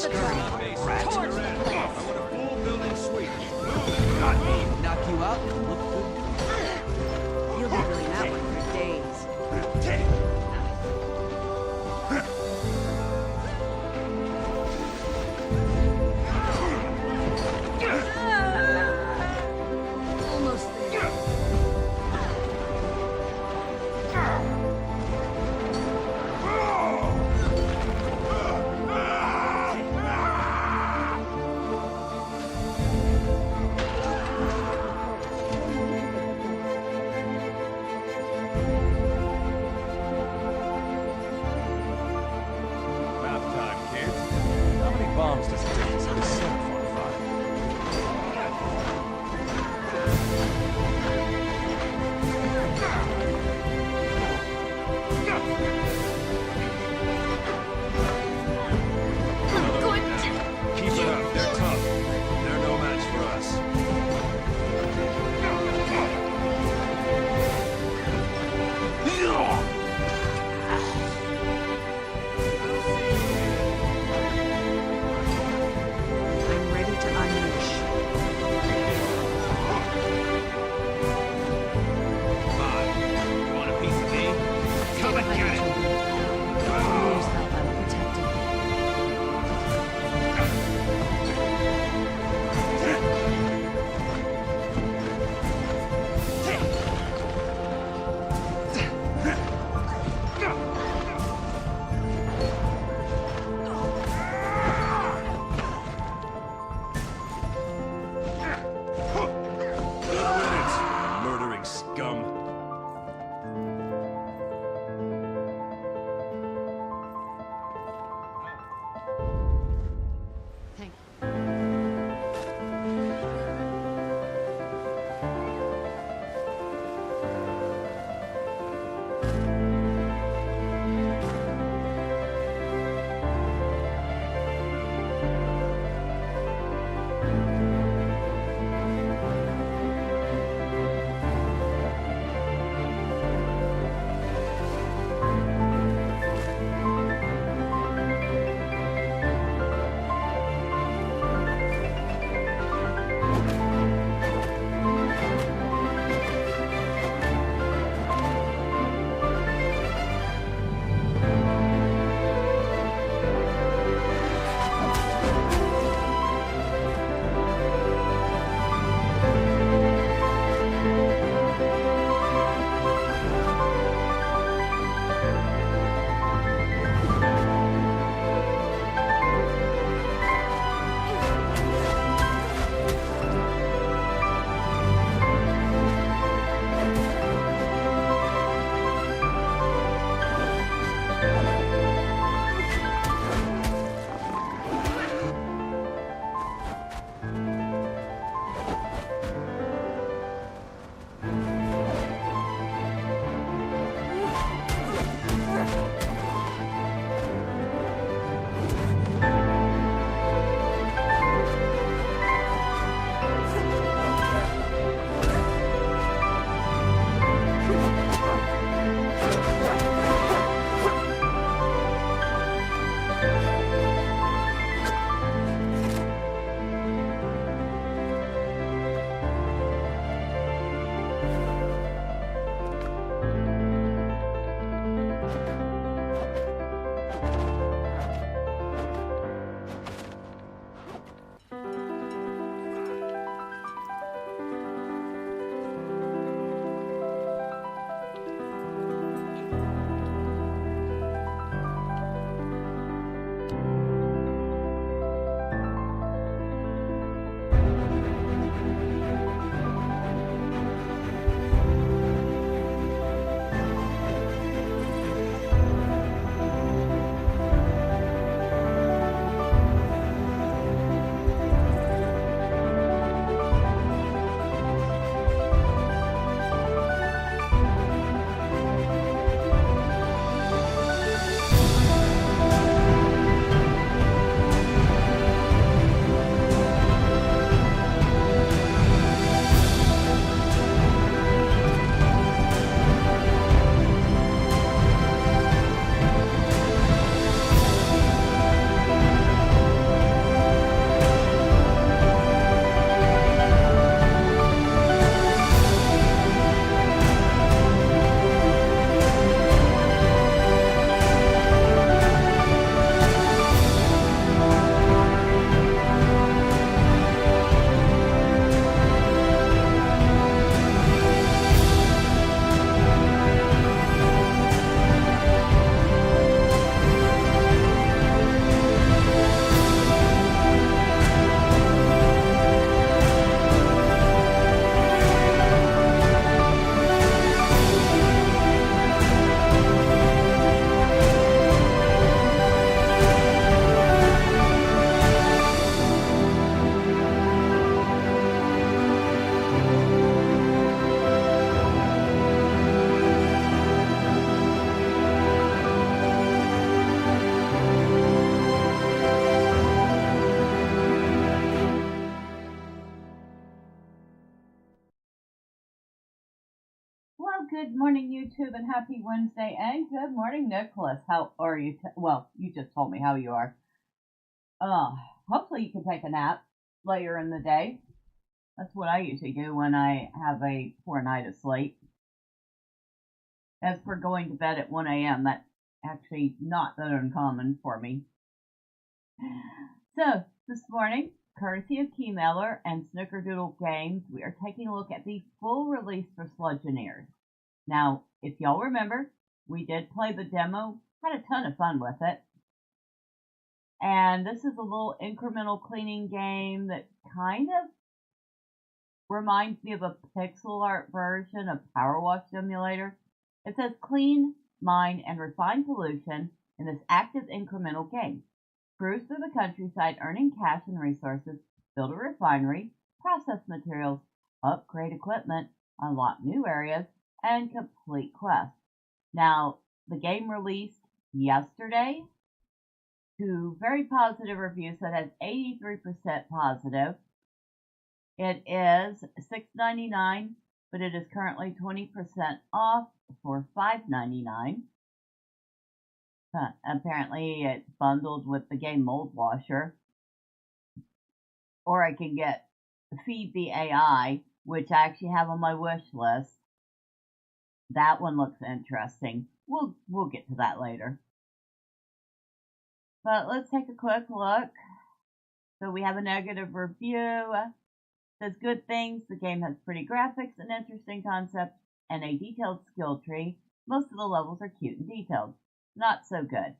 the track. Towards the place. I want a full building sweep. Got me. Knock you out and look good. You'll be doing that one for days. Almost there. Well, good morning, YouTube, and happy Wednesday, and good morning, Nicholas. How are you? Well, you just told me how you are. Hopefully you can take a nap later in the day. That's what I usually do when I have a poor night of sleep. As for going to bed at 1 a.m., that's actually not that uncommon for me. So, this morning, courtesy of Keymailer and Snickerdoodle Games, we are taking a look at the full release for Sludgineers. Now, if y'all remember, we did play the demo, had a ton of fun with it. And this is a little incremental cleaning game that kind of reminds me of a pixel art version of Power Wash Simulator. It says clean, mine, and refine pollution in this active incremental game. Cruise through the countryside earning cash and resources, build a refinery, process materials, upgrade equipment, unlock new areas, and complete quests. Now, the game released yesterday to very positive reviews, so it has 83% positive. It is $6.99, but it is currently 20% off for $5.99. Apparently, it's bundled with the game Mold Washer. Or I can get Feed the AI, which I actually have on my wish list. That one looks interesting. We'll get to that later. But let's take a quick look. So we have a negative review. Says good things. The game has pretty graphics, an interesting concept, and a detailed skill tree. Most of the levels are cute and detailed. Not so good.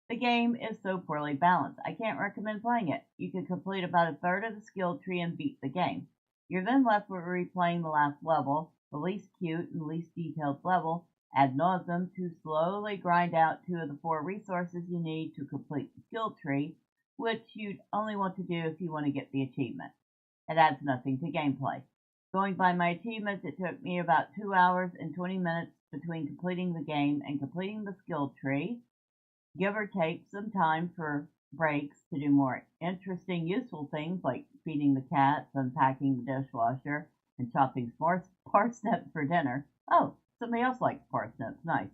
The game is so poorly balanced. I can't recommend playing it. You can complete about a third of the skill tree and beat the game. You're then left with replaying the last level, the least cute and least detailed level, ad nauseum, to slowly grind out 2 of the 4 resources you need to complete the skill tree, which you'd only want to do if you want to get the achievement. It adds nothing to gameplay. Going by my achievements, it took me about 2 hours and 20 minutes between completing the game and completing the skill tree, give or take some time for breaks to do more interesting, useful things like feeding the cats, unpacking the dishwasher, and chopping parsnips for dinner. Oh, somebody else likes parsnips. Nice.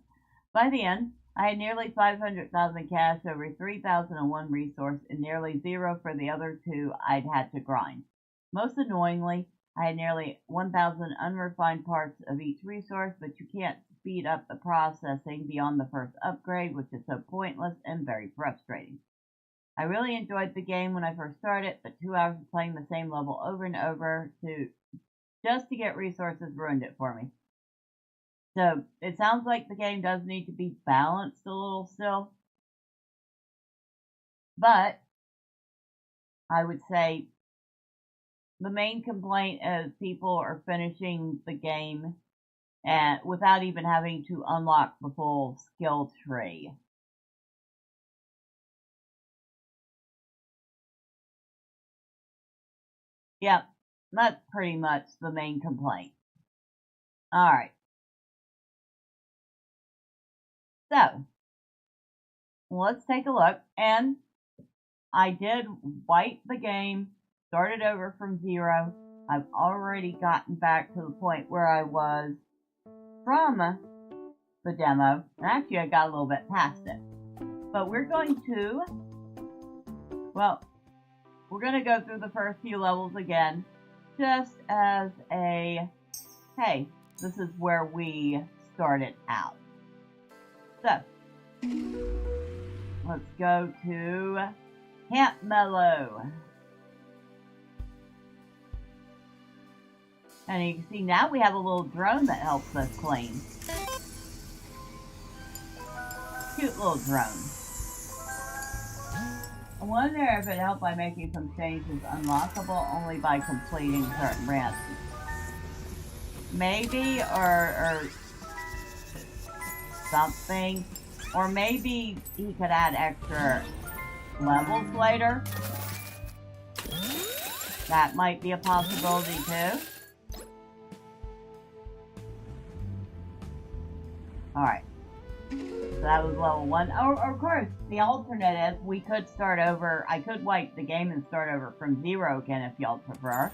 By the end, I had nearly 500,000 cash, over 3,001 resource, and nearly 0 for the other 2 I'd had to grind. Most annoyingly, I had nearly 1,000 unrefined parts of each resource, but you can't speed up the processing beyond the first upgrade, which is so pointless and very frustrating. I really enjoyed the game when I first started, but 2 hours of playing the same level over and over just to get resources ruined it for me. So, it sounds like the game does need to be balanced a little still. But, I would say the main complaint is people are finishing the game without even having to unlock the full skill tree. Yep, that's pretty much the main complaint. Alright. So, let's take a look. And I did wipe the game, started over from 0. I've already gotten back to the point where I was from the demo. And actually, I got a little bit past it. But we're going to go through the first few levels again, just as a, hey, this is where we started out. So, let's go to Keymailer. And you can see now we have a little drone that helps us clean. Cute little drone. I wonder if it helped by making some changes unlockable only by completing certain branches. Maybe, or something. Or maybe he could add extra levels later. That might be a possibility too. Alright. So that was level 1. Of course, the alternate is we could start over. I could wipe the game and start over from 0 again if y'all prefer.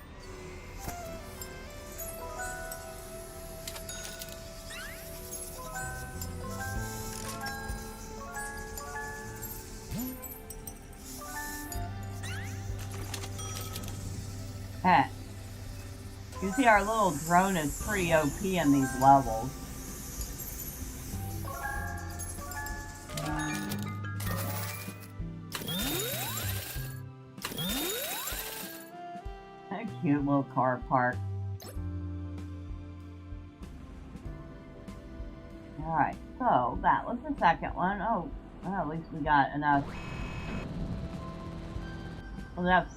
Heh. You see our little drone is pretty OP in these levels. A cute little car park. Alright, so that was the second one. Oh, well, at least we got enough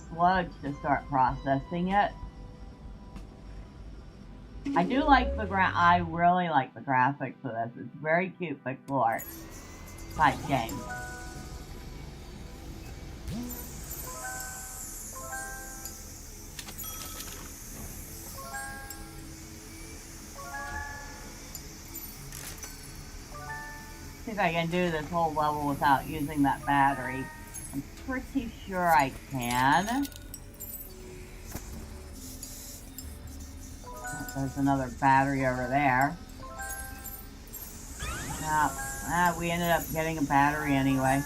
sludge to start processing it. I do like I really like the graphics of this. It's very cute pixel art type game. See if I can do this whole level without using that battery. I'm pretty sure I can. Oh, there's another battery over there. We ended up getting a battery anyway.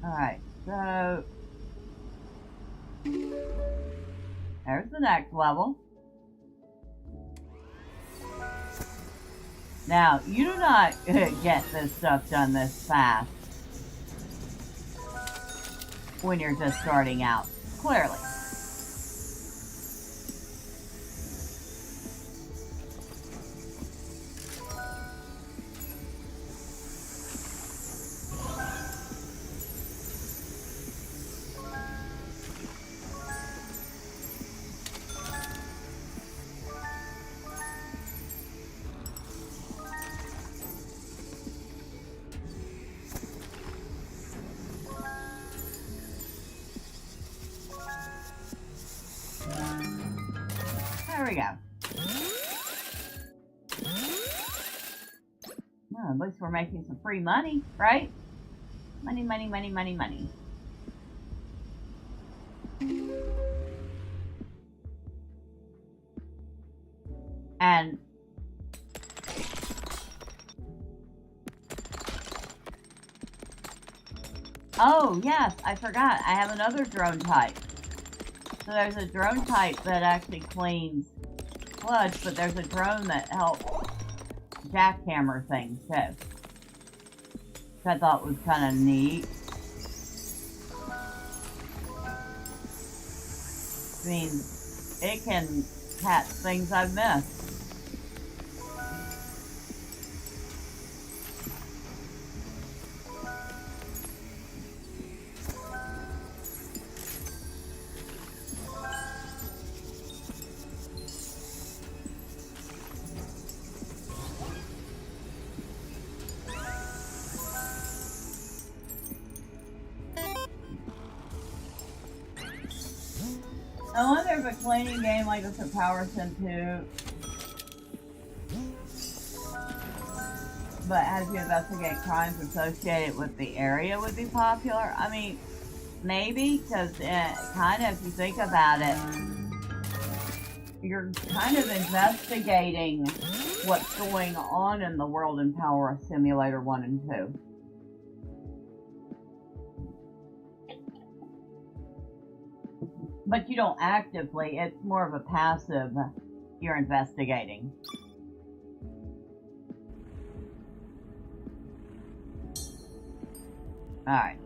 Alright, so there's the next level. Now, you do not get this stuff done this fast when you're just starting out, clearly. There we go. Well, at least we're making some free money, right? Money, money, money, money, money. And oh, yes, I forgot. I have another drone type. So there's a drone type that actually cleans sludge, but there's a drone that helps jackhammer things too. Which I thought was kind of neat. I mean, it can catch things I've missed. I wonder if a cleaning game like this at Power Sim 2 but as you investigate crimes associated with the area would be popular. I mean, maybe, because kind of, if you think about it, you're kind of investigating what's going on in the world in Power Simulator 1 and 2. But you don't actively, it's more of a passive, you're investigating. Alright.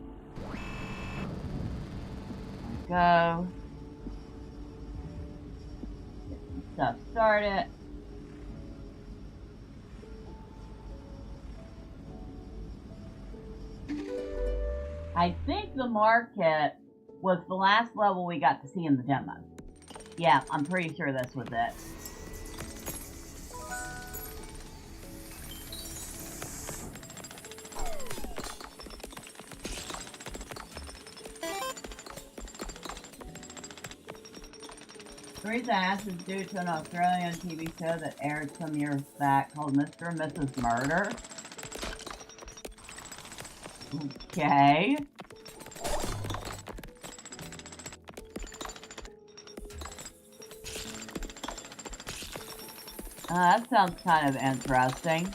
Go. Get some stuff started. I think the market was the last level we got to see in the demo. Yeah, I'm pretty sure this was it. The reason I asked is due to an Australian TV show that aired some years back called Mr. and Mrs. Murder. Okay. That sounds kind of interesting.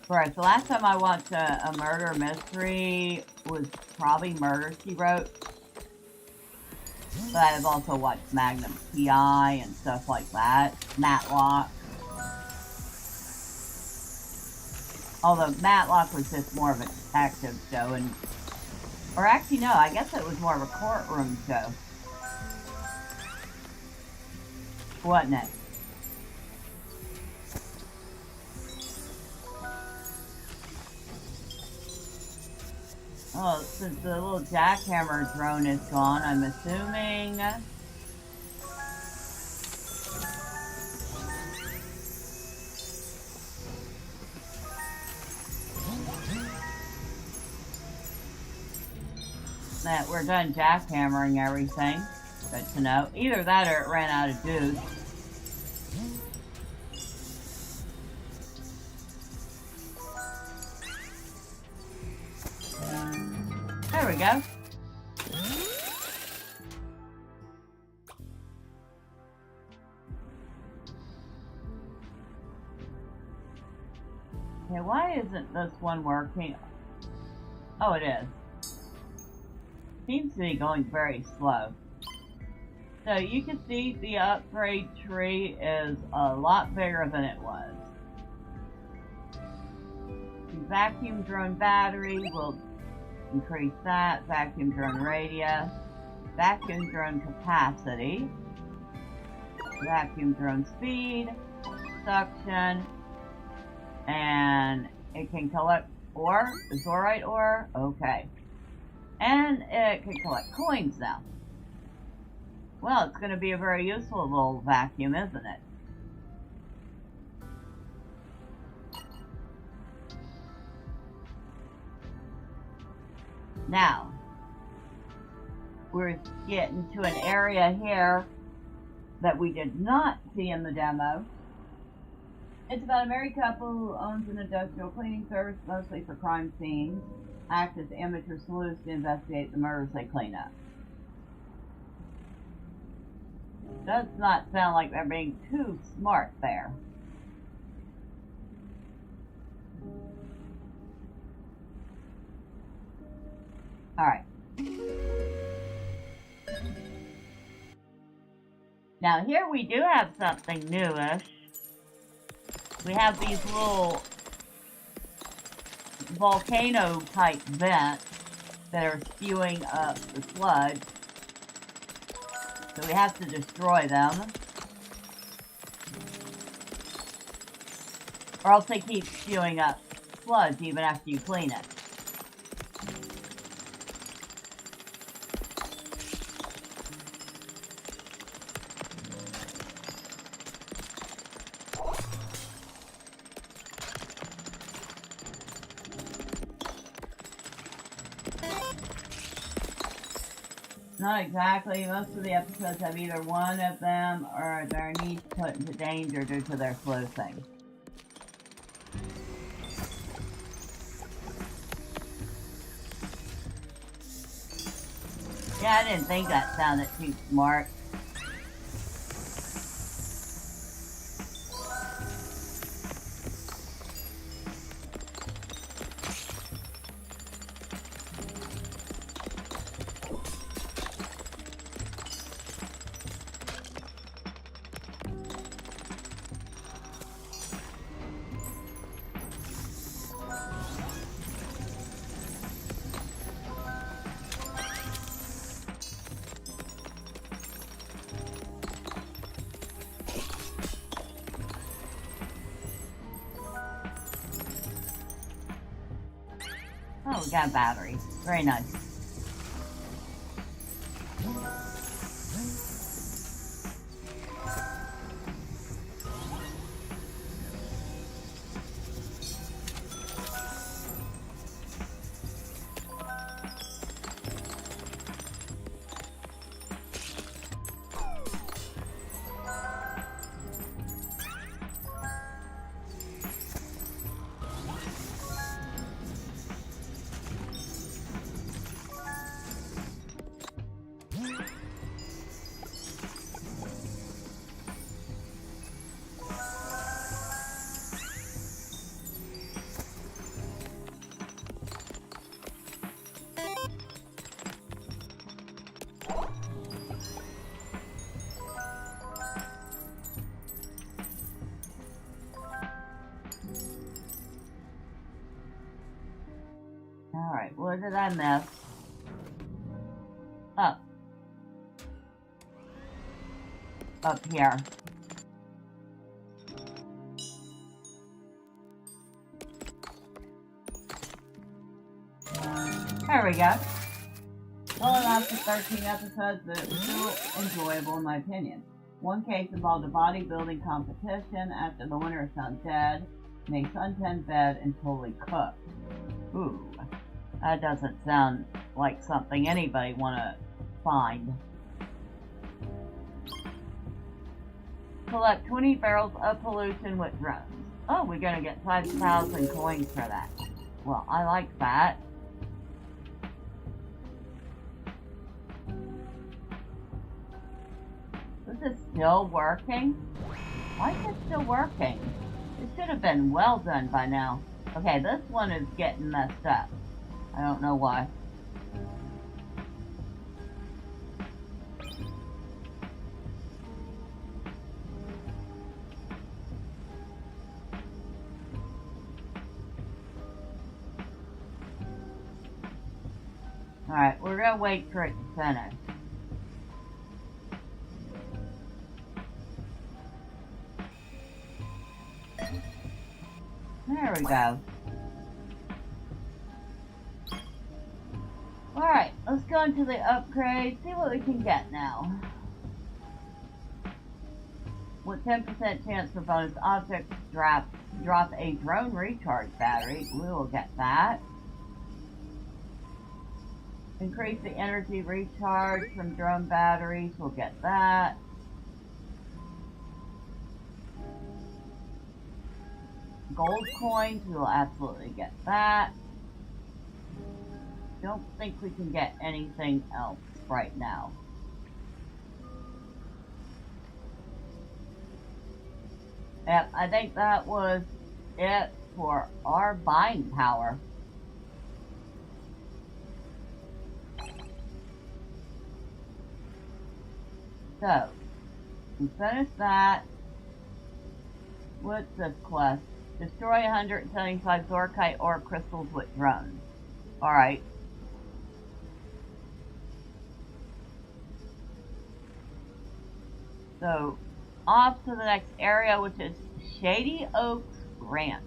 Alright, the last time I watched a murder mystery was probably Murder, She Wrote. But I've also watched Magnum P.I. and stuff like that. Matlock. Although Matlock was just more of a detective show, and... Or actually, no, I guess it was more of a courtroom show. Wasn't it? Oh, since the little jackhammer drone is gone, I'm assuming... that we're done jackhammering everything. Good to know. Either that or it ran out of juice. There we go. Okay, why isn't this one working? Oh, it is. Seems to be going very slow. So you can see the upgrade tree is a lot bigger than it was. The vacuum drone battery will increase that. Vacuum drone radius. Vacuum drone capacity. Vacuum drone speed. Suction. And it can collect ore. Is orite ore? Okay. And it can collect coins now. Well, it's going to be a very useful little vacuum, isn't it? Now, we're getting to an area here that we did not see in the demo. It's about a married couple who owns an industrial cleaning service, mostly for crime scenes, act as amateur sleuths to investigate the murders they clean up. Does not sound like they're being too smart there. Alright. Now here we do have something newish. We have these little volcano type vents that are spewing up the sludge. So we have to destroy them. Or else they keep spewing up sludge even after you clean it. Not exactly. Most of the episodes have either one of them or their niece put into danger due to their sleuthing. Yeah, I didn't think that sounded too smart. Oh, we got a battery. Very nice. Alright, what did I miss? Up. Up here. There we go. Well, after 13 episodes, but it was still enjoyable in my opinion. One case involved a bodybuilding competition after the winner is found dead in a suntan bed and totally cooked. Ooh, that doesn't sound like something anybody want to find. Collect 20 barrels of pollution with drones. Oh, we're gonna get 5,000 coins for that. Well, I like that. This is still working? Why is it still working? It should have been well done by now. Okay, this one is getting messed up. I don't know why. Alright, we're gonna wait for it to finish. There we go. Alright, let's go into the upgrade, see what we can get now. With 10% chance for bonus objects, drop a drone recharge battery. We will get that. Increase the energy recharge from drone batteries. We'll get that. Gold coins. We will absolutely get that. Don't think we can get anything else right now. Yep, I think that was it for our buying power. So, we finished that. What's this quest? Destroy 175 Zorkite ore crystals with drones. Alright. So, off to the next area, which is Shady Oaks Ranch.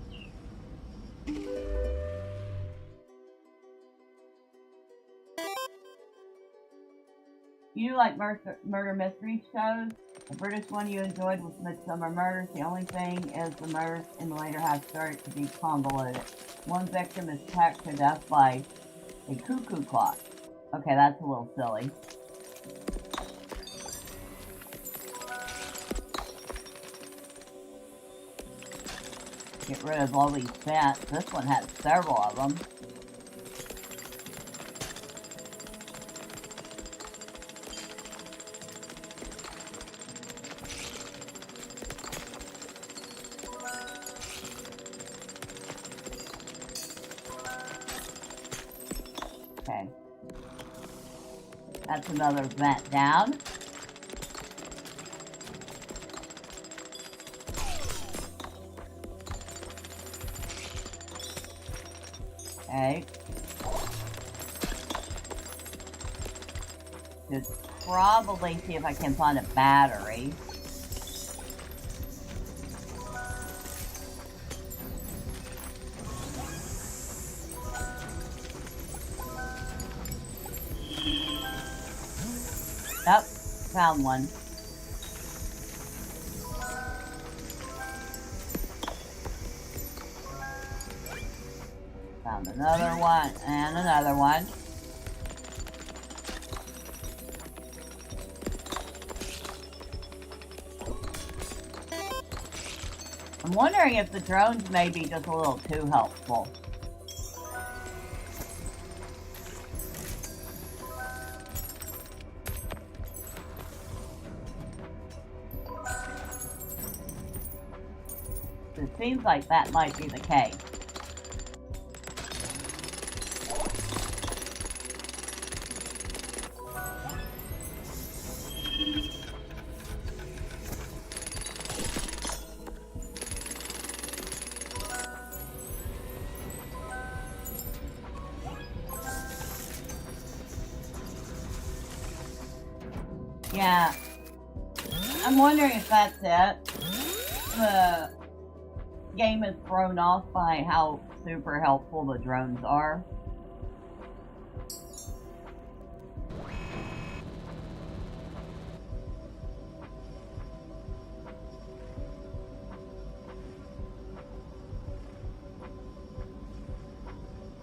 You like murder mystery shows? The British one you enjoyed was Midsummer Murders. The only thing is the murders in the later half started to be convoluted. One victim is hacked to death by a cuckoo clock. Okay, that's a little silly. Get rid of all these vents. This one has several of them. Okay. That's another vent down. Okay. Should probably see if I can find a battery. Yep, found one. Found another one, and another one. I'm wondering if the drones may be just a little too helpful. It seems like that might be the case. Yeah. I'm wondering if that's it. The game is thrown off by how super helpful the drones are.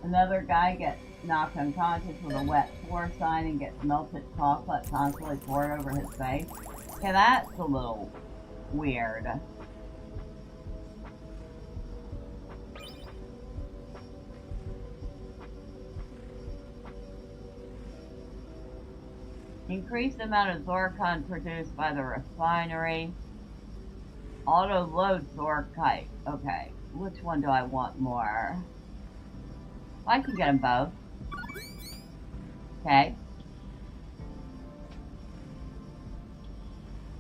Another guy gets knocked unconscious with a wet floor sign and gets melted chocolate constantly poured over his face. Okay, that's a little weird. Increased amount of Zorkite produced by the refinery. Auto load Zorkite. Okay, which one do I want more? I can get them both. Okay.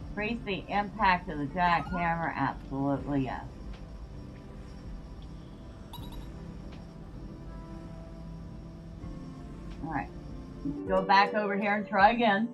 Increase the impact of the jackhammer. Absolutely, yes. Alright. Let's go back over here and try again.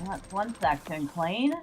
That's one section clean.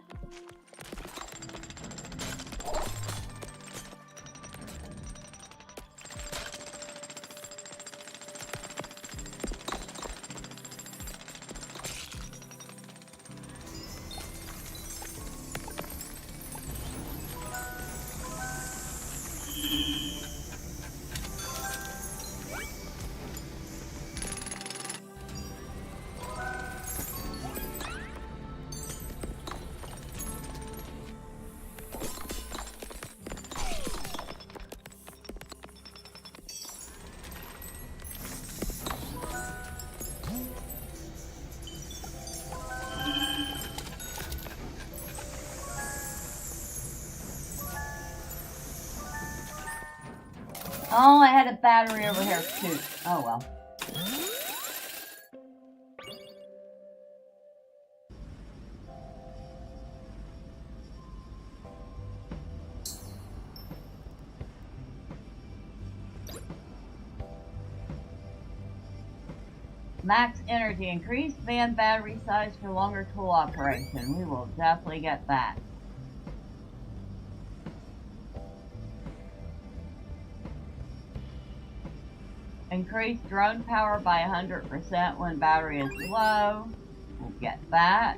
Oh, I had a battery over here too. Oh well. Max energy increase, van battery size for longer tool operation. We will definitely get that. Increase drone power by 100% when battery is low. We'll get that.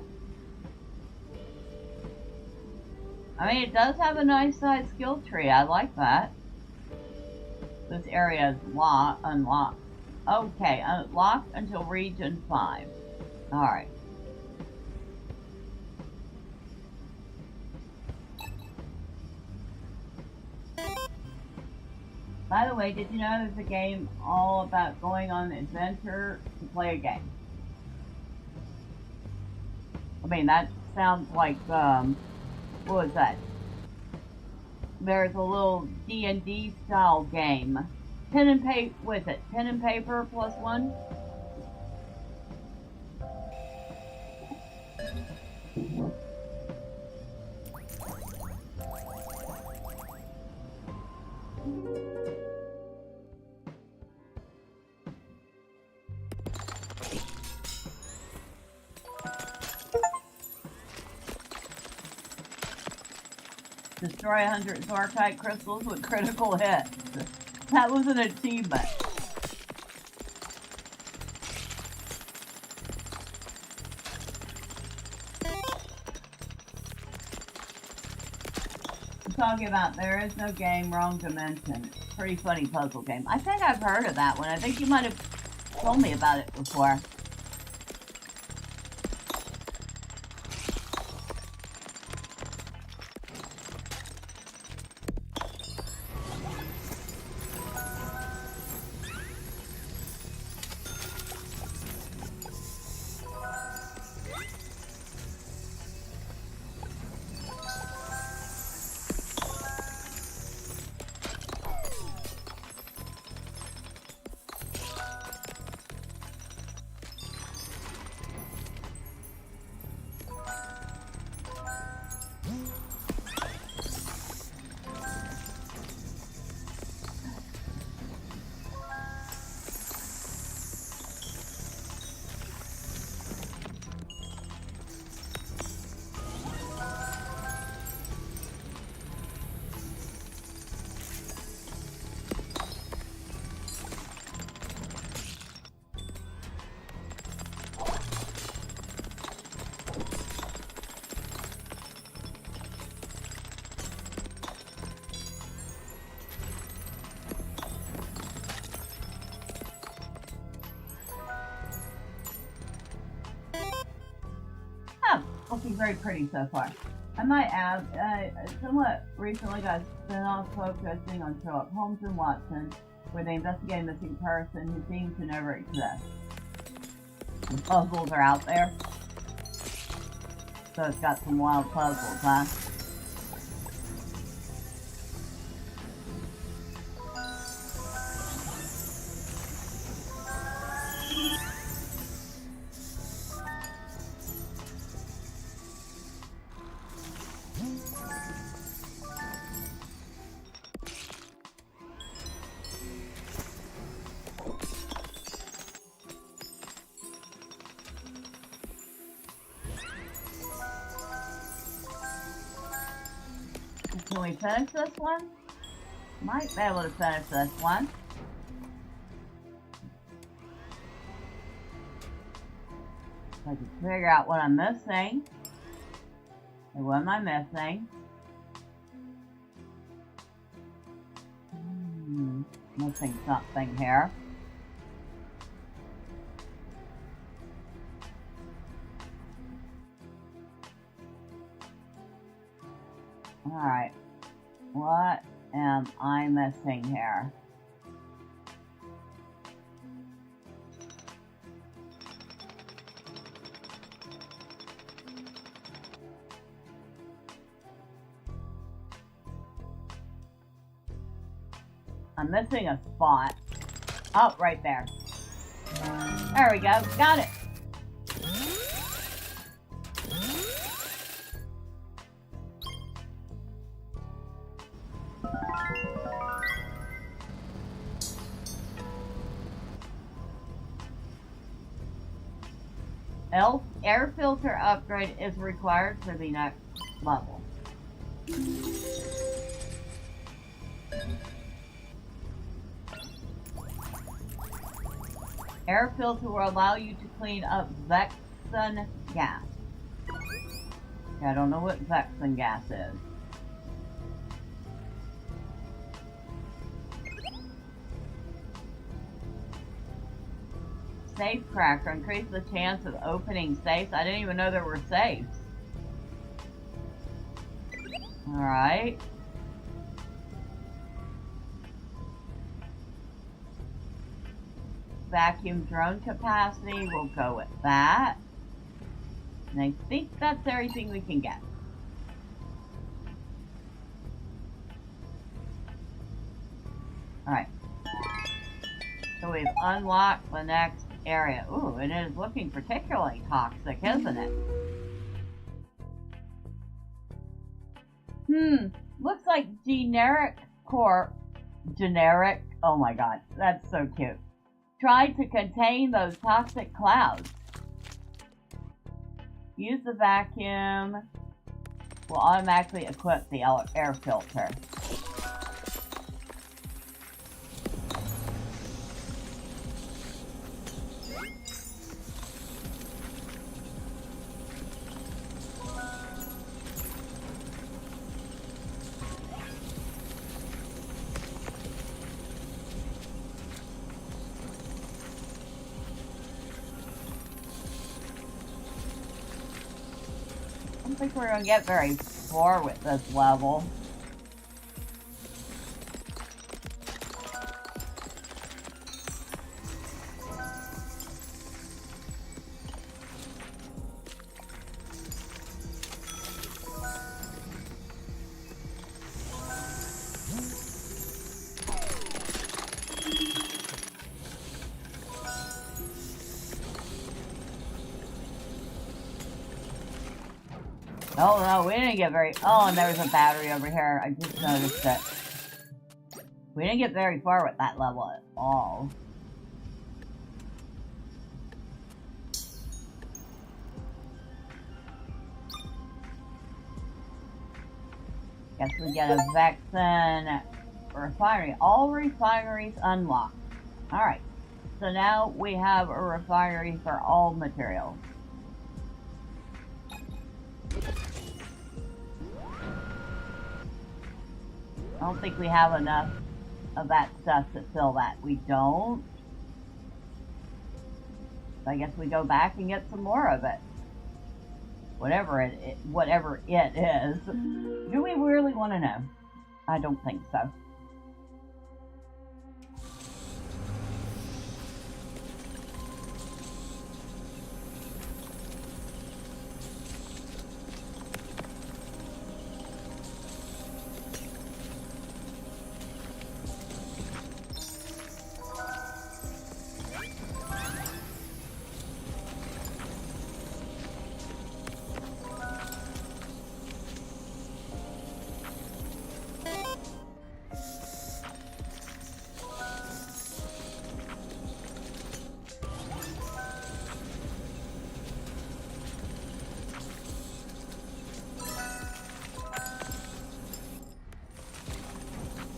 I mean, it does have a nice size skill tree. I like that. This area is unlocked. Okay, unlocked until region 5. Alright. By the way, did you know there's a game all about going on an adventure to play a game? I mean, that sounds like, what was that? There's a little D&D style game. Pen and paper, with it? Pen and paper plus one? Destroy 100 Zorkite crystals with critical hits. That was an achievement. talking about There Is No Game, Wrong Dimension. Pretty funny puzzle game. I think I've heard of that one. I think you might have told me about it before. Looking very pretty so far. I might add, somewhat recently got spin-off focusing on Sherlock Holmes and Watson, where they investigate a missing person who seems to never exist. The puzzles are out there. So it's got some wild puzzles, huh? Can we finish this one? Might be able to finish this one. If I can figure out what I'm missing. And what am I missing? Missing something here. Alright. What am I missing here? I'm missing a spot. Oh, right there. There we go. Got it. Air filter upgrade is required for the next level. Air filter will allow you to clean up Vexen gas. Okay, I don't know what Vexen gas is. Safe cracker. Increase the chance of opening safes. I didn't even know there were safes. Alright. Vacuum drone capacity. We'll go with that. And I think that's everything we can get. Alright. So we've unlocked the next area. Ooh, and it is looking particularly toxic, isn't it? Looks like generic, oh my god, that's so cute. Tried to contain those toxic clouds. Use the vacuum. Will automatically equip the air filter. think we're gonna get very far with this level. Oh no, we didn't get very... Oh, and there's a battery over here. I just noticed it. We didn't get very far with that level at all. Guess we get a Vexen refinery. All refineries unlocked. Alright. So now we have a refinery for all materials. I don't think we have enough of that stuff to fill that. We don't. So I guess we go back and get some more of it. Whatever it is. Do we really want to know? I don't think so.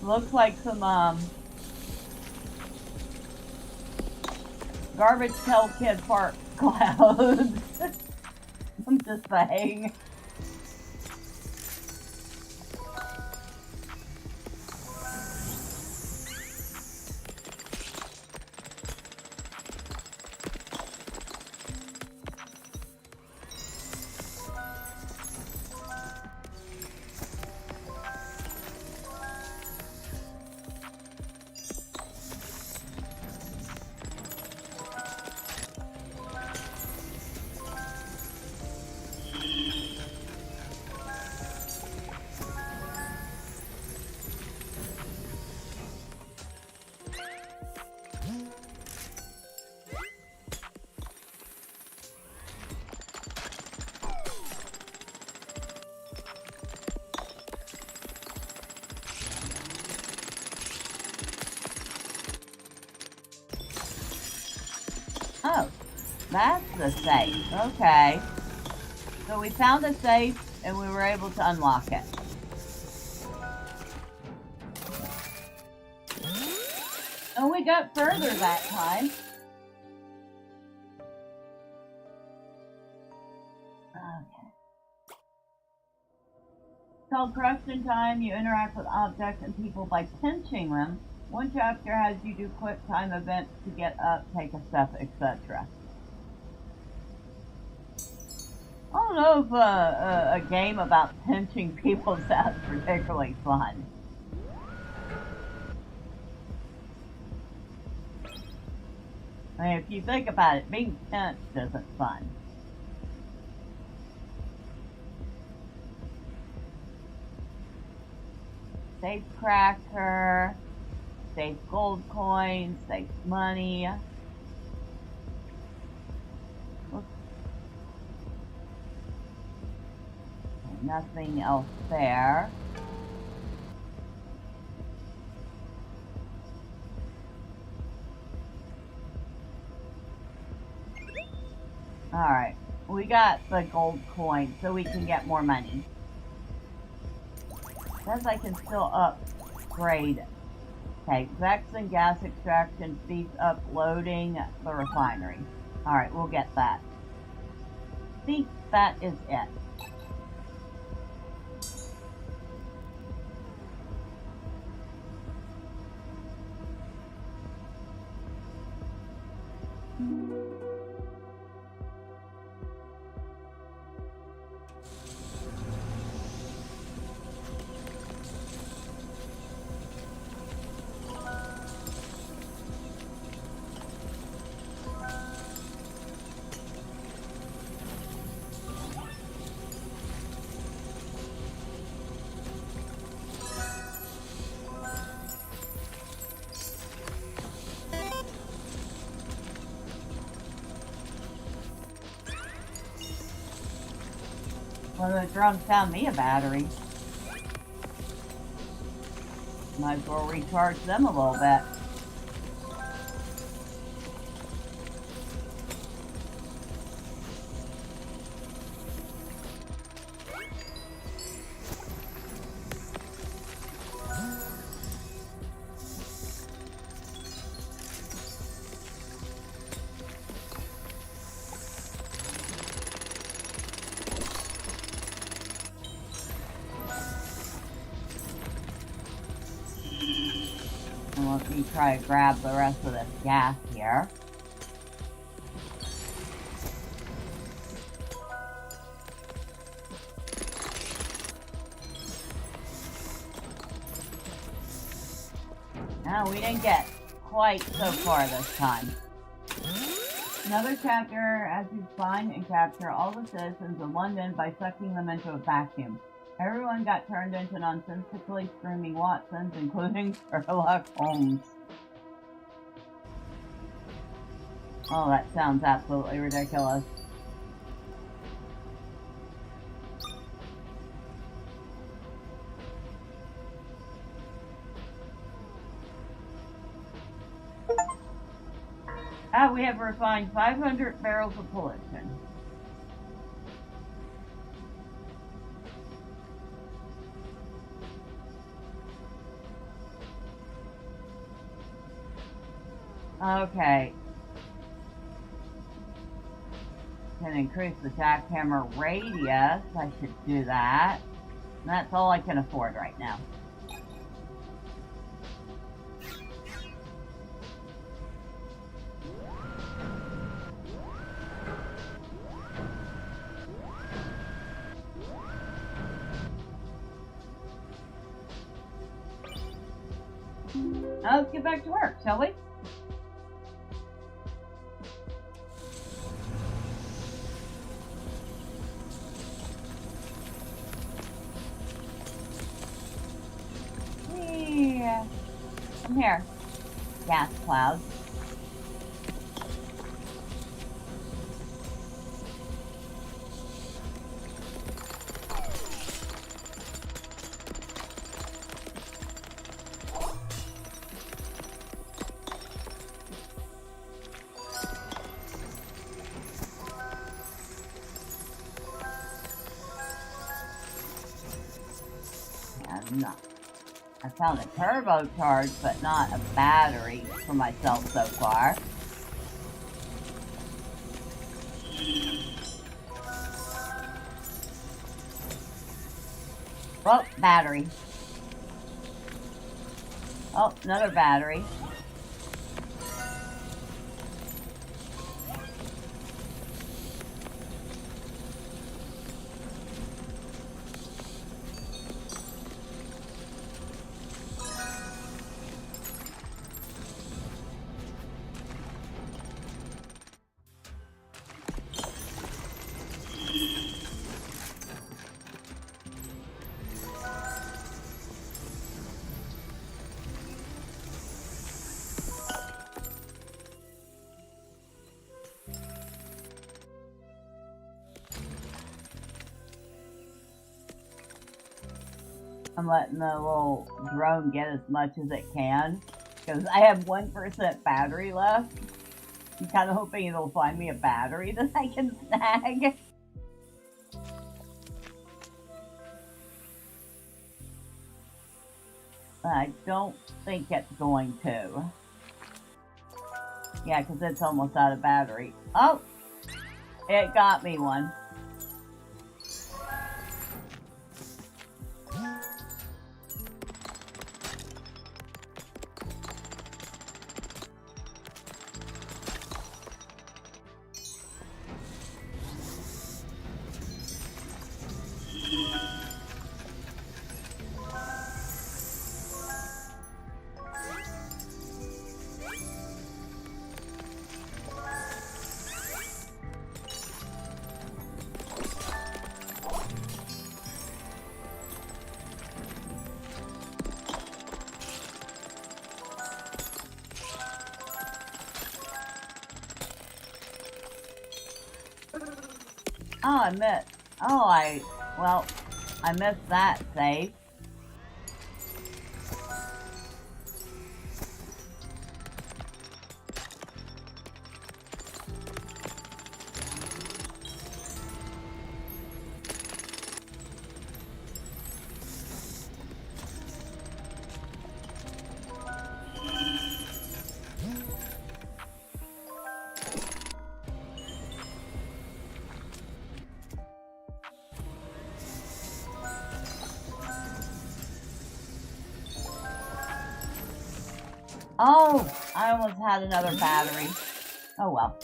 Looks like some, garbage Tell Kid Park clouds. I'm just saying. Oh, that's the safe. Okay. So we found a safe and we were able to unlock it. Oh, we got further that time. Okay. It's called Corruption Time. You interact with objects and people by pinching them. One chapter has you do quick time events to get up, take a step, etc. I don't know if a game about pinching people sounds particularly fun. I mean, if you think about it, being pinched isn't fun. Safe cracker. Save gold coins, save money. Oops. Nothing else there. Alright, we got the gold coin so we can get more money. Says I can still upgrade. Okay, Vexen gas extraction speeds up loading the refinery. Alright, we'll get that. I think that is it. One of the drums found me a battery. Might as well recharge them a little bit. And let me try to grab the rest of this gas here. Now we didn't get quite so far this time. Another chapter as you find and capture all the citizens of London by sucking them into a vacuum. Everyone got turned into nonsensically screaming Watsons, including Sherlock Holmes. Oh, that sounds absolutely ridiculous. We have refined 500 barrels of pollution. Okay. Can increase the jackhammer radius. I should do that. And that's all I can afford right now. Now let's get back to work, shall we? Yeah. Come here, gas cloud. I found a turbocharge, but not a battery for myself so far. Oh, battery. Oh, another battery. I'm letting the little drone get as much as it can, because I have 1% battery left. I'm kind of hoping it'll find me a battery that I can snag. But I don't think it's going to. Yeah, because it's almost out of battery. Oh! It got me one. Oh, I missed. Oh, I Well, I missed that save. Oh, I almost had another battery. Oh well.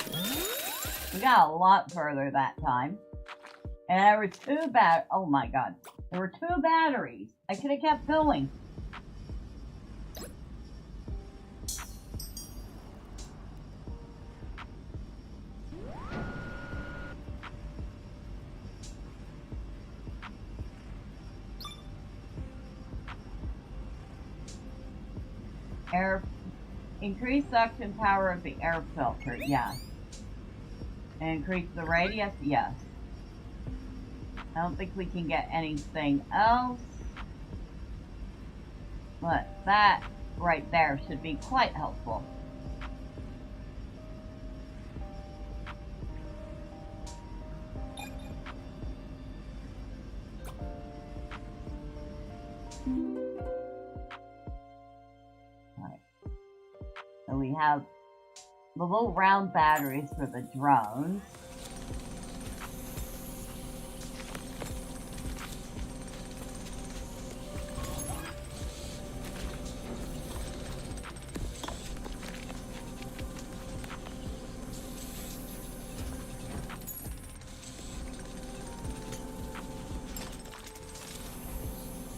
We got a lot further that time. And there were oh my god. There were 2 batteries. I could have kept going. Increase suction power of the air filter, yes. Increase the radius, yes. I don't think we can get anything else. But that right there should be quite helpful. So we have the little round batteries for the drones.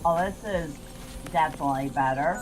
Oh, this is definitely better.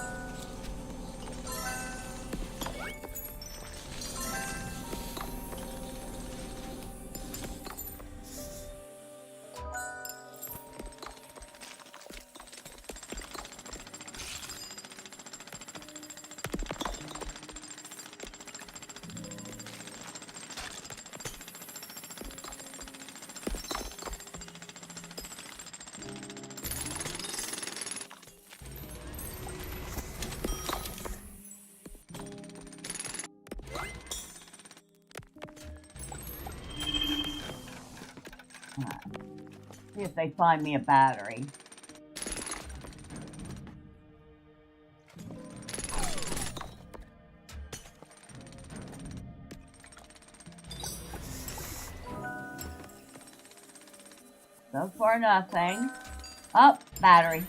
See if they find me a battery. So far nothing. Oh, battery.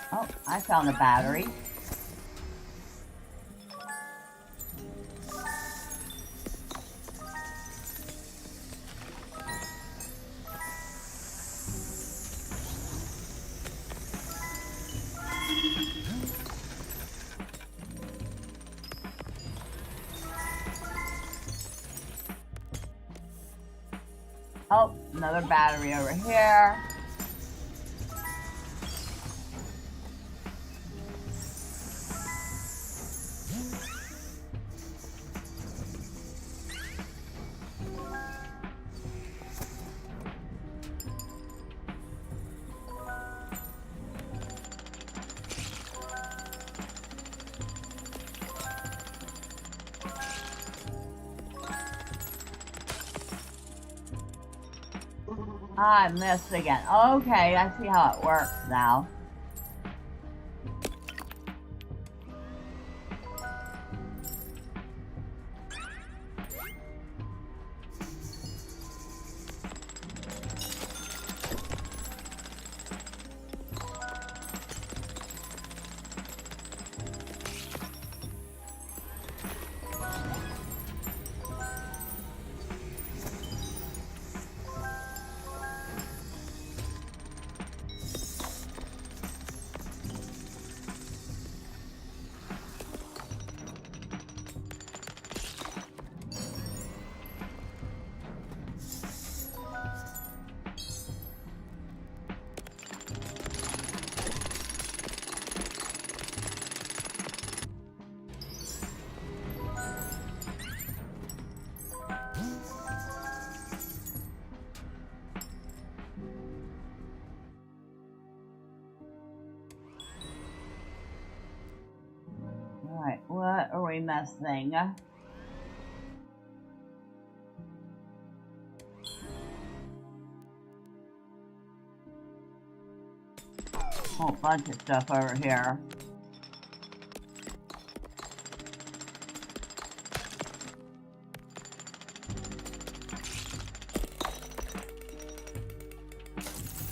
Oh, I found a battery. Oh, another battery over here. I missed again. Okay, I see how it works now. are we missing? Whole bunch of stuff over here.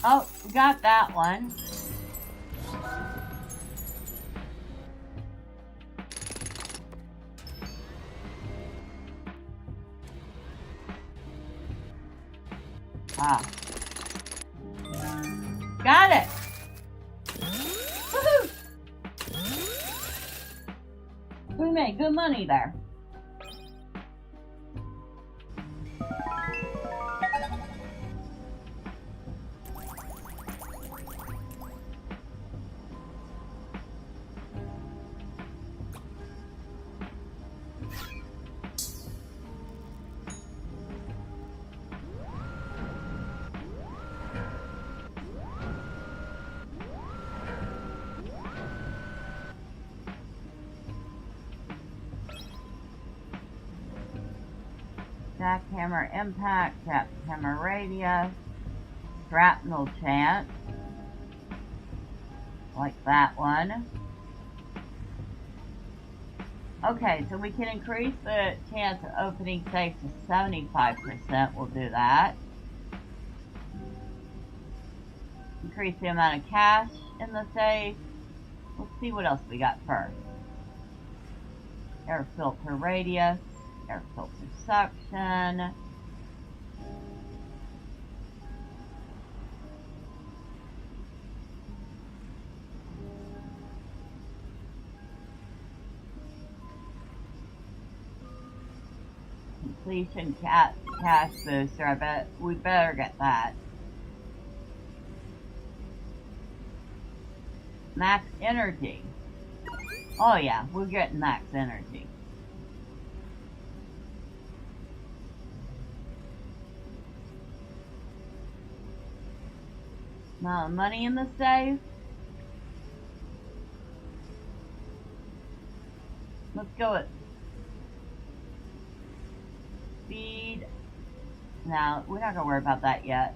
Oh, we got that one. Ah. Got it! Woohoo! We made good money there. Jackhammer impact, jackhammer radius, shrapnel chance, like that one. Okay, so we can increase the chance of opening safe to 75%, we'll do that. Increase the amount of cash in the safe. Let's see what else we got first. Air filter radius. Air filter suction. Completion cash booster. I bet we better get that. Max energy. Oh yeah, we're getting max energy. Now, money in the safe. Let's go with speed. Now, we're not gonna worry about that yet.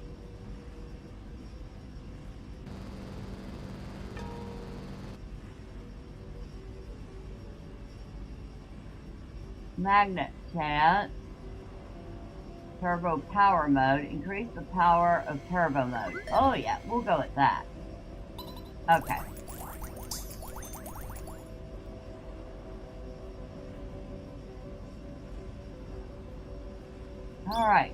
Magnet chance. Turbo power mode. Increase the power of turbo mode. Oh yeah, we'll go with that. Okay. Alright.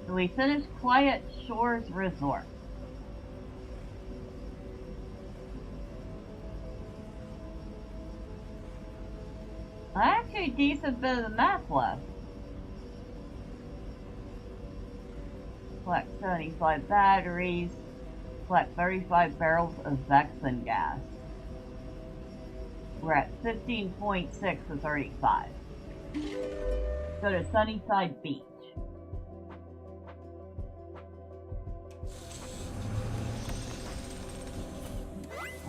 So we finished Quiet Shores Resort. Actually, a decent bit of the map left. Collect 75 batteries. Collect 35 barrels of Vexen gas. We're at 15.6 to 35. Go to Sunnyside Beach.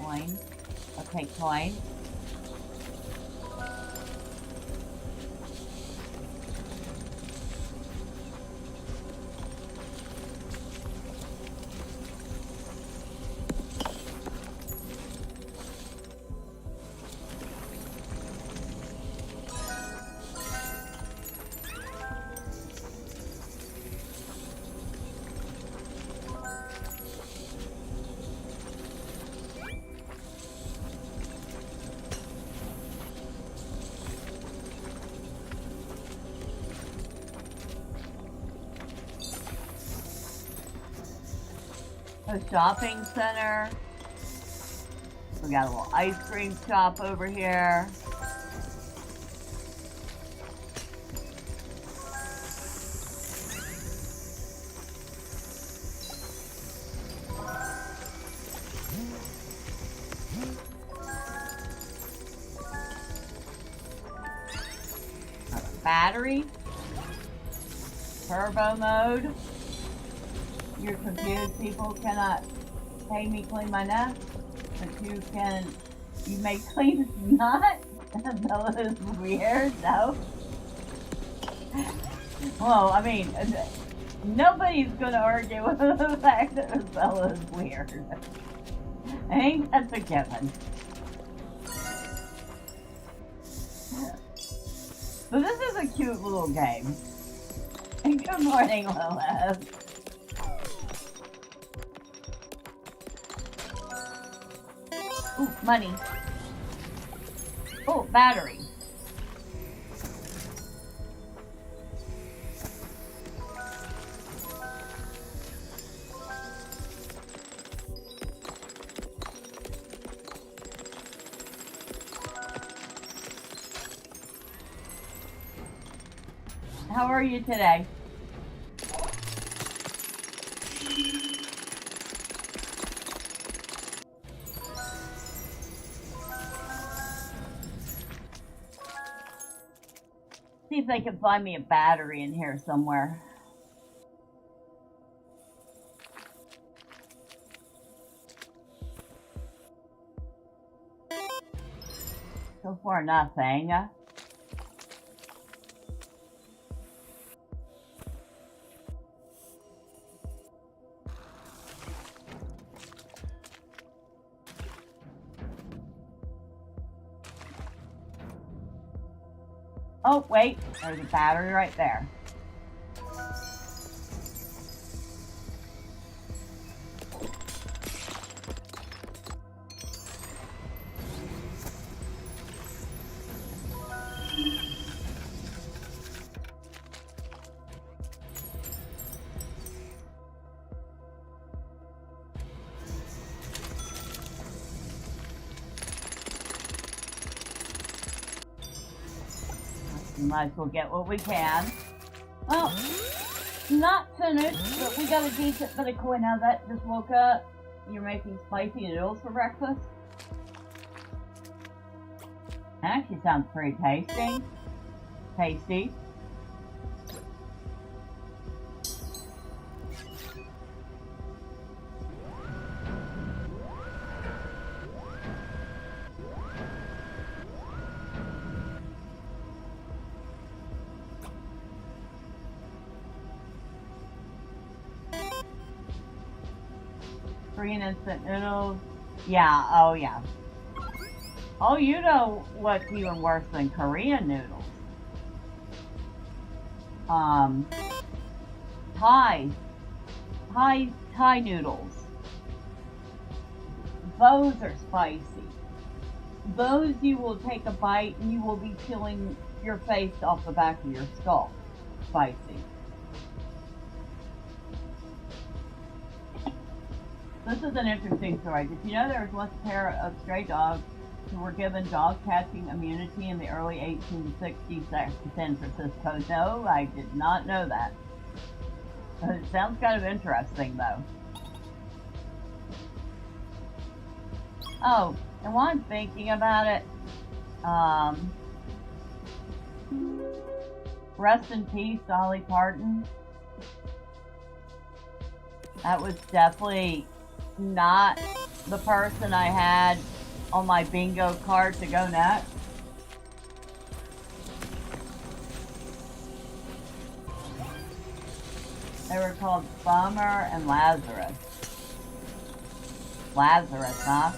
Coin. Okay, coin. A shopping center. We got a little ice cream shop over here. Battery. Turbo mode. Your confused people cannot pay me clean my nest, but you may clean it's not. Bella's weird, no? Well, I mean, nobody's gonna argue with the fact that Bella's weird. I think that's a given. But this is a cute little game. And good morning, Lilith. Ooh, money. Oh, battery. How are you today? See if they can find me a battery in here somewhere. So far, nothing. Oh, wait, there's a battery right there. We might as well get what we can. Well, not finished, but we got a decent bit of coin out of that. Just woke up. You're making spicy noodles for breakfast? That actually sounds pretty tasty. Tasty. Korean instant noodles. Yeah, oh yeah. Oh, you know what's even worse than Korean noodles? Thai noodles. Those are spicy. Those you will take a bite and you will be peeling your face off the back of your skull. Spicy. This is an interesting story. Did you know there was once a pair of stray dogs who were given dog catching immunity in the early 1860s at San Francisco? No, I did not know that. It sounds kind of interesting, though. Oh, and while I'm thinking about it, rest in peace, Dolly Parton. That was definitely not the person I had on my bingo card to go next. They were called Bummer and Lazarus. Lazarus, huh?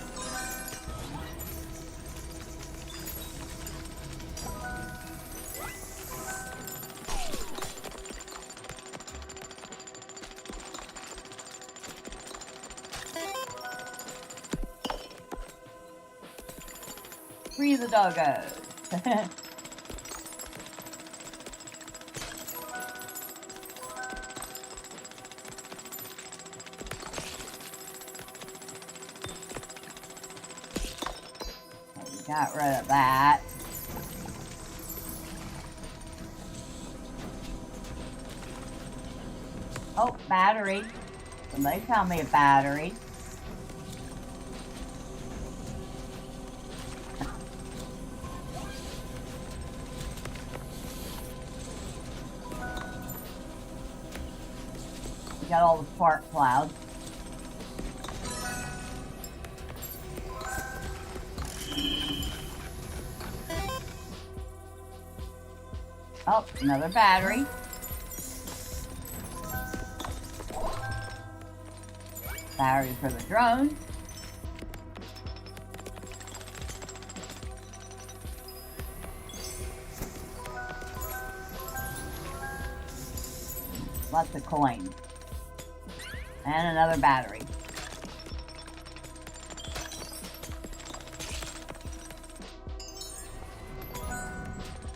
Free the doggos. Got rid of that. Oh, battery. Somebody tell me a battery. Got all the spark clouds. Oh, another battery. Battery for the drone. Lots of coins. And another battery.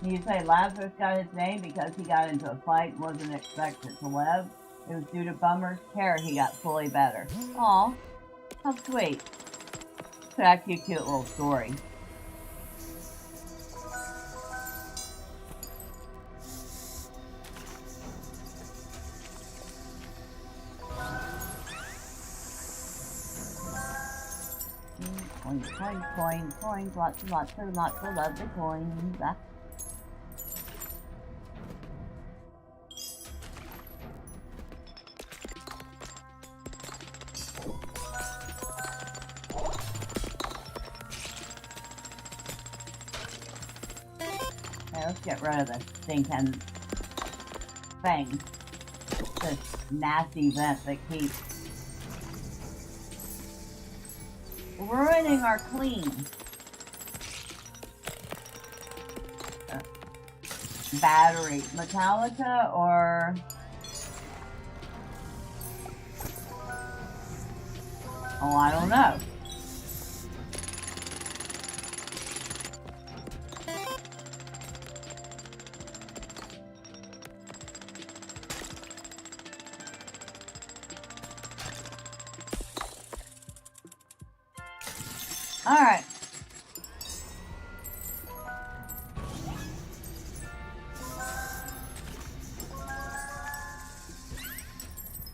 You say Lazarus got his name because he got into a fight and wasn't expected to live. It was due to Bummer's care he got fully better. Aw, how sweet. It's actually a cute little story. Coins, coins, coins, coins, lots and lots of lovely coins. Okay, let's get rid of this stinking thing. This nasty vent that keeps ruining our clean. Battery. Metallica or... oh, I don't know. Alright.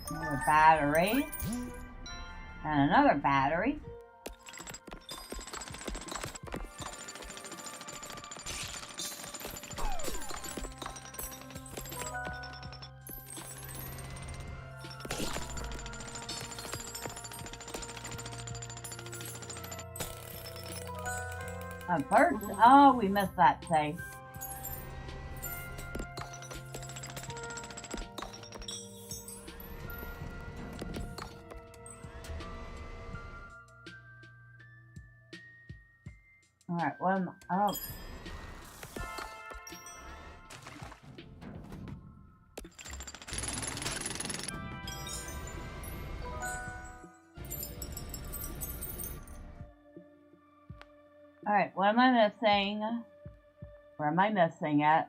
Another battery. And another battery. First, oh, we missed that save. Alright, what am I? Oh. Alright, what am I missing? Where am I missing it?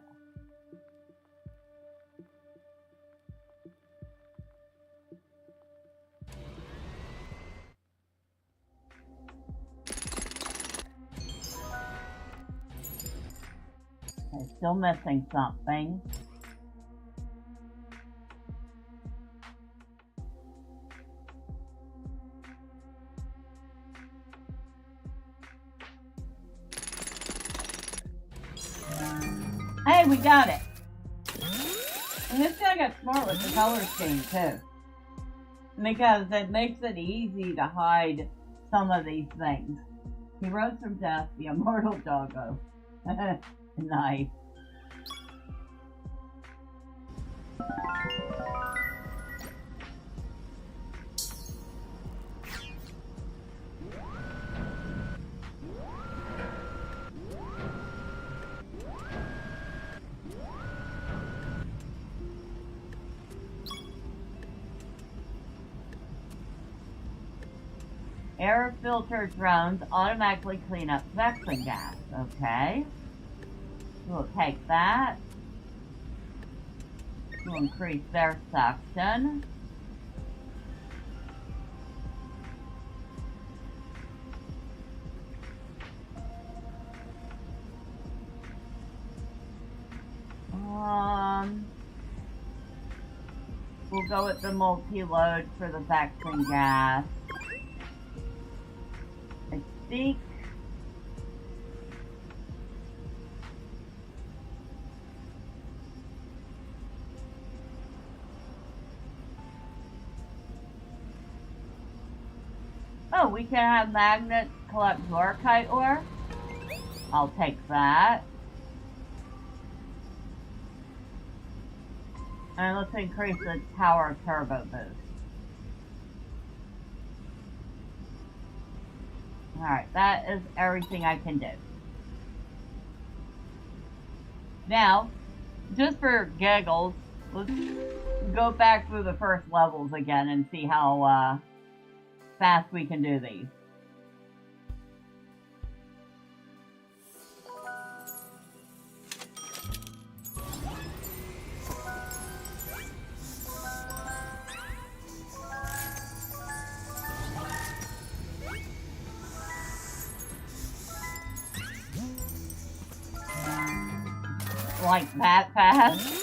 Okay, still missing something. Hey, we got it! And this guy got smart with the color scheme too. Because it makes it easy to hide some of these things. He rose from death, the immortal doggo. Nice. Air filter drones automatically clean up vexing gas. Okay. We'll take that. We'll increase their suction. We'll go with the multi-load for the vexing gas. I think oh, we can have magnets collect Zorkite ore. I'll take that. And let's increase the power turbo boost. Alright, that is everything I can do. Now, just for giggles, let's go back through the first levels again and see how fast we can do these. Like that fast?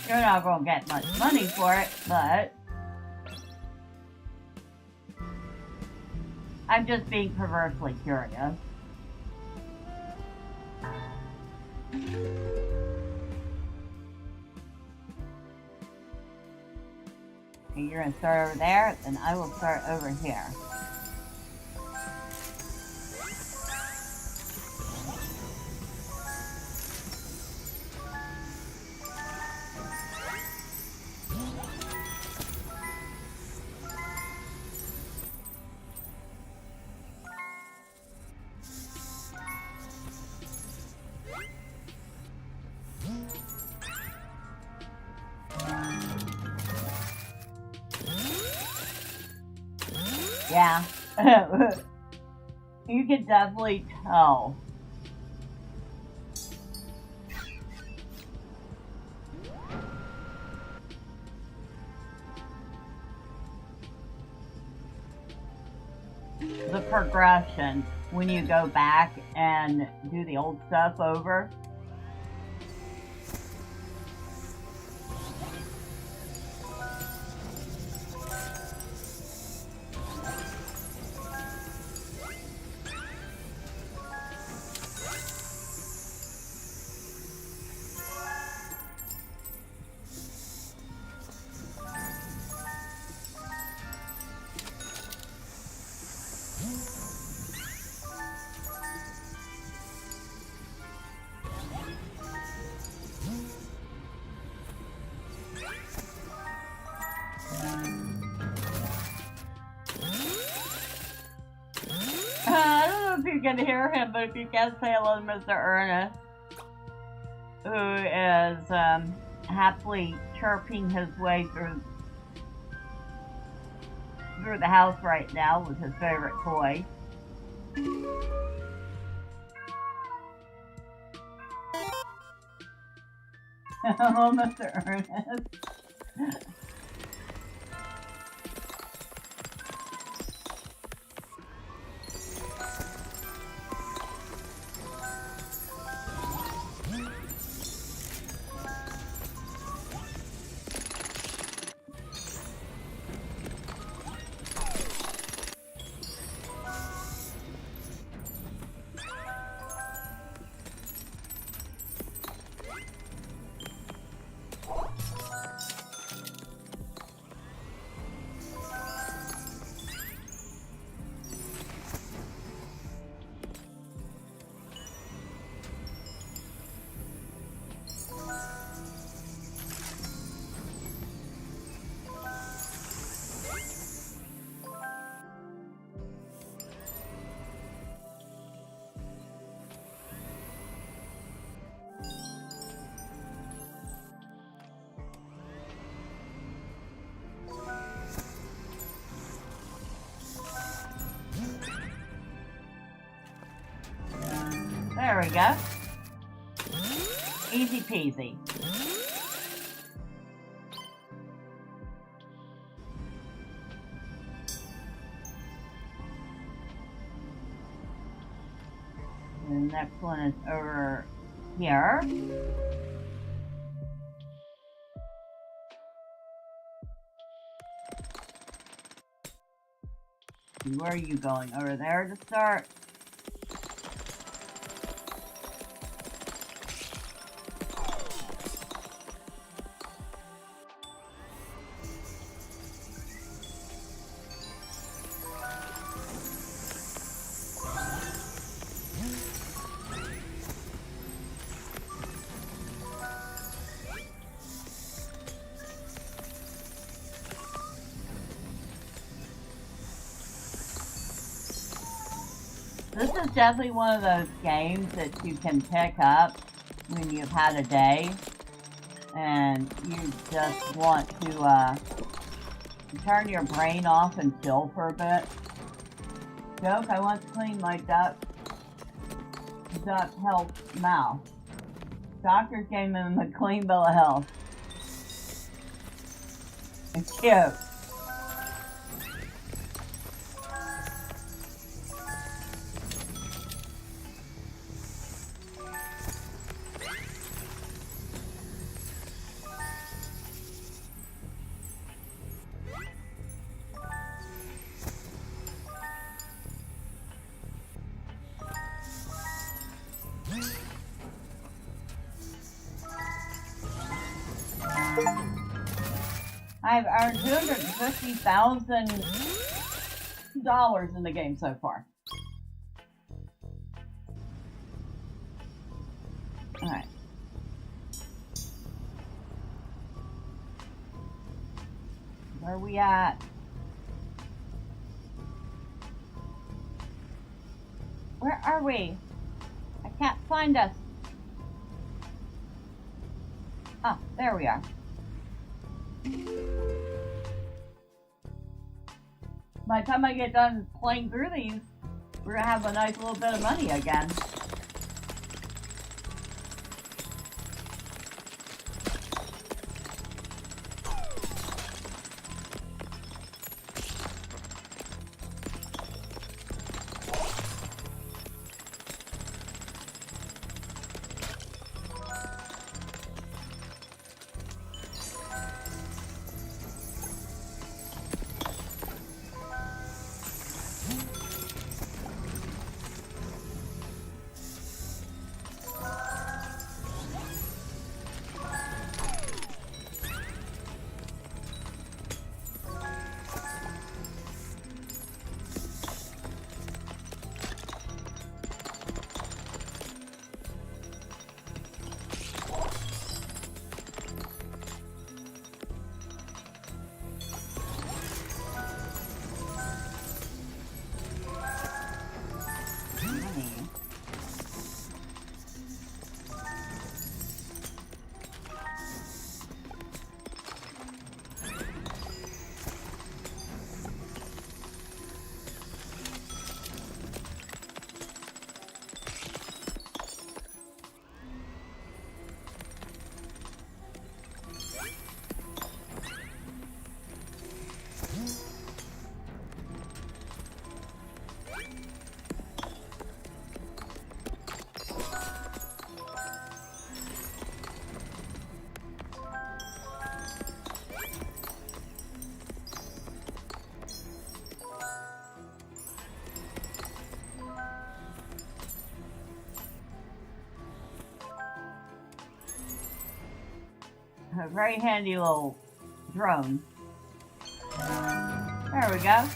You're not gonna get much money for it, but I'm just being perversely curious. Okay, you're gonna start over there, then I will start over here. Yeah. You can definitely tell. The progression when you go back and do the old stuff over. I don't know if you can hear him, but if you can, say hello to Mr. Ernest, who is happily chirping his way through the house right now with his favorite toy. Oh, Mr. Ernest. There we go. Easy peasy. The next one is over here. Where are you going? Over there to start? This is definitely one of those games that you can pick up when you've had a day and you just want to turn your brain off and chill for a bit. Joke, I want to clean my duck health mouth. Doctors gave him a clean bill of health. It's cute. I've earned $250,000 in the game so far. Alright. Where are we at? Where are we? I can't find us. Ah, there we are. By the time I get done playing through these, we're gonna have a nice little bit of money again. A very handy little drone. There we go.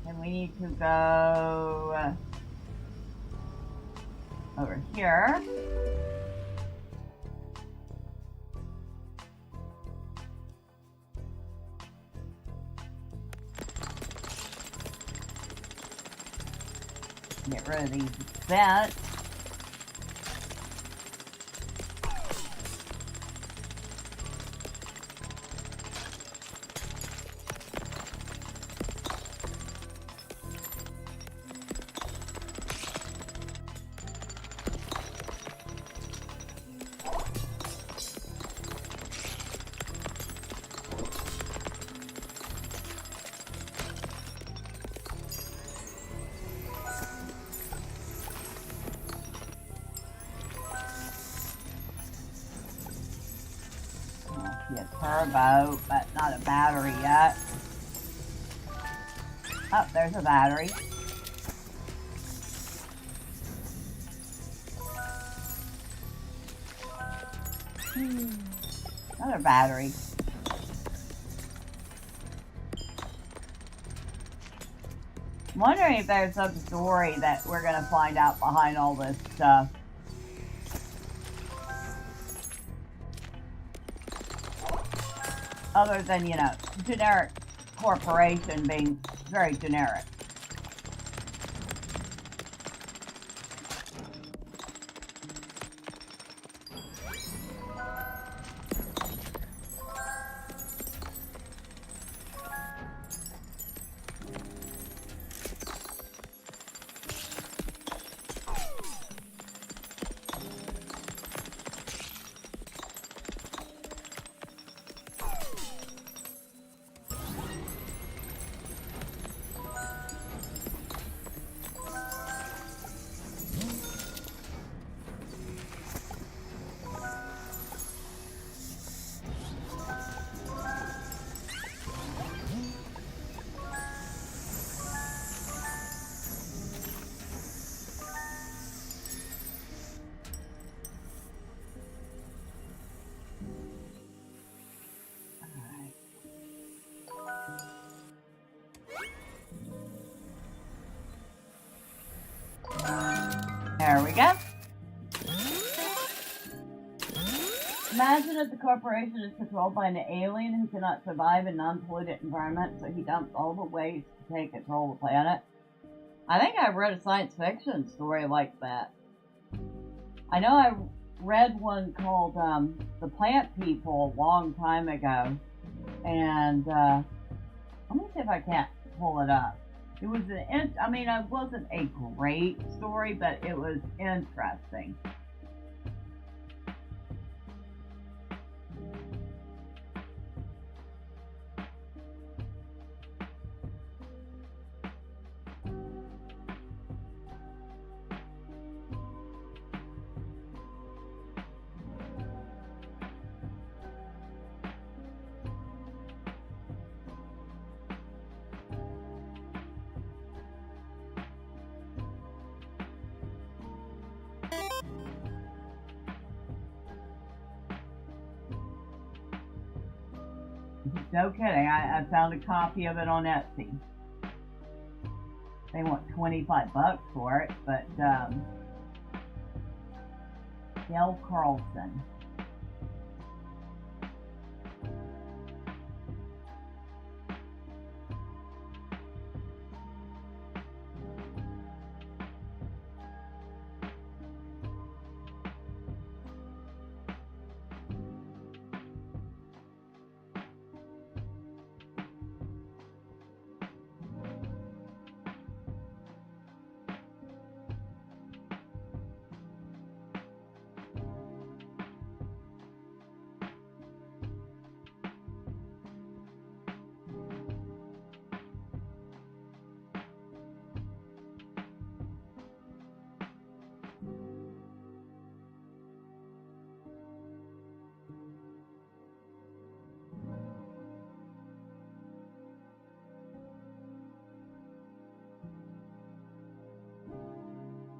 And we need to go over here. Get rid of these vents. turbo, but not a battery yet. Oh, there's a battery. Another battery. I'm wondering if there's some story that we're gonna find out behind all this stuff. Other than, you know, generic corporation being very generic. There we go. Imagine if the corporation is controlled by an alien who cannot survive in non-polluted environment, so he dumps all the waste to take control of the planet. I think I read a science fiction story like that. I know I read one called The Plant People a long time ago, and let me see if I can't pull it up. It was it wasn't a great story, but it was interesting. No kidding, I found a copy of it on Etsy. They want $25 for it, but Gail Carlson.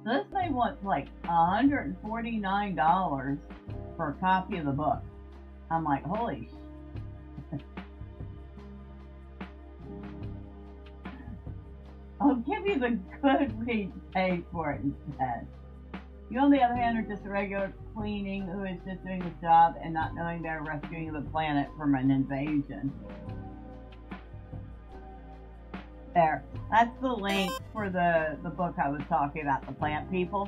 This thing wants like $149 for a copy of the book. I'm like, holy shit. I'll give you the Goodreads page for it instead. You, on the other hand, are just a regular cleaning who is just doing his job and not knowing they're rescuing the planet from an invasion. There. That's the link for the book I was talking about, The Plant People.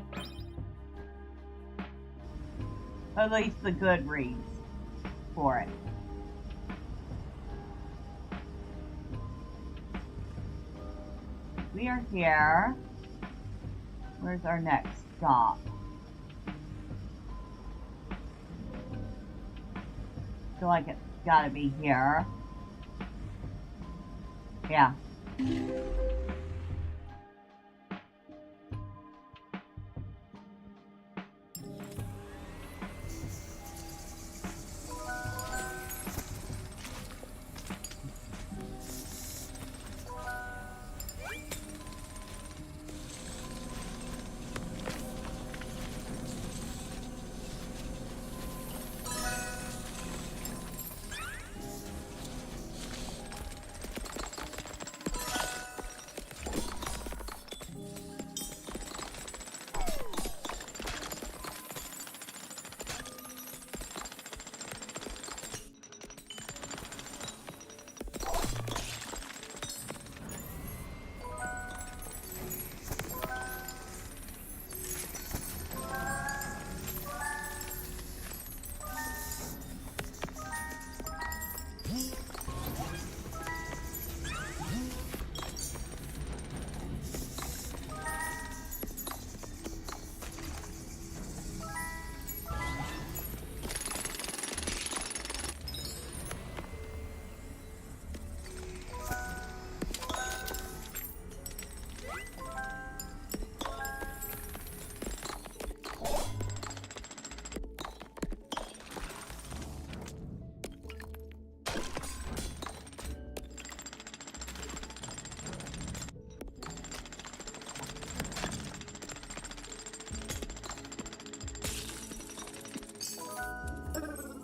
Or at least the Goodreads for it. We are here. Where's our next stop? I feel like it's gotta be here. Yeah.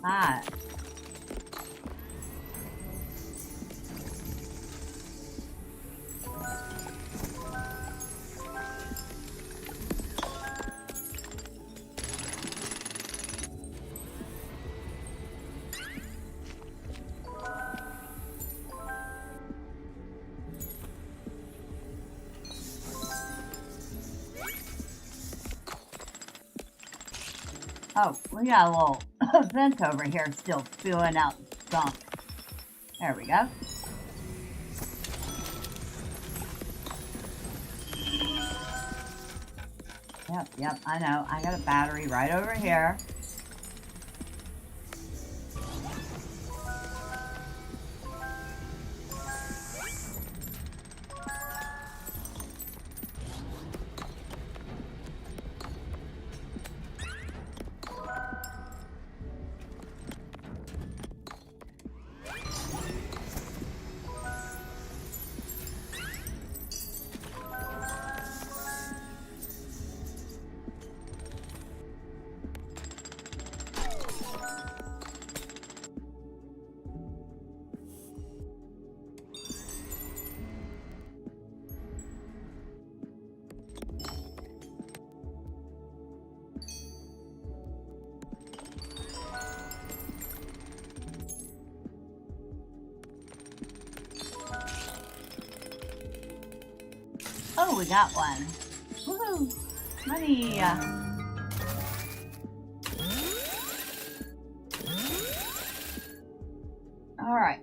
Ah. Oh, we got a little vent over here still spewing out skunk. There we go. Yep, I know. I got a battery right over here. Oh, we got one. Woohoo! Money! Alright.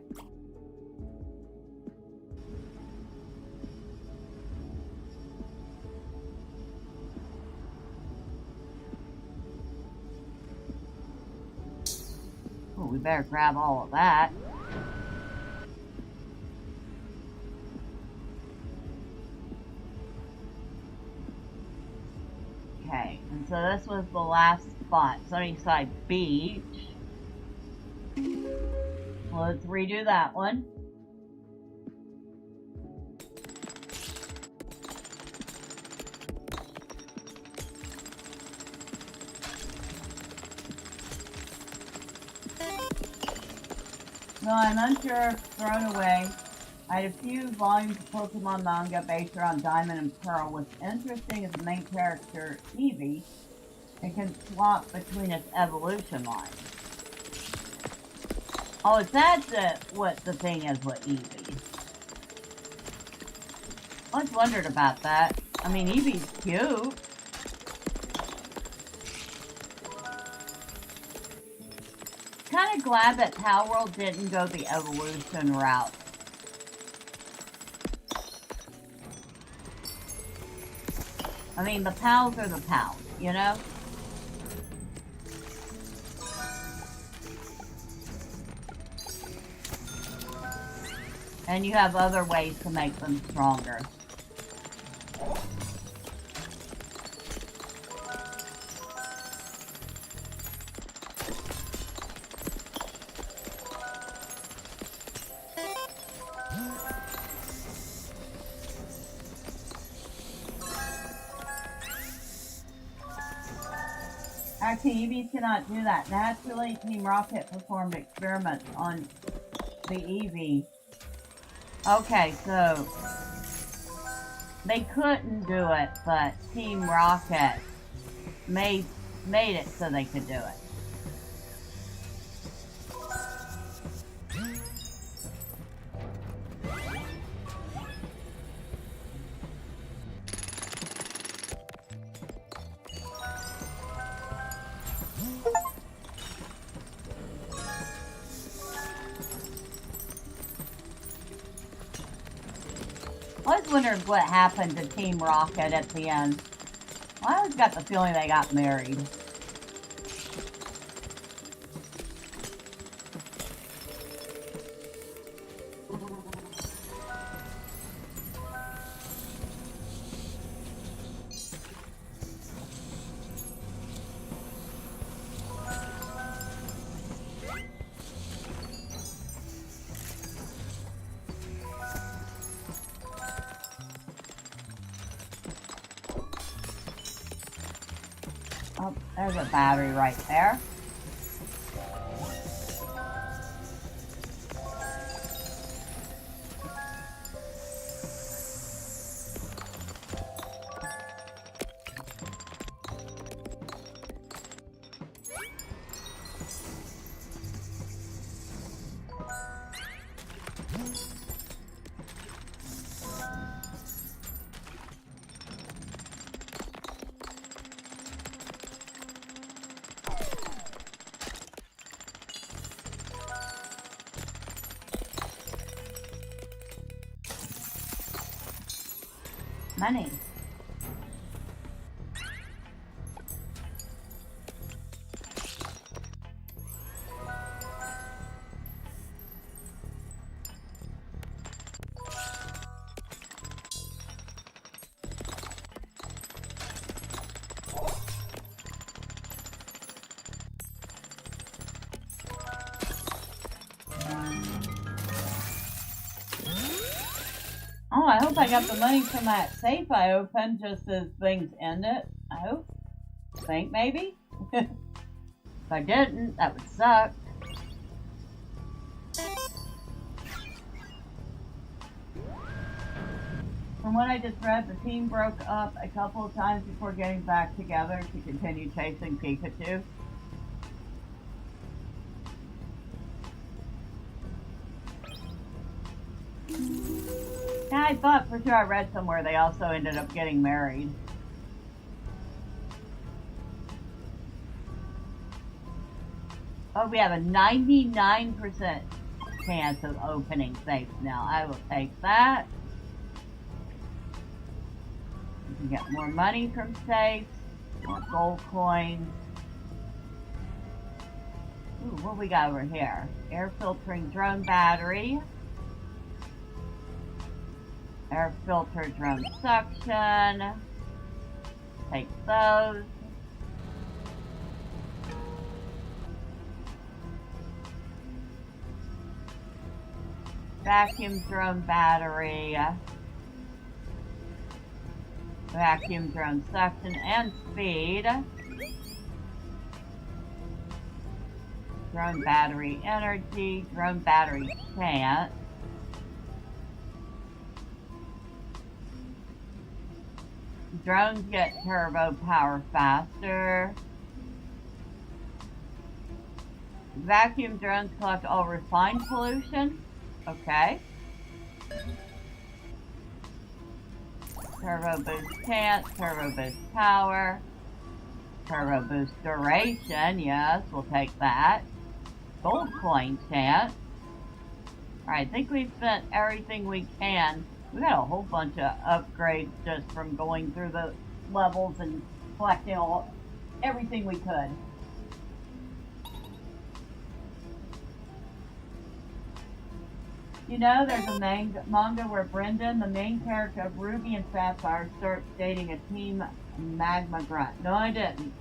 Oh, we better grab all of that. Okay, and so this was the last spot, Sunnyside Beach. Let's redo that one. No, I'm unsure if thrown away. I had a few volumes of Pokemon manga based around Diamond and Pearl. What's interesting is the main character, Eevee, and can swap between its evolution lines. Oh, that's what the thing is with Eevee. I always wondered about that. I mean, Eevee's cute. Kind of glad that Palworld didn't go the evolution route. I mean, the pals are the pals, you know? And you have other ways to make them stronger. Actually, Eevees cannot do that. Naturally, Team Rocket performed experiments on the Eevee. Okay, so they couldn't do it, but Team Rocket made it so they could do it. I always wondered what happened to Team Rocket at the end. I always got the feeling they got married. Oh, there's a battery right there. Money. Oh, I hope I got the money from that safe I opened just as things ended. I hope. Think maybe? If I didn't, that would suck. From what I just read, the team broke up a couple of times before getting back together to continue chasing Pikachu. I thought for sure I read somewhere they also ended up getting married. Oh, we have a 99% chance of opening safes now. I will take that. We can get more money from safes, more gold coins. Ooh, what we got over here? Air filtering drone battery. Air filter drone suction. Take those. Vacuum drone battery. Vacuum drone suction and speed. Drone battery energy. Drone battery chance. Drones get turbo power faster. Vacuum drones collect all refined pollution. Okay. Turbo boost chance, turbo boost power. Turbo boost duration, yes, we'll take that. Gold coin chance. Alright, I think we've spent everything we can. We got a whole bunch of upgrades just from going through the levels and collecting everything we could. You know, there's a manga where Brendan, the main character of Ruby and Sapphire, starts dating a Team Magma Grunt. No, I didn't.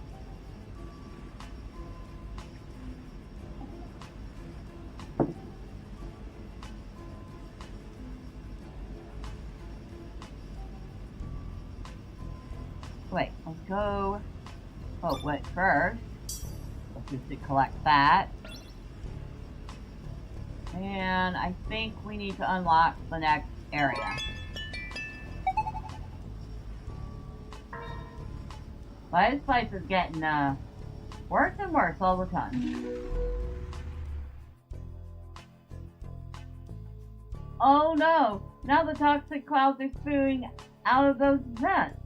Wait, let's go. Oh, wait, first, let's just collect that. And I think we need to unlock the next area. Well, this place is getting worse and worse all the time. Oh no! Now the toxic clouds are spewing out of those vents.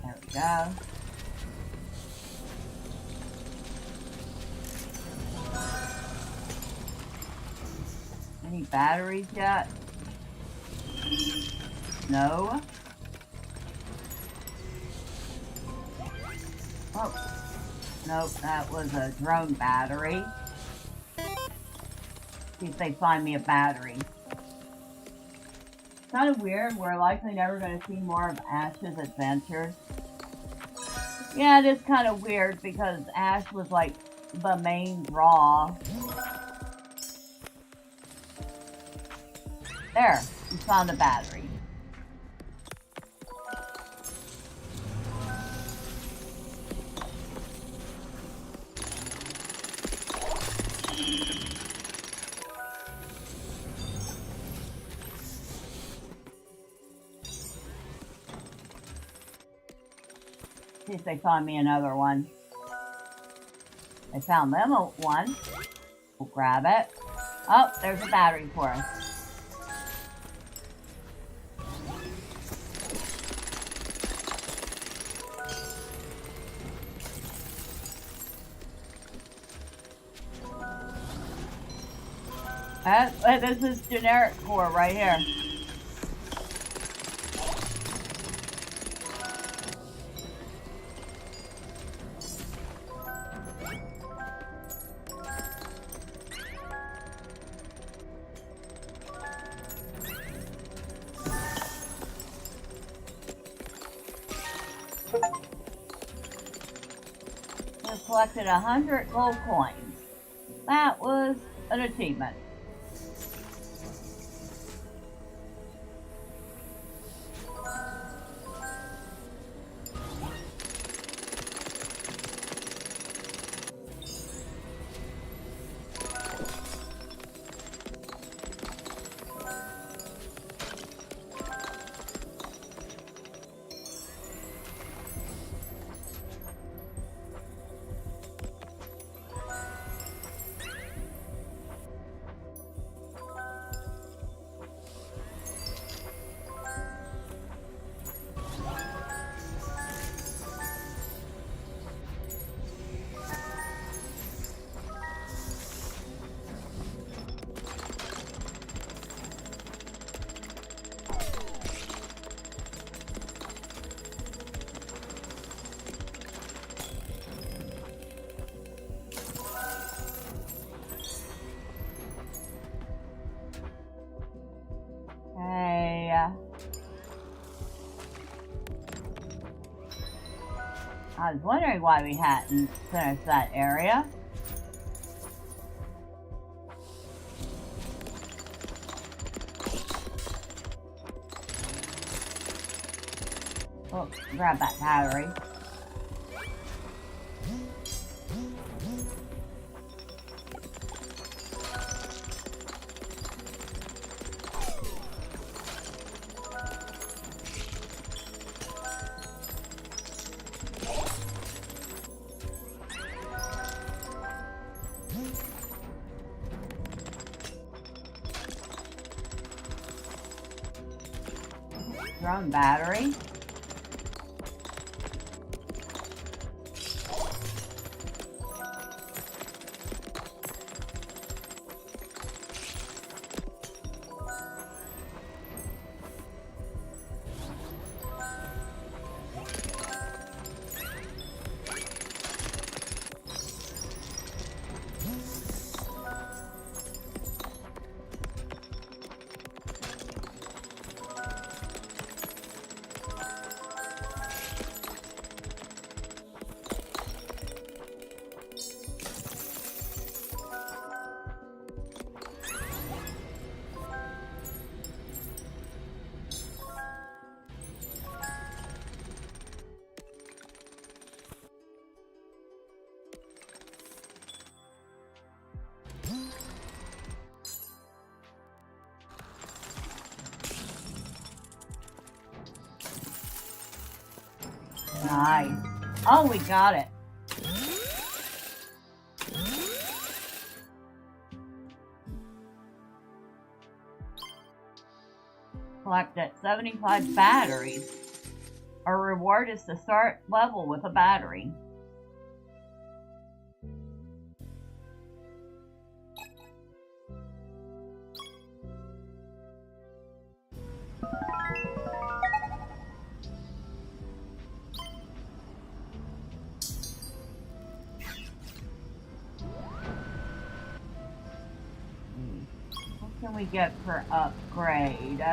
There we go. Any batteries yet? No. Oh. Nope, that was a drone battery. See if they find me a battery. Kind of weird. We're likely never going to see more of Ash's adventures. Yeah, it is kind of weird because Ash was like the main draw. There, we found a battery. See if they find me another one. They found them one. We'll grab it. Oh, there's a battery for us. This is generic core right here. We collected 100 gold coins. That was an achievement. I was wondering why we hadn't finished that area. Oh, grab that battery. Drone battery. Nice. Oh, we got it. Collected 75 batteries. Our reward is to start level with a battery. What can we get for upgrade?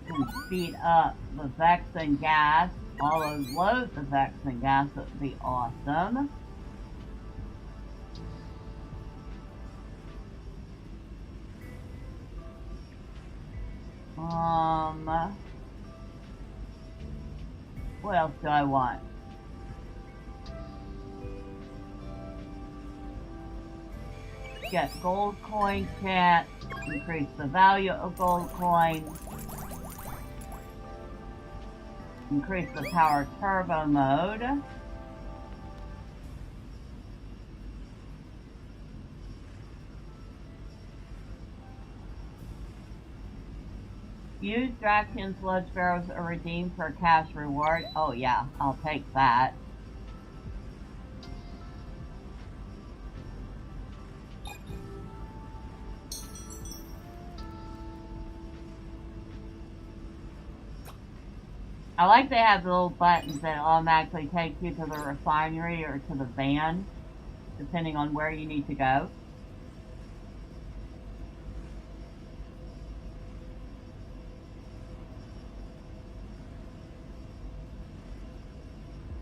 Can speed up the Vex and gas. all those loads effects and gas would be awesome. What else do I want? Get gold coin chat, increase the value of gold coins, increase the power turbo mode, use Draxian sludge barrels or redeem for a cash reward. Oh yeah, I'll take that. I like they have the little buttons that automatically take you to the refinery or to the van, depending on where you need to go.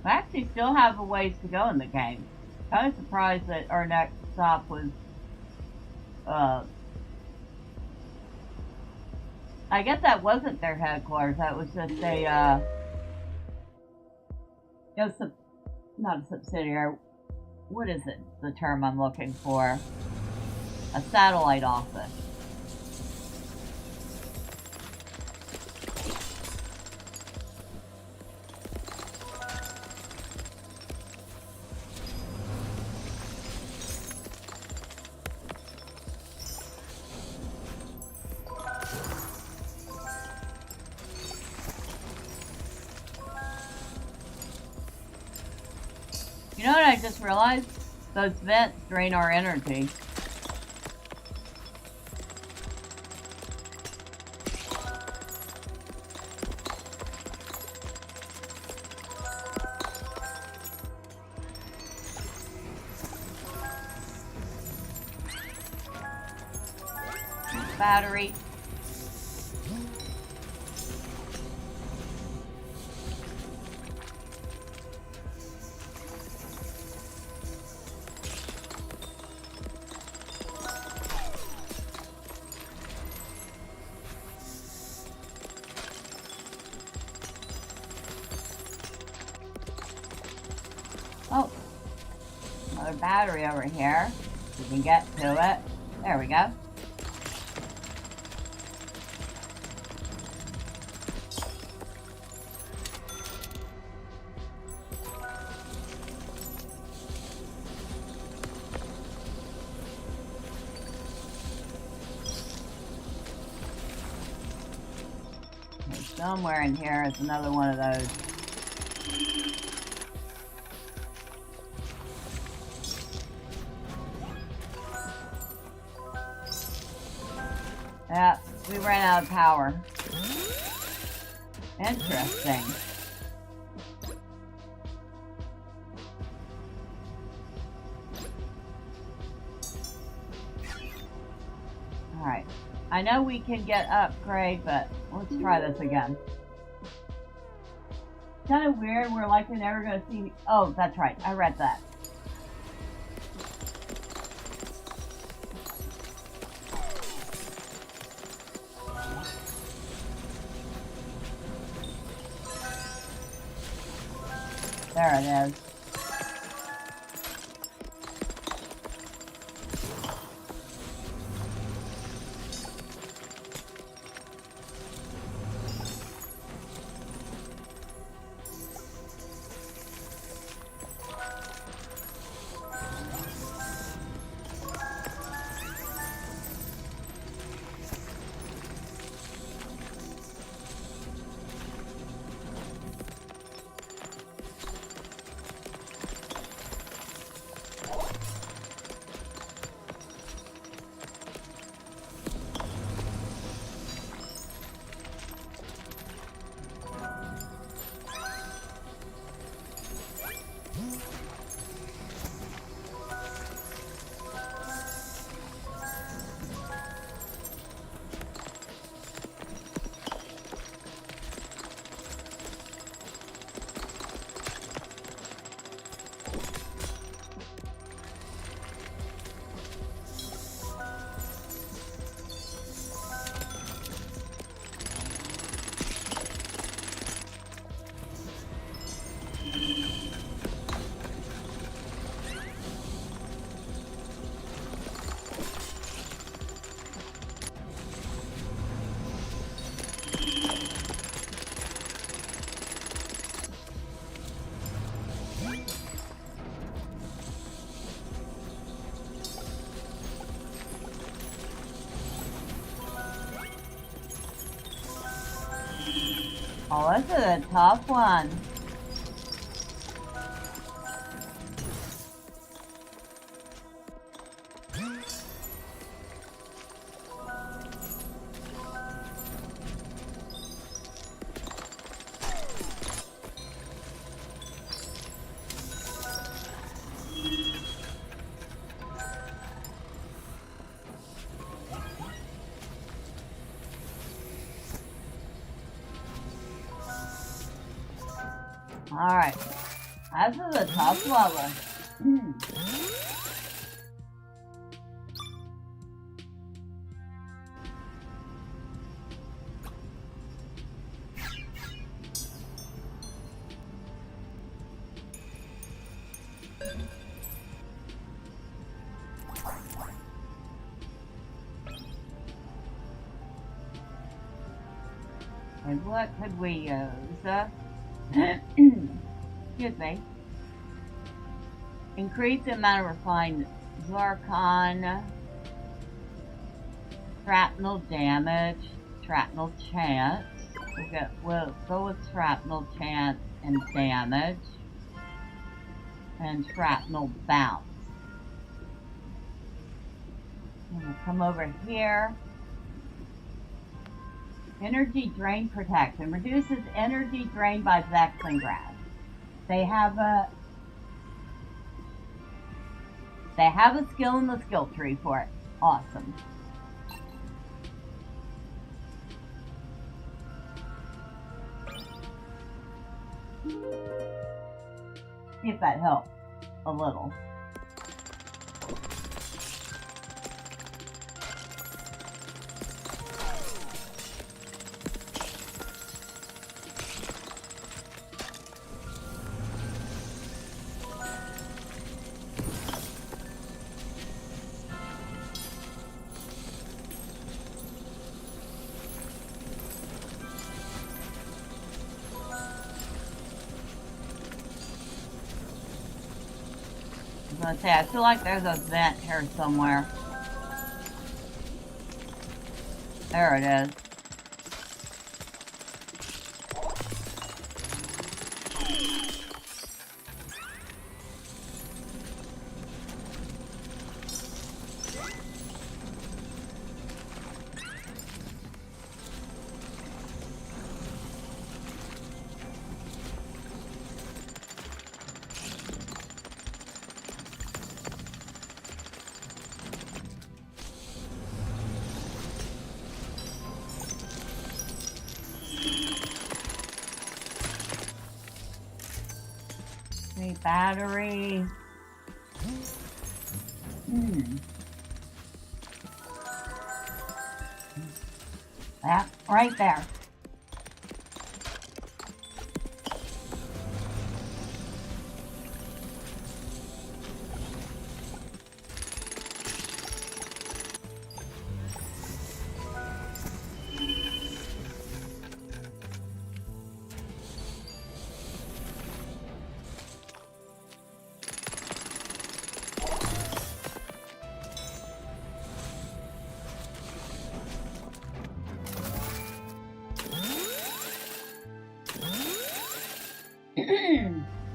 I actually still have a ways to go in the game. Kind of surprised that our next stop was, I guess that wasn't their headquarters. That was just a, it was not a subsidiary. What is it? The term I'm looking for? A satellite office. You know what I just realized? Those vents drain our energy. Battery. Oh, another battery over here. We can get to it. There we go. Somewhere in here is another one of those. Yeah, we ran out of power. Interesting. Alright. I know we can get upgrade, but let's try this again. Kind of weird, we're likely never going to see... Oh, that's right, I read that. There it is. Oh, this is a tough one. Alright. This is a tough level. And what could we use? Excuse me. Increase the amount of refined zircon, shrapnel damage, shrapnel chance. We'll go with shrapnel chance and damage, and shrapnel bounce. And we'll come over here. Energy drain protection reduces energy drain by vexing grass. They have a skill in the skill tree for it. Awesome. See if that helps a little. I was gonna say, I feel like there's a vent here somewhere. There it is. Battery. That right there.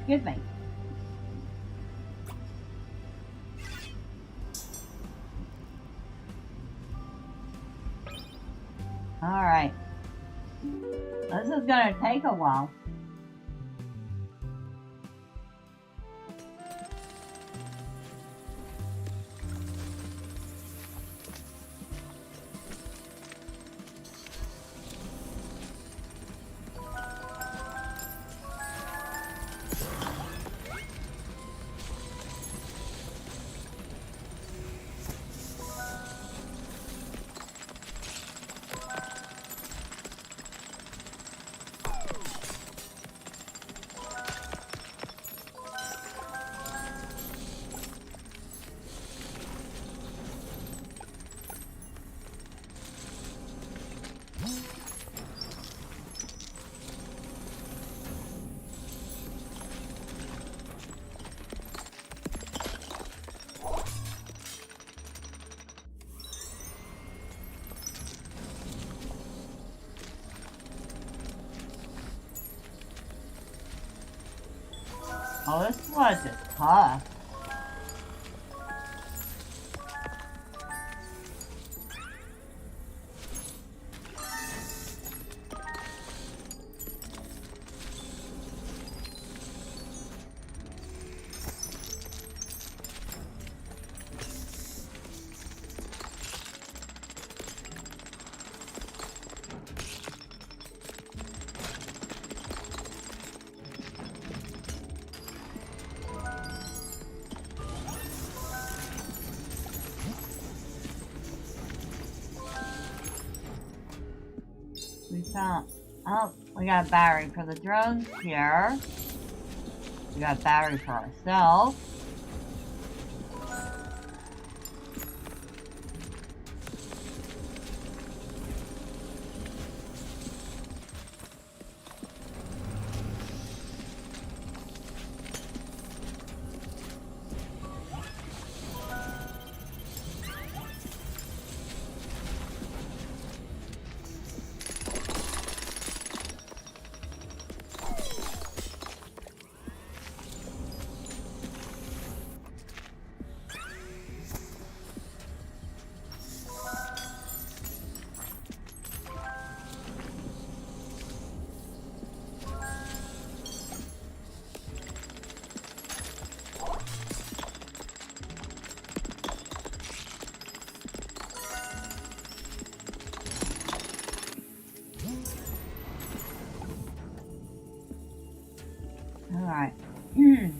Excuse me. Alright. This is gonna take a while. Oh, this sludge is tough. We found, oh, we got a battery for the drones here. We got a battery for ourselves. Alright. Do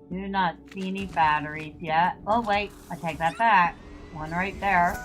not see any batteries yet. Oh wait, I take that back. One right there.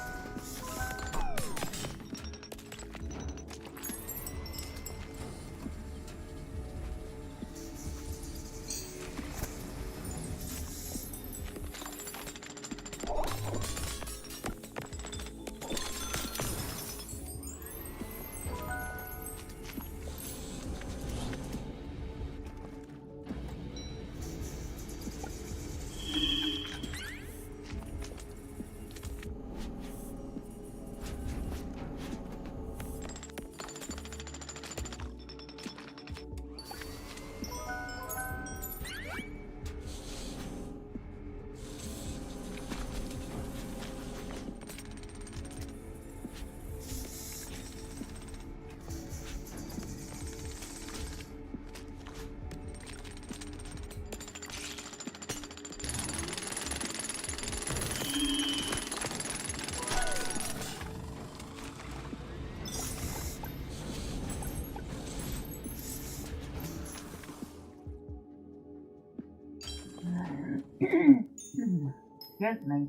Excuse me.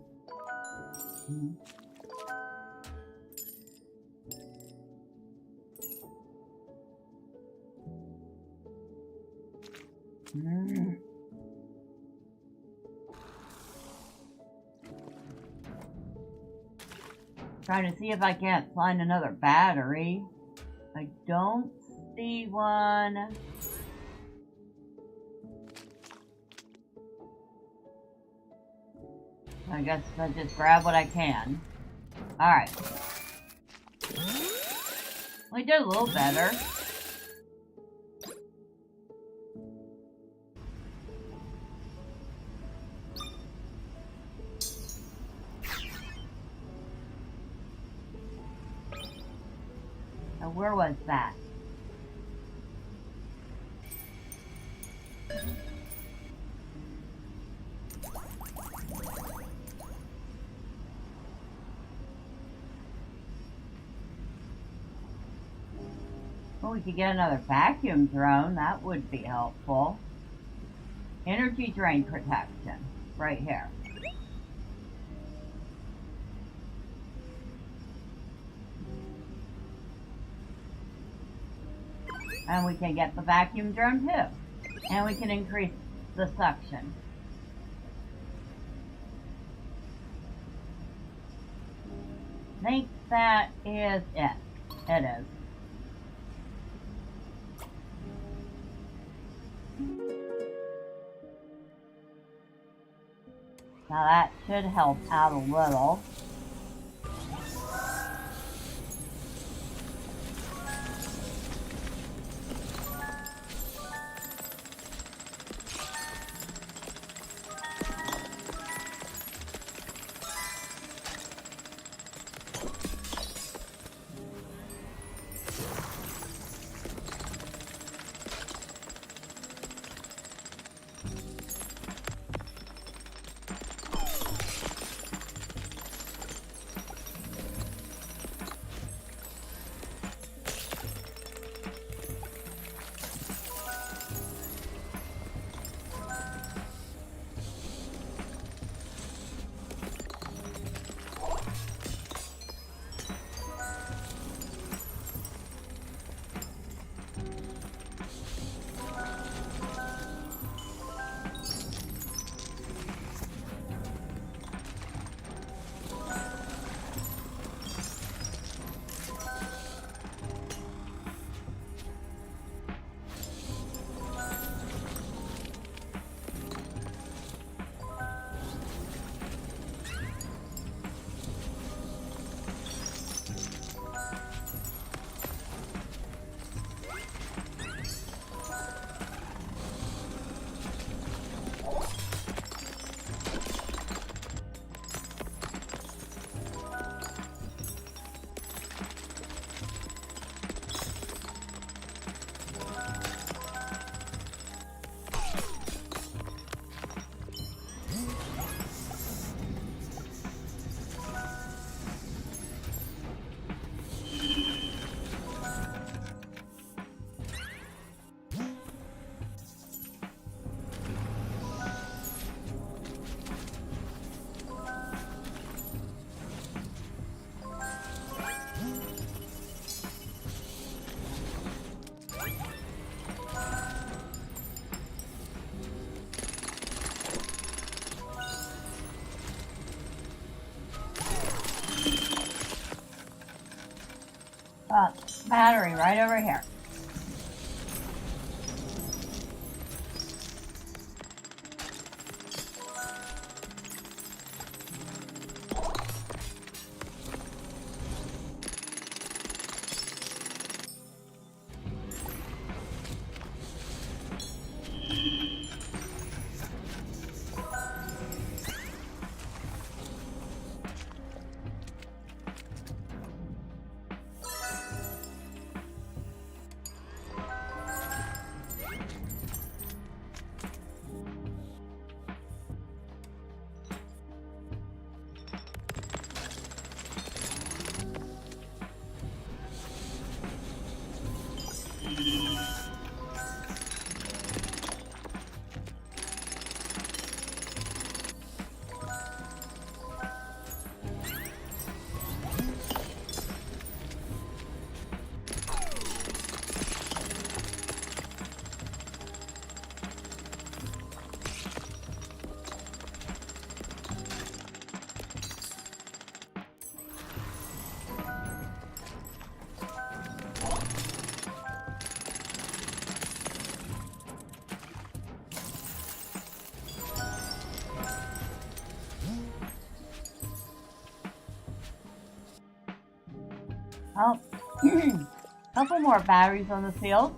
Trying to see if I can't find another battery. I don't see one. I guess I just grab what I can. Alright. We did a little better. Now, where was that? Well, we could get another vacuum drone. That would be helpful. Energy drain protection. Right here. And we can get the vacuum drone too. And we can increase the suction. I think that is it. It is. Now that should help out a little. battery right over here. Oh, couple more batteries on the field.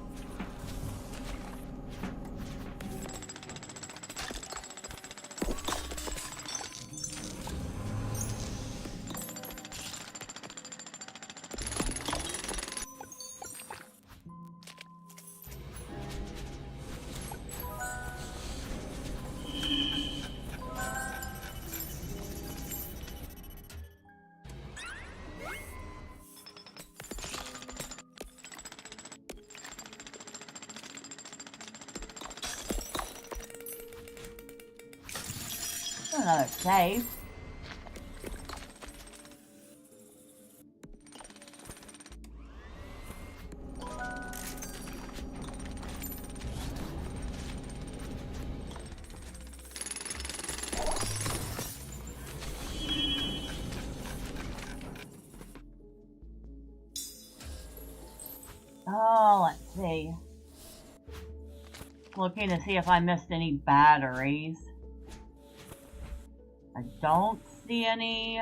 Another save. Oh, let's see. Looking to see if I missed any batteries. I don't see any.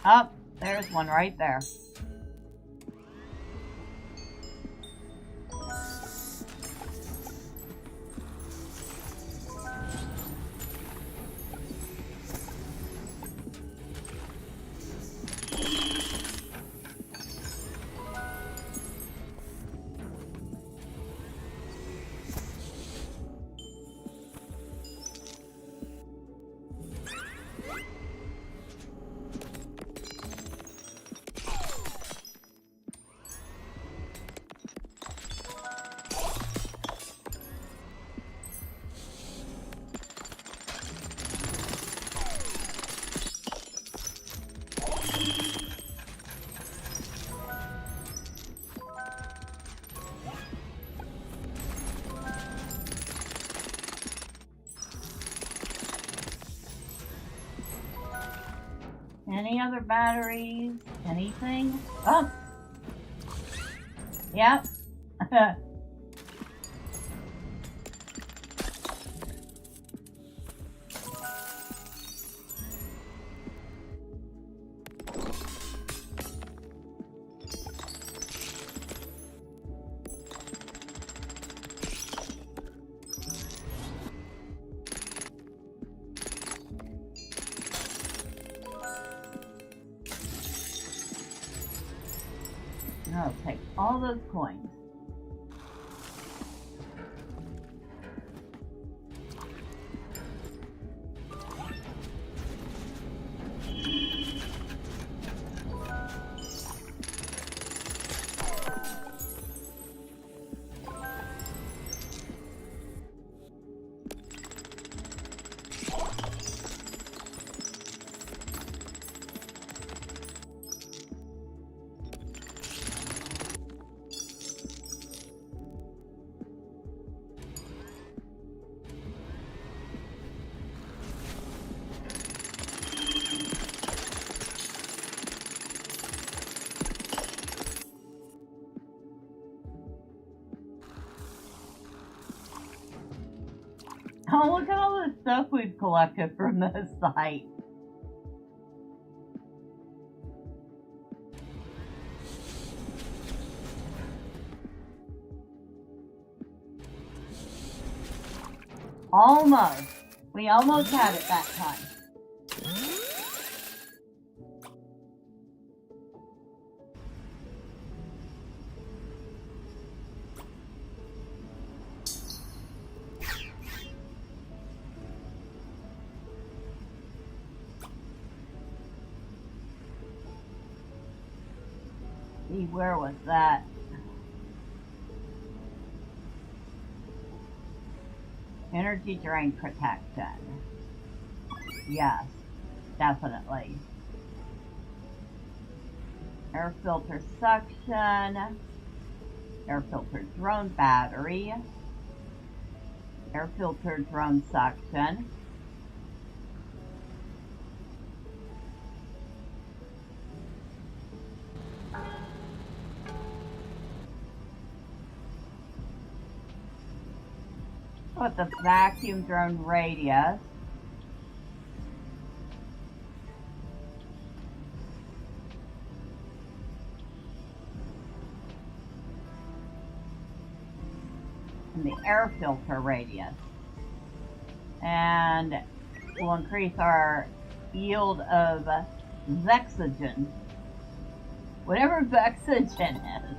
Oh, there's one right there. Any other batteries? Anything? Oh! Yep. I'll take all those coins. Oh, look at all the stuff we've collected from this site. Almost. We almost had it that time. See, where was that? Energy drain protection. Yes, definitely. Air filter suction. Air filter drone battery. Air filter drone suction. With the vacuum drone radius. And the air filter radius. And we'll increase our yield of Vexogen. Whatever Vexogen is.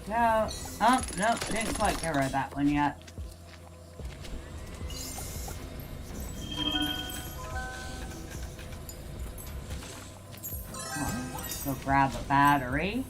Go. Oh, nope, didn't quite get rid of that one yet. Go grab a battery.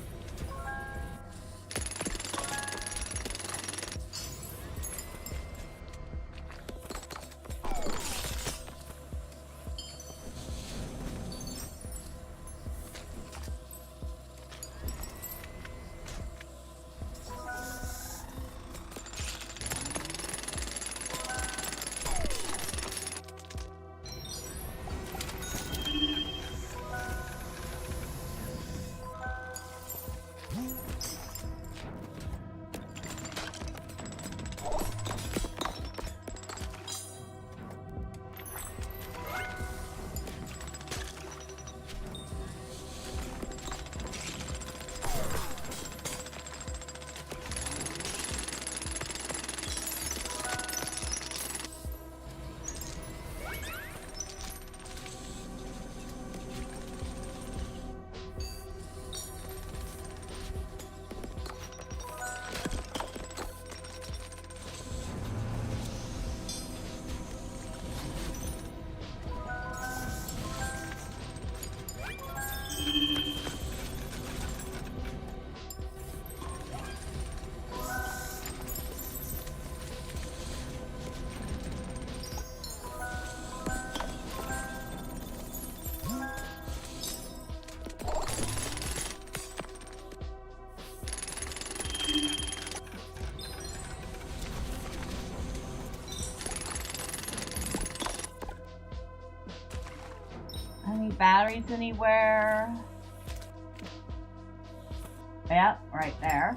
batteries anywhere. Yep, right there.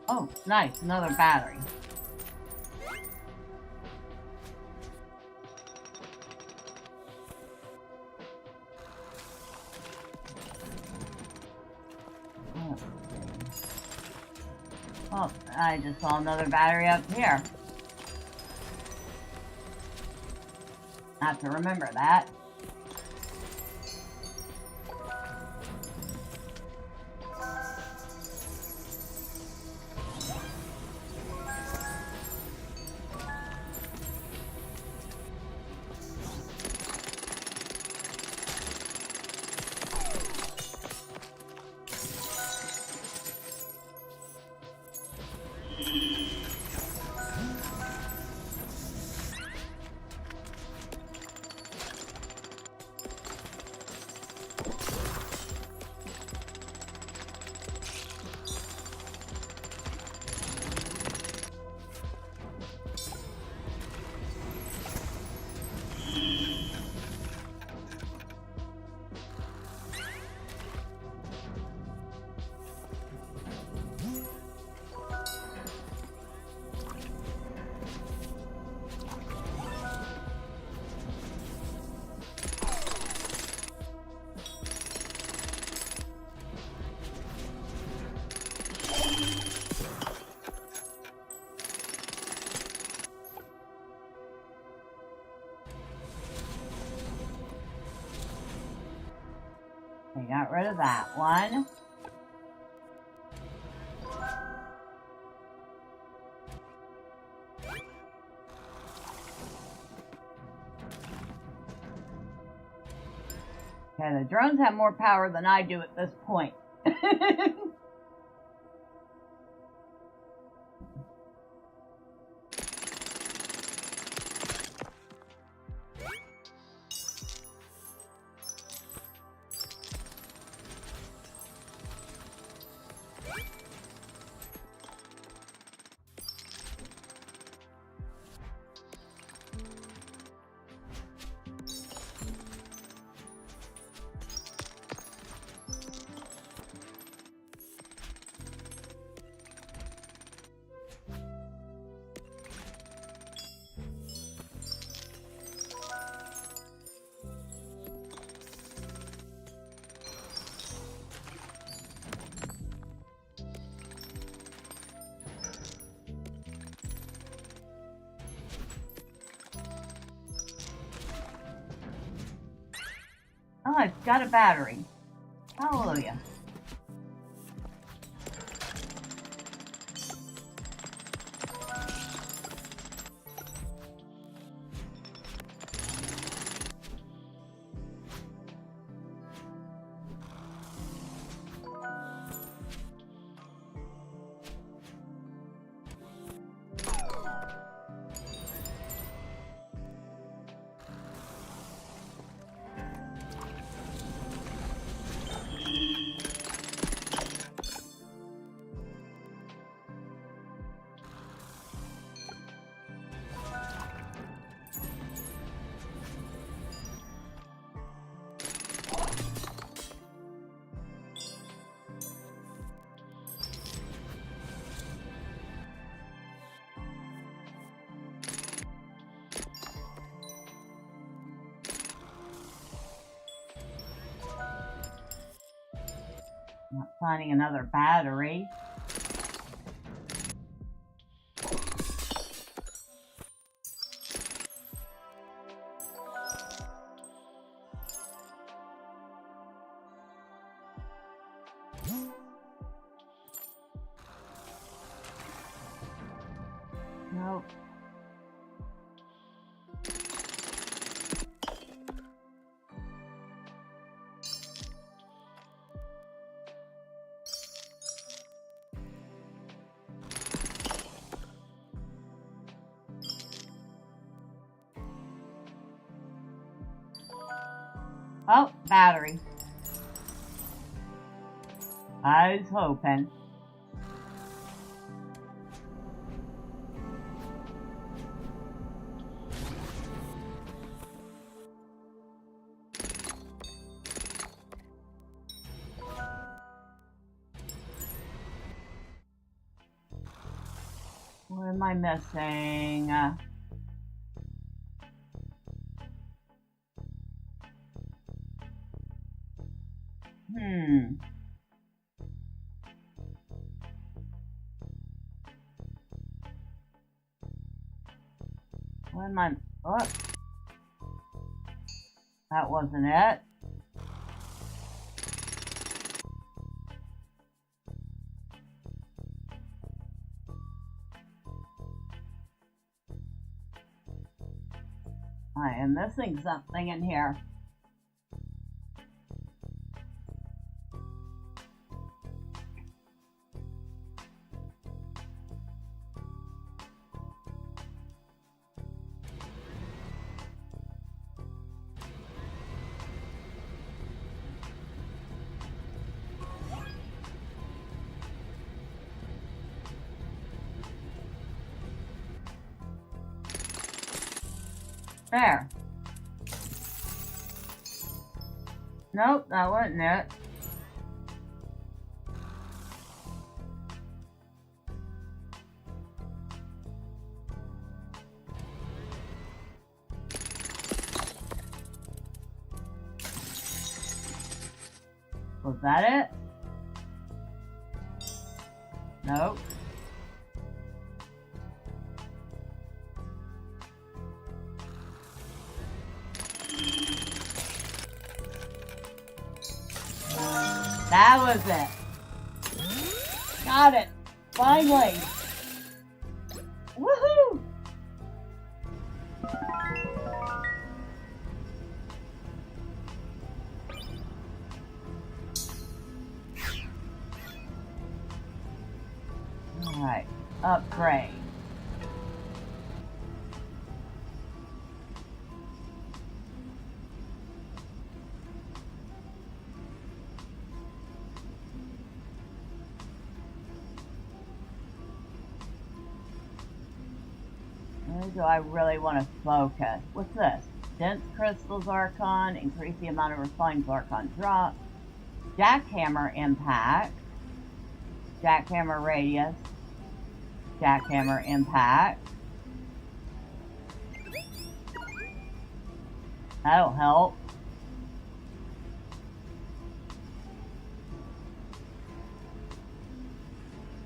Oh, nice, another battery. Oh, I just saw another battery up here. I have to remember that. We got rid of that one. Okay, the drones have more power than I do at this point. Oh, I've got a battery. Hallelujah. Not finding another battery. Nope. Oh, battery. I was hoping. What am I missing? What am I? Oh, that wasn't it. I am missing something in here. There. Nope, that wasn't it. Was that it? Nope. That was it. Got it. Finally. Woohoo! Alright. Upgrade. Where do I really want to focus? What's this? Dense crystals Archon, increase the amount of refined Archon drop. Jackhammer impact. Jackhammer radius. Jackhammer impact. That'll help.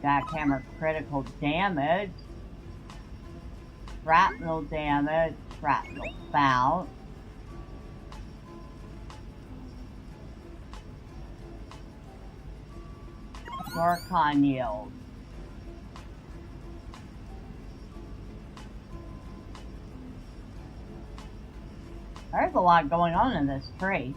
Jackhammer critical damage. Shrapnel damage. Shrapnel bounce. Archon yield. There's a lot going on in this tree.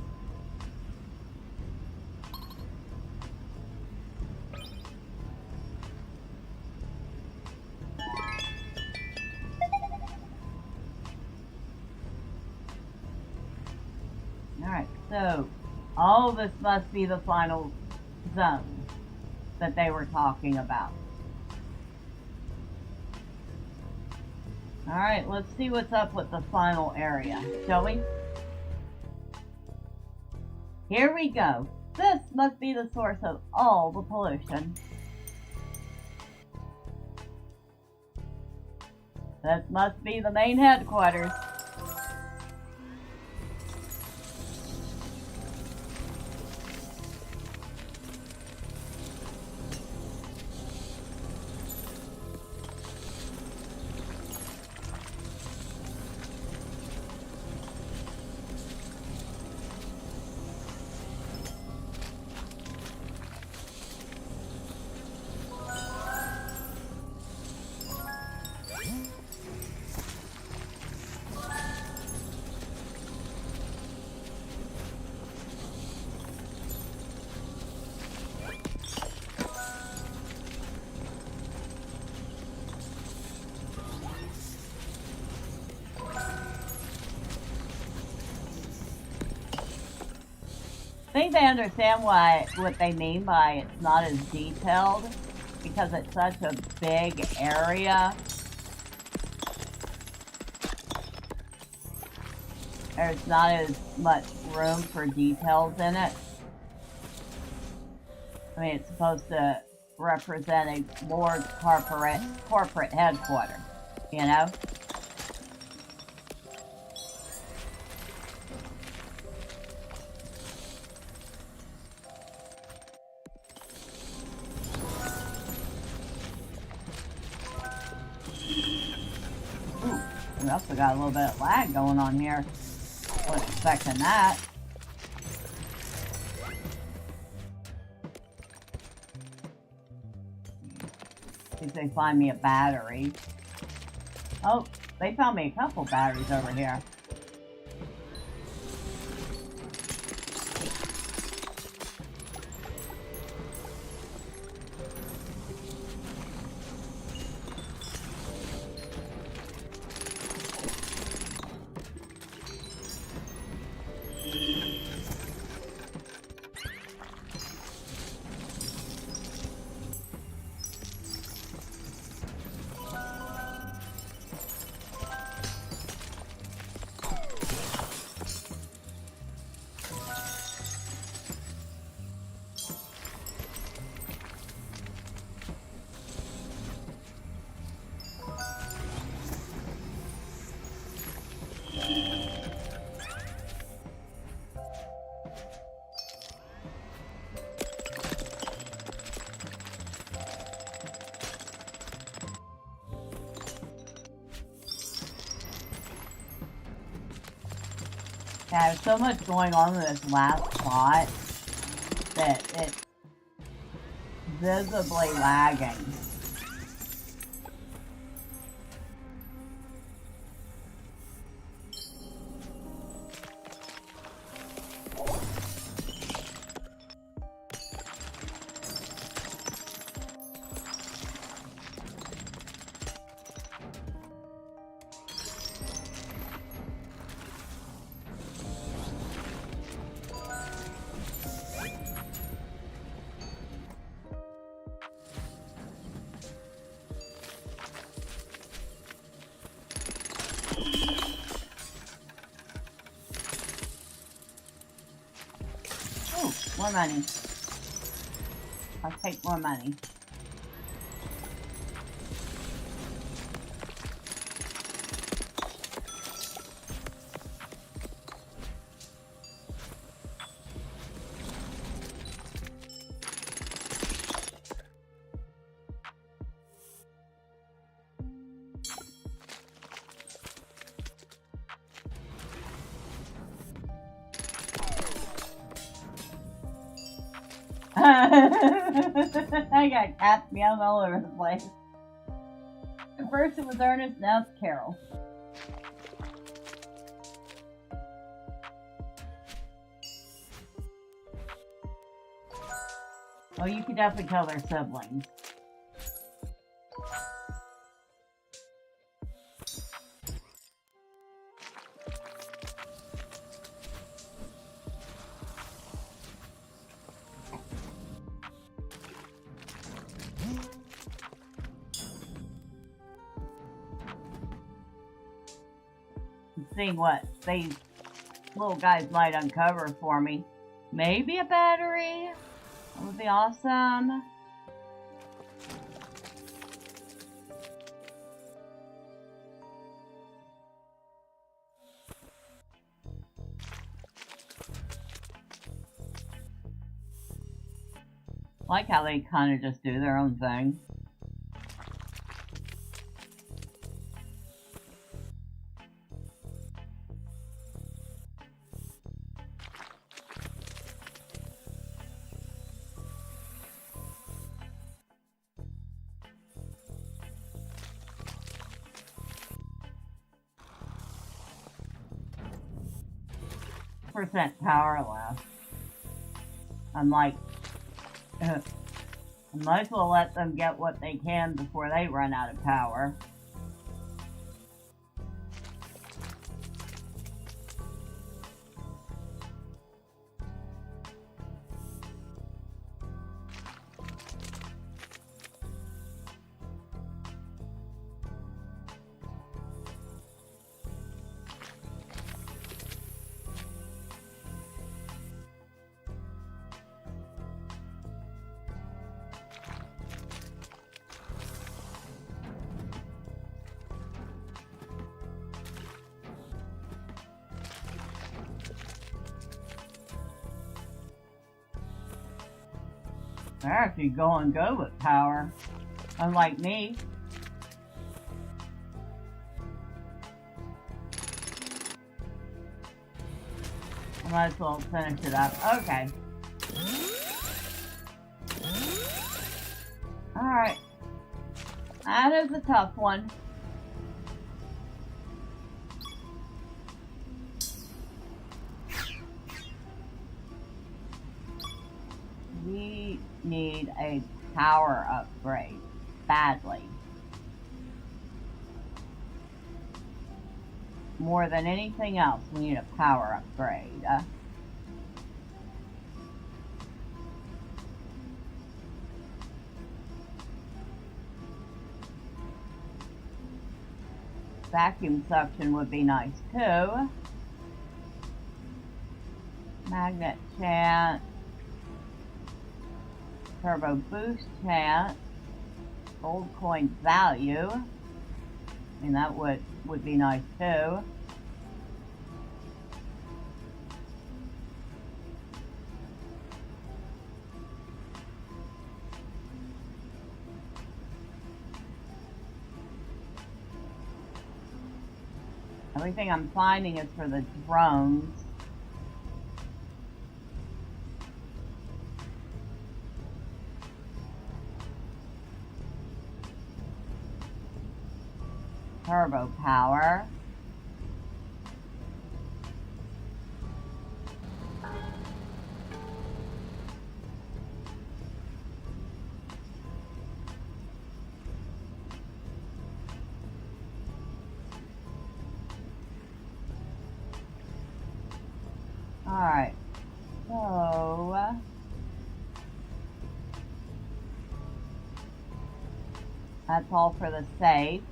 Alright, so all this must be the final zone that they were talking about. Alright, let's see what's up with the final area, shall we? Here we go. This must be the source of all the pollution. This must be the main headquarters. I think they understand what they mean by it's not as detailed because it's such a big area. There's not as much room for details in it. I mean, it's supposed to represent a more corporate headquarters, you know? Ooh, we also got a little bit of lag going on here. Wasn't expecting that. See if they find me a battery. Oh, they found me a couple batteries over here. Yeah, there's so much going on in this last spot that it's visibly lagging. More money. I'll take more money. I got cats meowing all over the place. At first it was Ernest, now it's Carol. Oh, you could definitely tell they're siblings. See what these little guys might uncover for me. Maybe a battery? That would be awesome. I like how they kind of just do their own thing. Percent power left. I'm like, I might as well let them get what they can before they run out of power. They're actually going good with power, unlike me. I might as well finish it up. Okay. Alright. That is a tough one. We need a power upgrade badly. More than anything else, we need a power upgrade. Vacuum suction would be nice too. Magnet chance. Turbo boost chance. Gold coin value. I mean, that would be nice too. Everything I'm finding is for the drones. Turbo power. Alright, so that's all for the safe.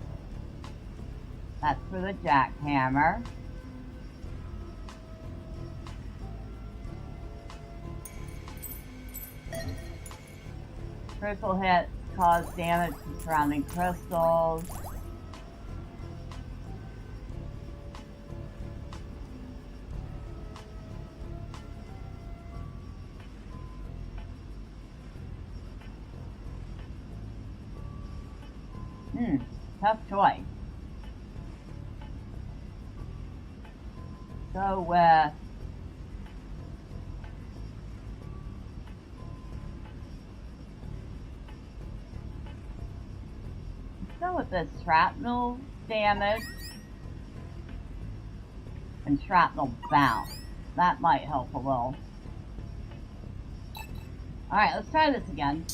That's for the jackhammer. Critical hits cause damage to surrounding crystals. Tough choice. Go with this shrapnel damage and shrapnel bounce. That might help a little. Alright, let's try this again.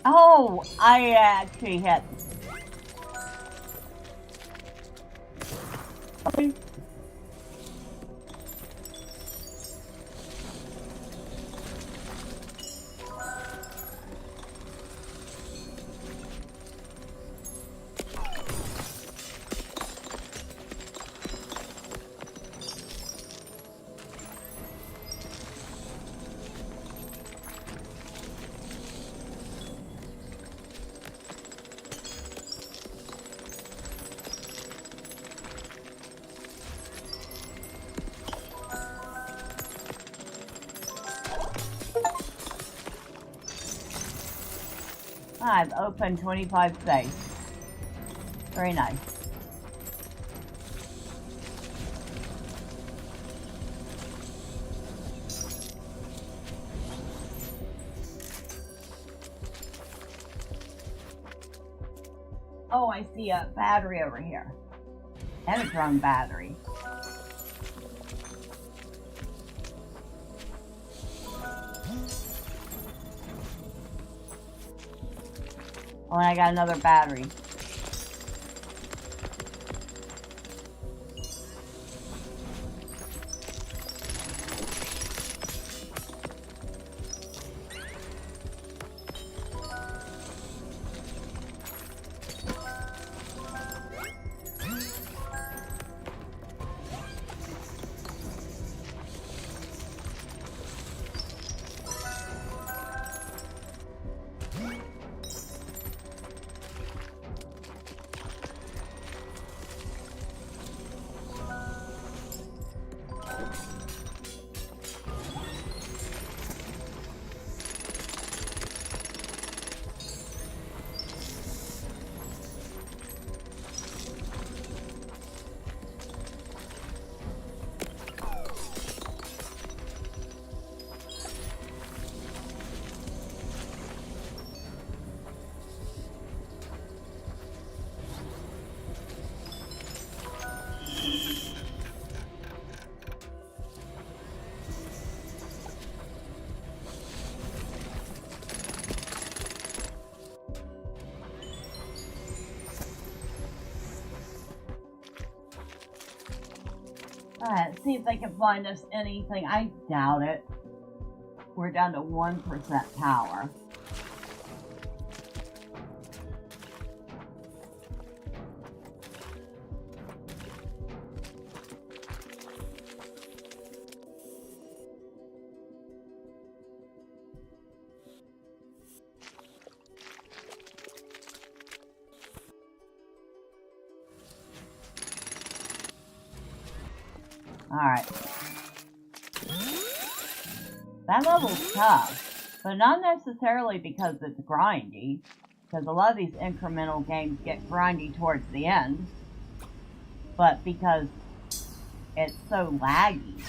Oh, I actually hit. Okay. I've opened 25 safes. Very nice. Oh, I see a battery over here. And a drone battery. Oh, and I got another battery. Alright, see if they can find us anything. I doubt it. We're down to 1% power. Alright. That level's tough, but not necessarily because it's grindy, because a lot of these incremental games get grindy towards the end, but because it's so laggy.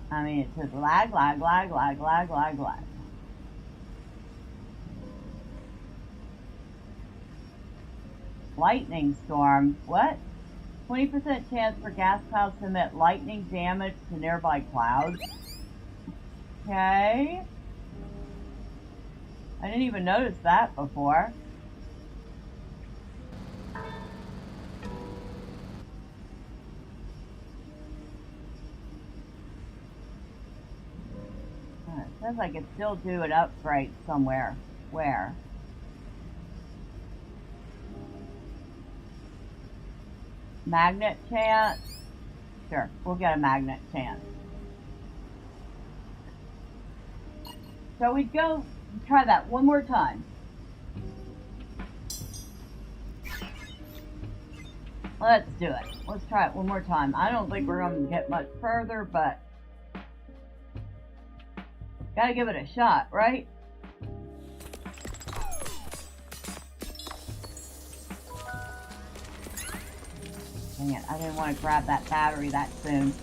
I mean, it's just lag, lag, lag, lag, lag, lag, lag. Lightning storm. What? 20% chance for gas clouds to emit lightning damage to nearby clouds. Okay. I didn't even notice that before. It says I could still do an upgrade somewhere. Where? Magnet chance? Sure, we'll get a magnet chance. So we go try that one more time. Let's do it. Let's try it one more time. I don't think we're going to get much further, but gotta give it a shot, right? Dang it, I didn't want to grab that battery that soon.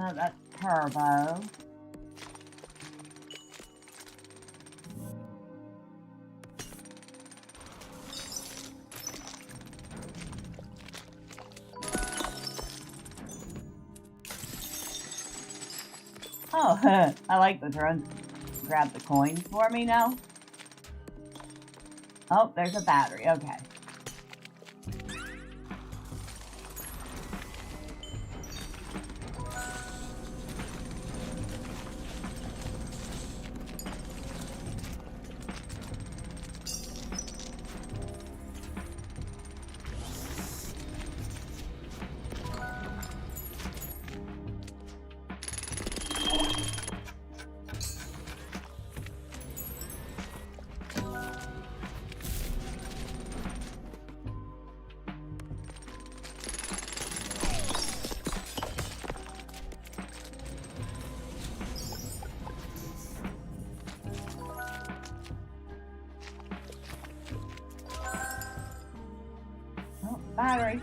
That's turbo. Oh, I like the drones. Grab the coins for me now. Oh, there's a battery. Okay. Oh, battery.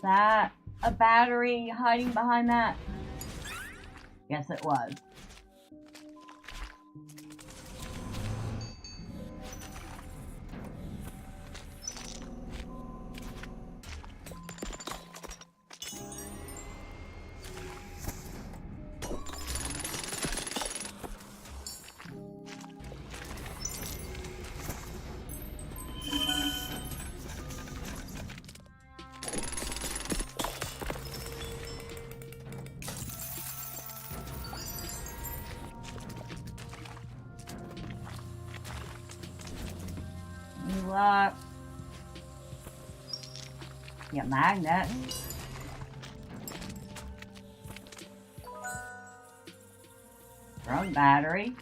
That a battery hiding behind that? Yes, it was. Yeah, magnet. Drone battery.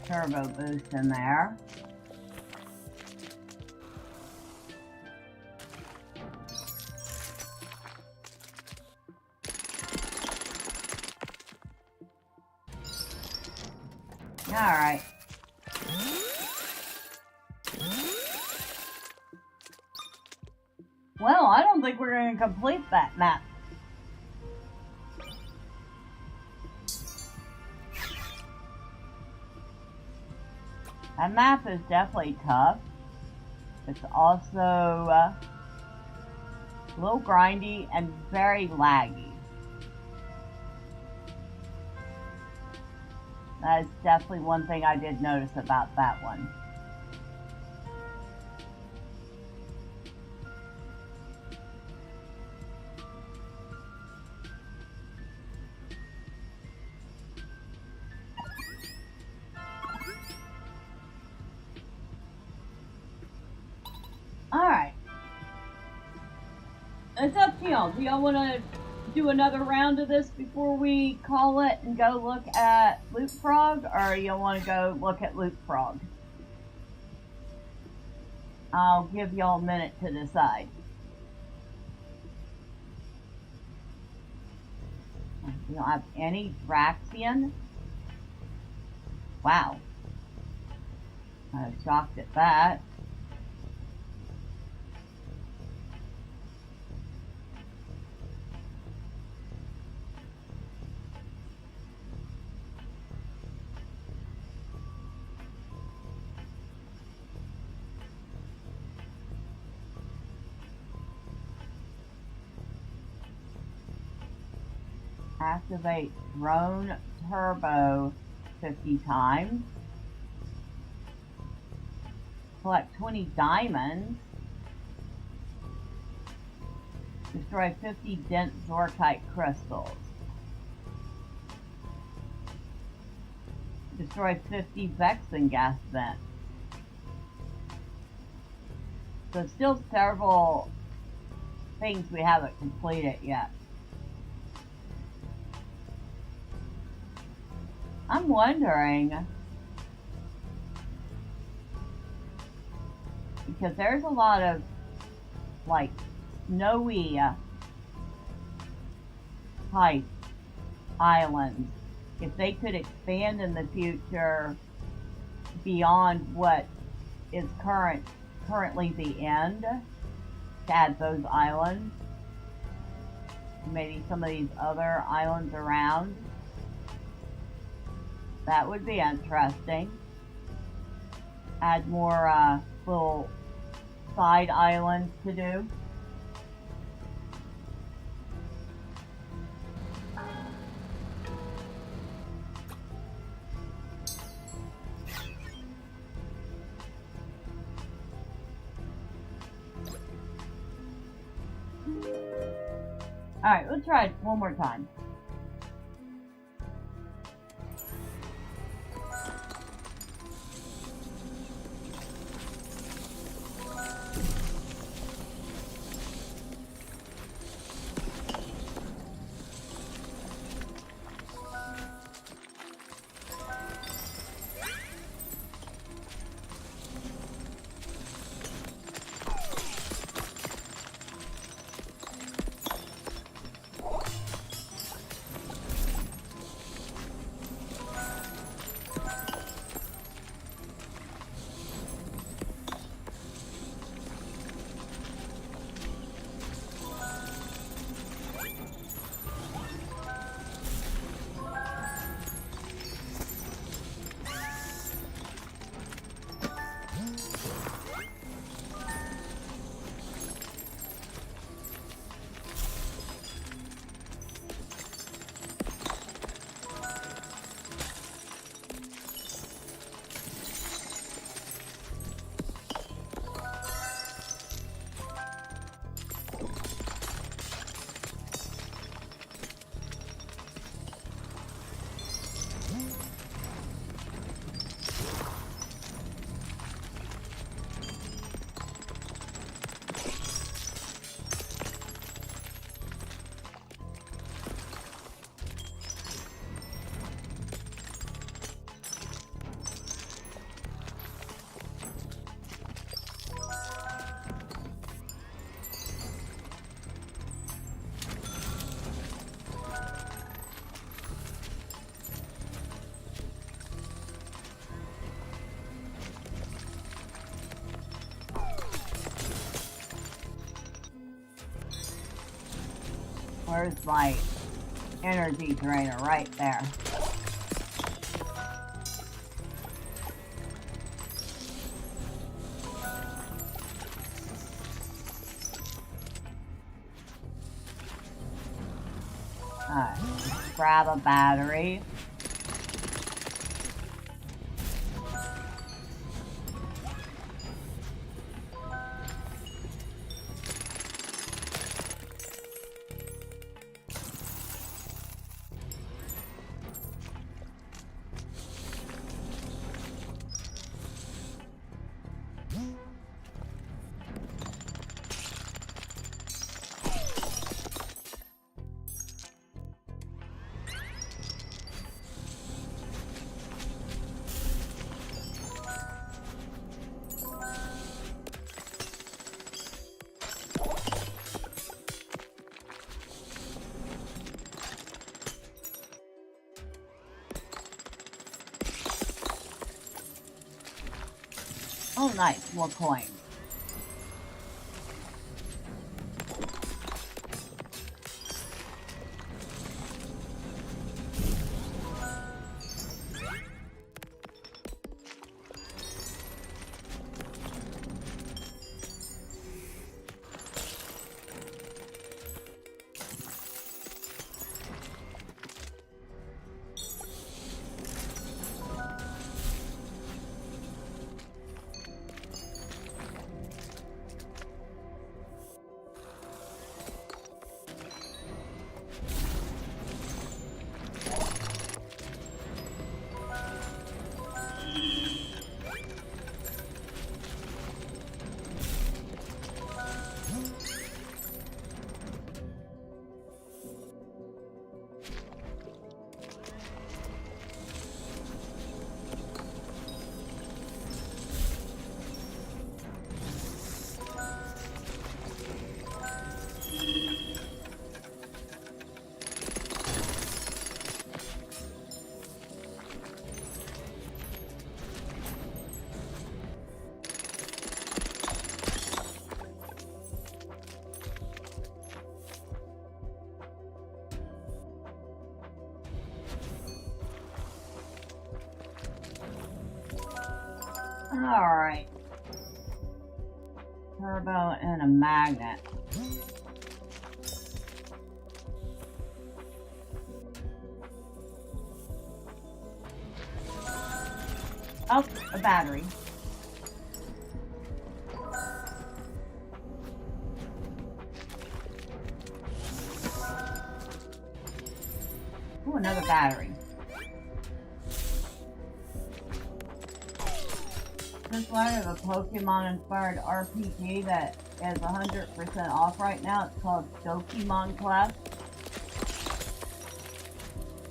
Turbo boost in there. Alright. Well, I don't think we're going to complete that map. That map is definitely tough. It's also a little grindy and very laggy. That is definitely one thing I did notice about that one. Alright. It's up to y'all. Do y'all want to do another round of this before we call it and go look at Loot Frog, or you want to go look at Loot Frog? I'll give y'all a minute to decide. We don't have any Draxian. Wow. I was shocked at that. Activate drone turbo 50 times. Collect 20 diamonds. Destroy 50 dense zorkite crystals. Destroy 50 Vexen gas vents. So still several things we haven't completed yet. I'm wondering, because there's a lot of like snowy type islands, if they could expand in the future beyond what is currently the end, to add those islands, maybe some of these other islands around, that would be interesting. Add more little side islands to do. Alright, we'll try it one more time. Where's my energy drainer? Right there. Alright, grab a battery. Oh, nice, more coins. Alright. Turbo and a magnet. Oh, a battery. Ooh, another battery. Just learned of a Pokemon-inspired RPG that is 100% off right now. It's called Dokimon Quest.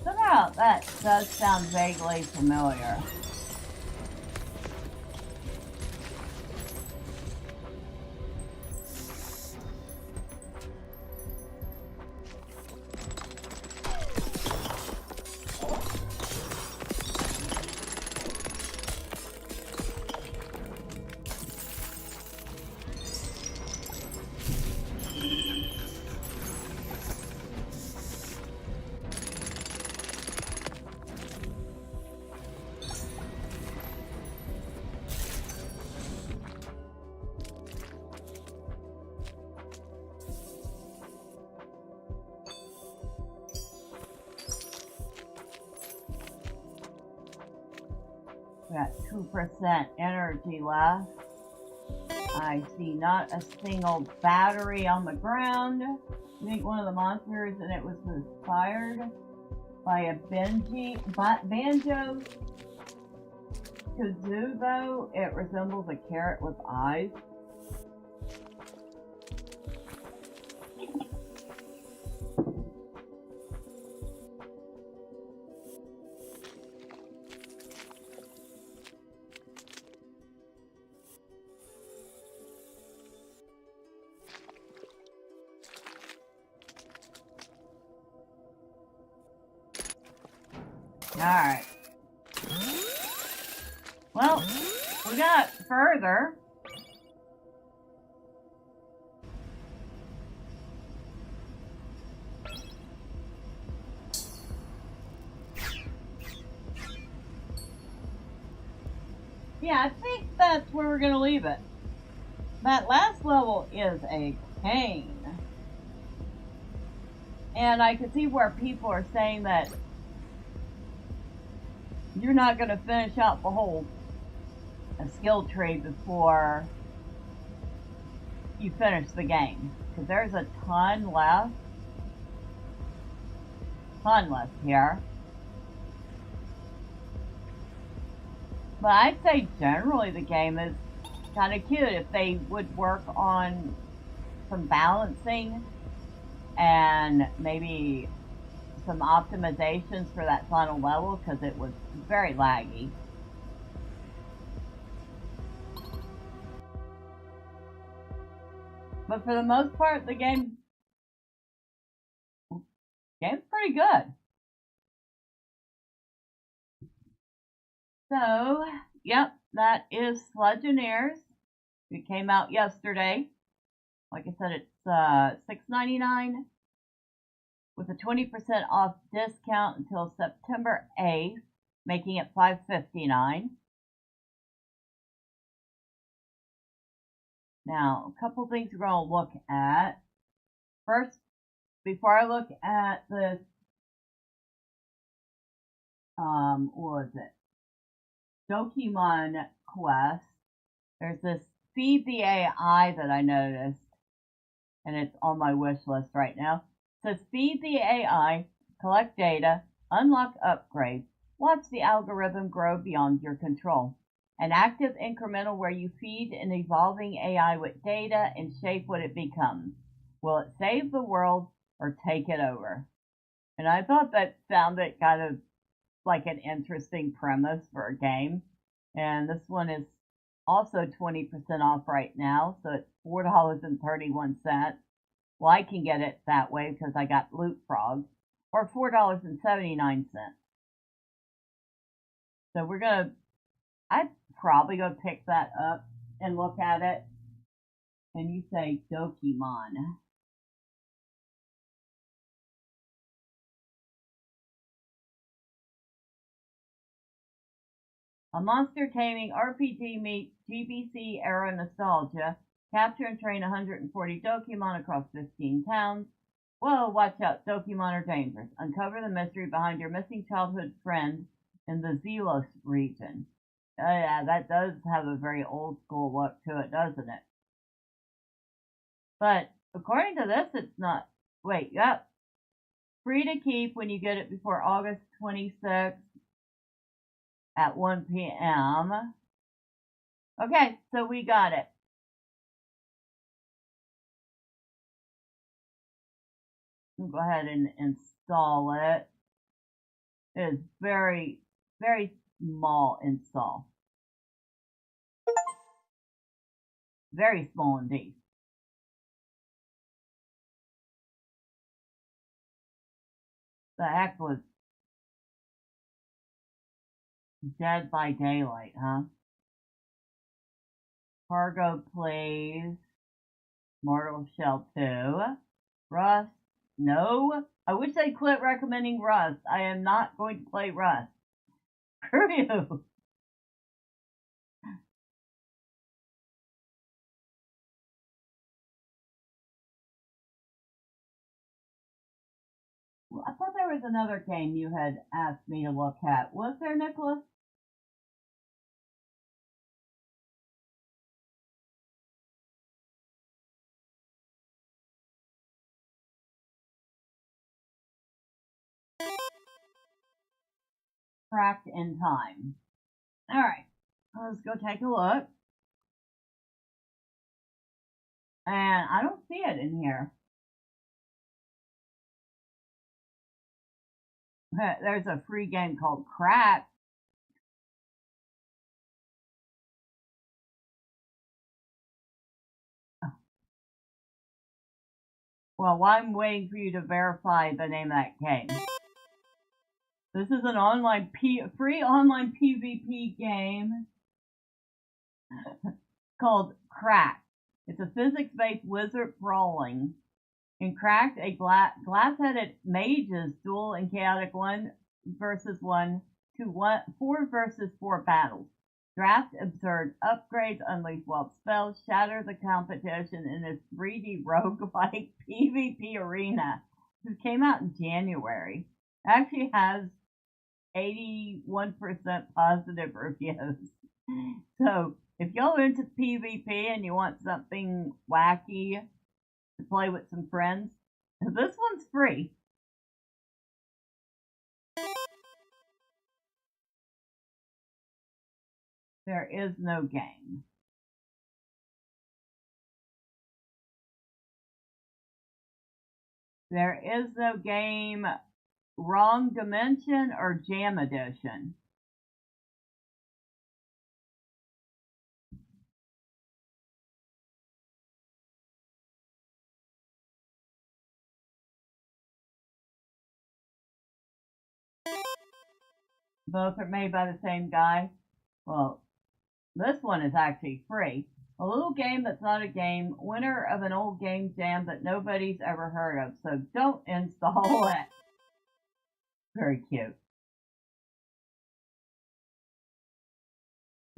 Somehow that does sound vaguely familiar. We got 2% energy left. I see not a single battery on the ground. I think one of the monsters, and it was inspired by a banjo kazoo, though. It resembles a carrot with eyes. Alright. Well, we got further. Yeah, I think that's where we're gonna leave it. That last level is a pain. And I can see where people are saying that you're not going to finish out the whole skill tree before you finish the game. Because there's a ton left. Here. But I'd say generally the game is kind of cute if they would work on some balancing and maybe some optimizations for that final level, because it was very laggy. But for the most part, the game's pretty good. So, yep, that is Sludgineers. It came out yesterday. Like I said, it's $6.99 with a 20% off discount until September 8th, making it $5.59. Now, a couple things we're going to look at. First, before I look at this, what was it? Dokimon Quest. There's this Feed the AI that I noticed, and it's on my wish list right now. It says feed the AI, collect data, unlock upgrades, watch the algorithm grow beyond your control. An active incremental where you feed an evolving AI with data and shape what it becomes. Will it save the world or take it over? And I thought that sounded kind of like an interesting premise for a game. And this one is also 20% off right now, so it's $4.31. Well, I can get it that way because I got Loot Frog, or $4.79. So I'd probably go pick that up and look at it. And you say Dokimon. A monster taming RPG meets GBC era nostalgia. Capture and train 140 Dokimon across 15 towns. Whoa, watch out, Dokimon are dangerous. Uncover the mystery behind your missing childhood friend in the Zelos region. Yeah, that does have a very old school look to it, doesn't it? But according to this, it's not. Wait, yep. Free to keep when you get it before August 26th at 1 p.m. Okay, so we got it. We'll go ahead and install it. It is very, very small install. Very small indeed. The heck was Dead by Daylight, huh? Cargo please. Mortal Shell 2. Rust. No. I wish they'd quit recommending Rust. I am not going to play Rust. Screw you. I thought there was another game you had asked me to look at. Was there, Nicholas? Cracked in time. Alright, let's go take a look. And I don't see it in here. There's a free game called Crack. Well, I'm waiting for you to verify the name of that game. This is an online free online PvP game called Crack. It's a physics-based wizard brawling. In Cracked, a glass-headed mages duel in chaotic 1 versus 1 to 4 versus 4 battles. Draft absurd upgrades, unleash wild spells, shatter the competition in this 3D roguelike PvP arena. This came out in January. It actually has 81% positive reviews. So if y'all are into PvP and you want something wacky to play with some friends, this one's free. There is no game. There is no game. Wrong Dimension or Jam Edition. Both are made by the same guy. Well, this one is actually free. A little game that's not a game, winner of an old game jam that nobody's ever heard of, so don't install it. Very cute.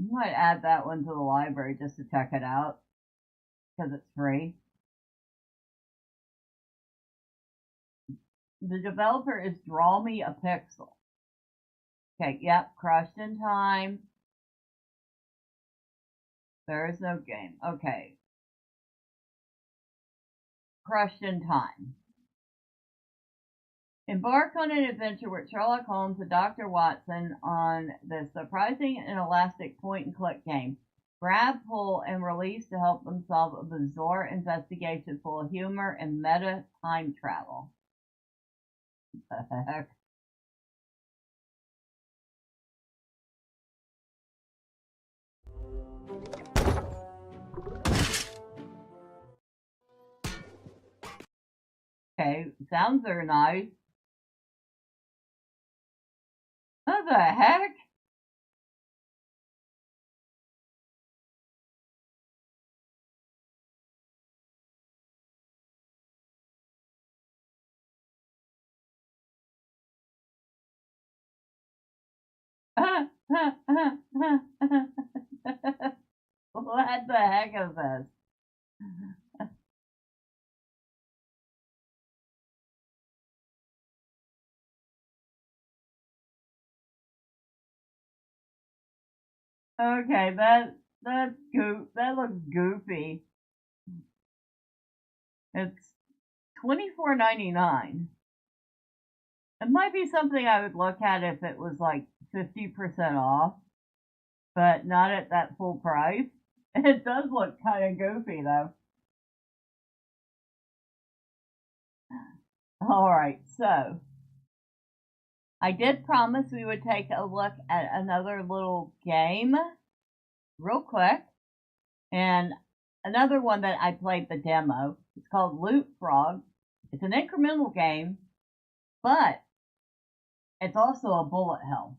I might add that one to the library just to check it out, because it's free. The developer is Draw Me a Pixel. Okay, yep, Crushed in Time. There is no game. Okay. Crushed in Time. Embark on an adventure with Sherlock Holmes and Dr. Watson on this surprising and elastic point-and-click game. Grab, pull, and release to help them solve a bizarre investigation full of humor and meta time travel. What the heck? Okay, sounds are nice. What the heck? What the heck is this? Okay, that looks goofy. It's $24.99. It might be something I would look at if it was like 50% off, but not at that full price. It does look kind of goofy though. Alright, so I did promise we would take a look at another little game real quick. And another one that I played the demo. It's called Loot Frog. It's an incremental game, but it's also a bullet hell.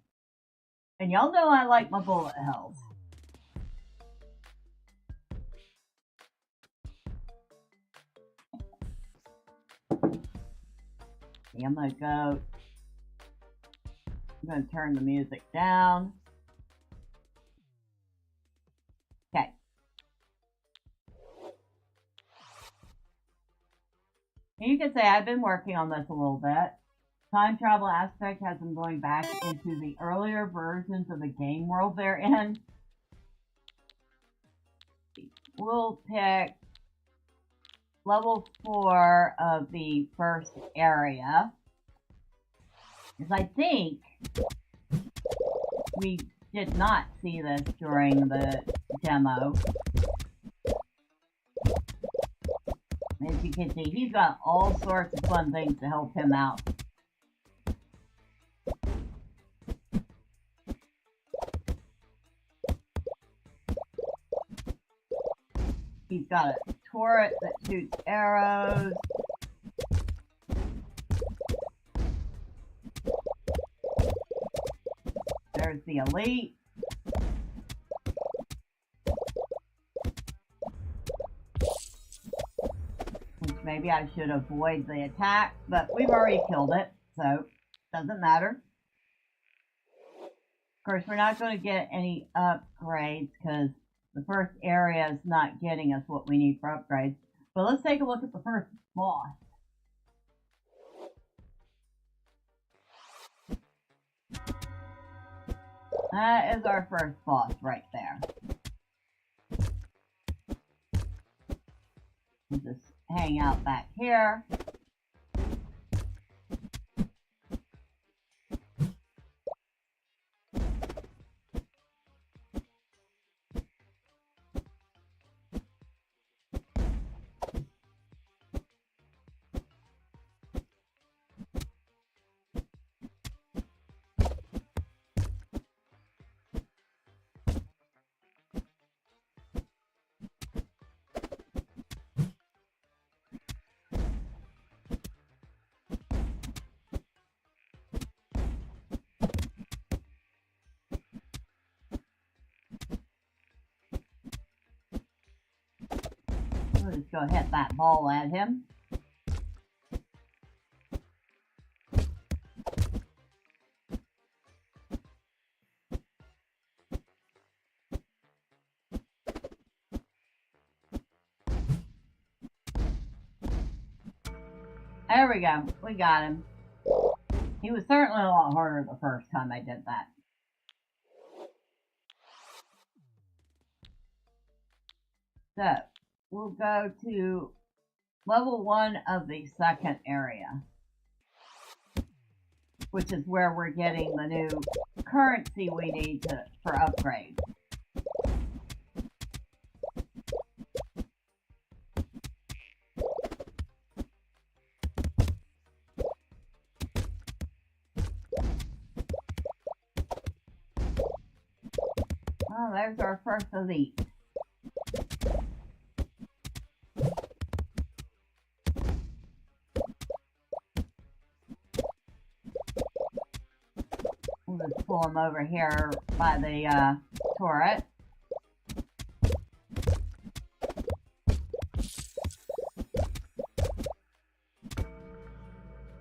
And y'all know I like my bullet hells. Okay, I'm gonna turn the music down. Okay. And you can say I've been working on this a little bit. Time travel aspect has them going back into the earlier versions of the game world they're in. We'll pick level 4 of the first area. Because I think we did not see this during the demo. As you can see, he's got all sorts of fun things to help him out. He's got a turret that shoots arrows. There's the elite. Which maybe I should avoid the attack, but we've already killed it, so doesn't matter. Of course, we're not going to get any upgrades because the first area is not getting us what we need for upgrades. But let's take a look at the first boss. That is our first boss right there. We'll just hang out back here. We'll just go hit that ball at him. There we go. We got him. He was certainly a lot harder the first time I did that. So, we'll go to level 1 of the second area, which is where we're getting the new currency we need for upgrades. Oh, there's our first elite. We'll just pull him over here by the turret.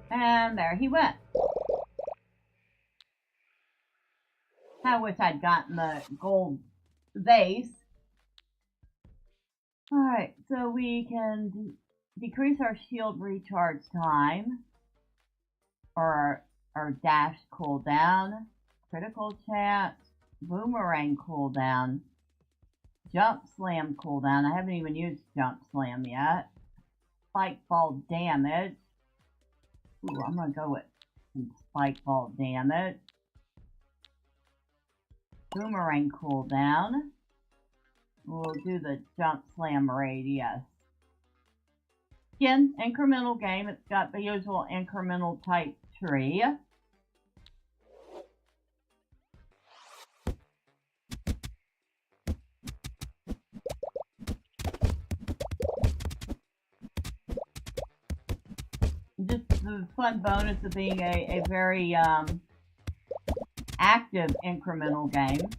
And there he went. I wish I'd gotten the gold vase. Alright, so we can decrease our shield recharge time, or our dash cooldown, critical chance, boomerang cooldown, jump slam cooldown. I haven't even used jump slam yet. Spike ball damage. Ooh, I'm gonna go with some spike ball damage. Boomerang cooldown. We'll do the jump slam radius. Again, incremental game. It's got the usual incremental type tree. Just the fun bonus of being a very active incremental game.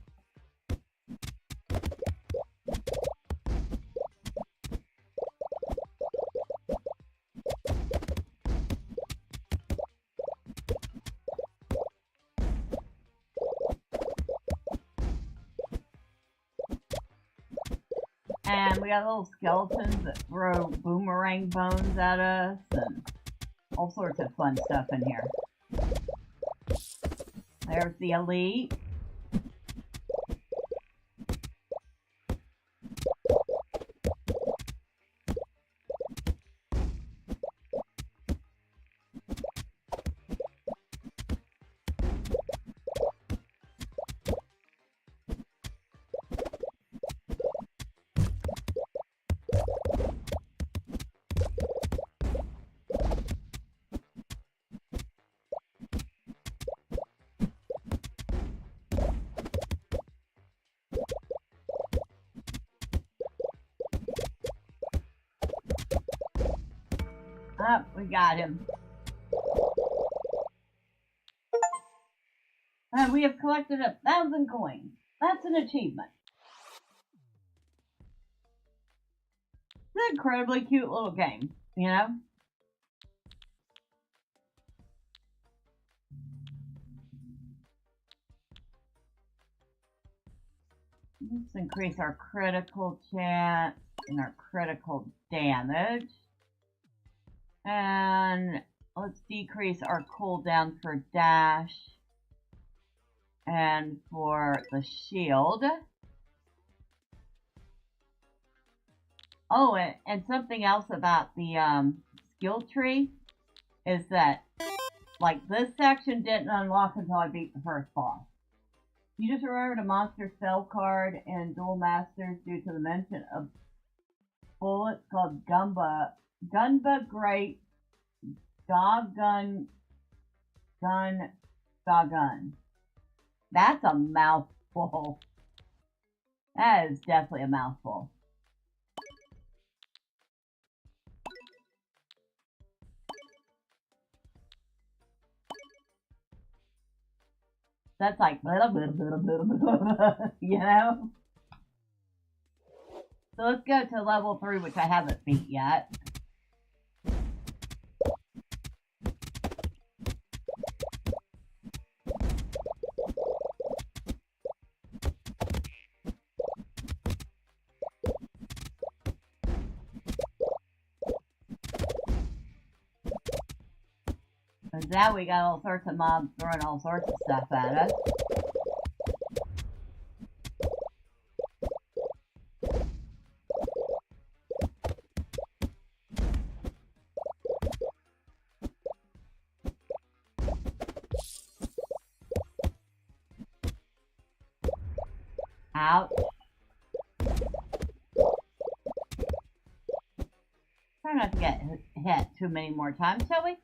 And we got little skeletons that throw boomerang bones at us, and all sorts of fun stuff in here. There's the elite. Oh, we got him. And we have collected 1,000 coins. That's an achievement. It's an incredibly cute little game, you know? Let's increase our critical chance and our critical damage. And let's decrease our cooldown for dash and for the shield. Oh, and something else about the skill tree is that, like, this section didn't unlock until I beat the first boss. You just remembered a monster spell card in Duel Masters due to the mention of bullets called Gunba Great Doggun Gun Doggun. That's a mouthful. That is definitely a mouthful. That's like, you know? So let's go to level 3, which I haven't beat yet. Because now we got all sorts of mobs throwing all sorts of stuff at us. Ouch. Try not to get hit too many more times, shall we?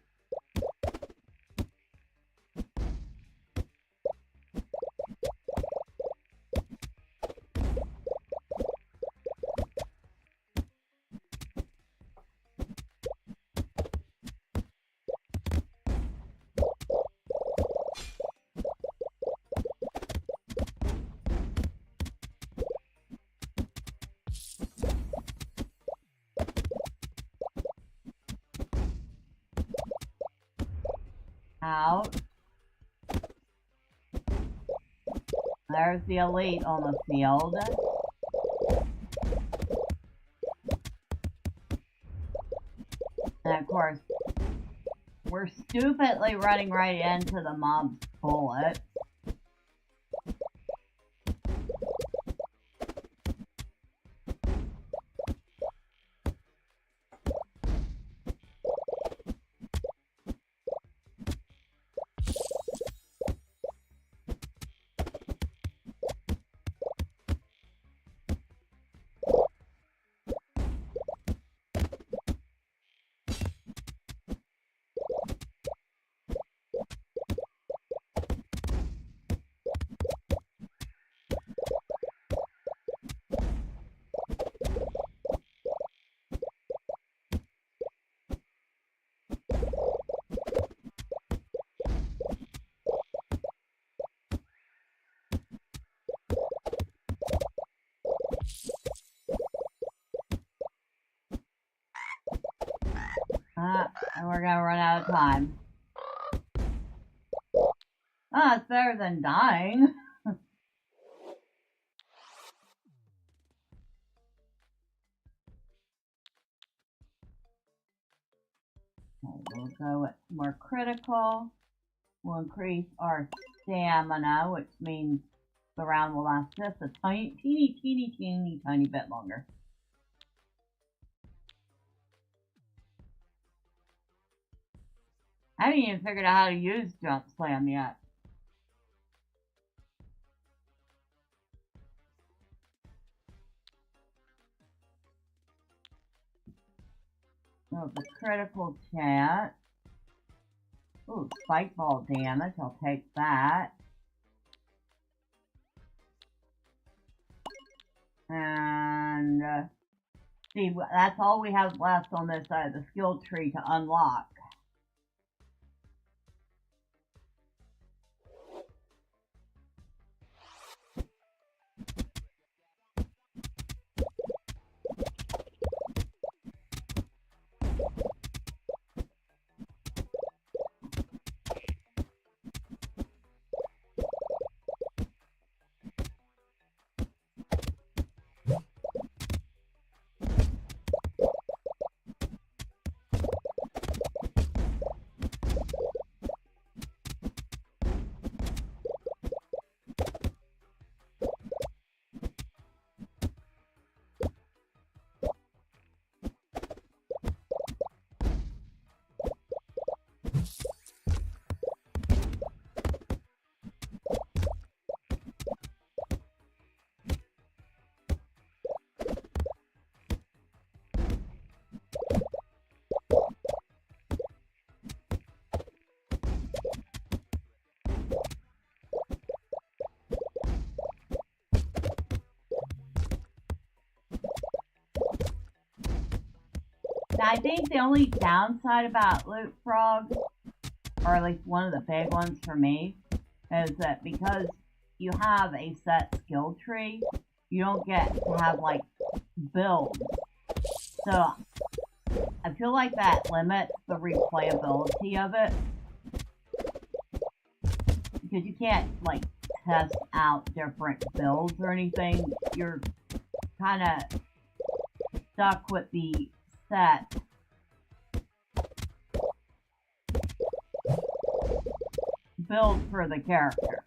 Out. There's the elite on the field. And of course, we're stupidly running right into the mob's bullets. And we're gonna run out of time. It's better than dying. Okay, we'll go with more critical. We'll increase our stamina, which means the round will last just a teeny bit longer. I haven't even figured out how to use Jump Slam yet. So the critical chance. Ooh, spike ball damage. I'll take that. And see, that's all we have left on this side of the skill tree to unlock. Now, I think the only downside about loot frogs, or at least one of the big ones for me, is that because you have a set skill tree, you don't get to have, like, builds. So, I feel like that limits the replayability of it. Because you can't, like, test out different builds or anything. You're kind of stuck with the set build for the character.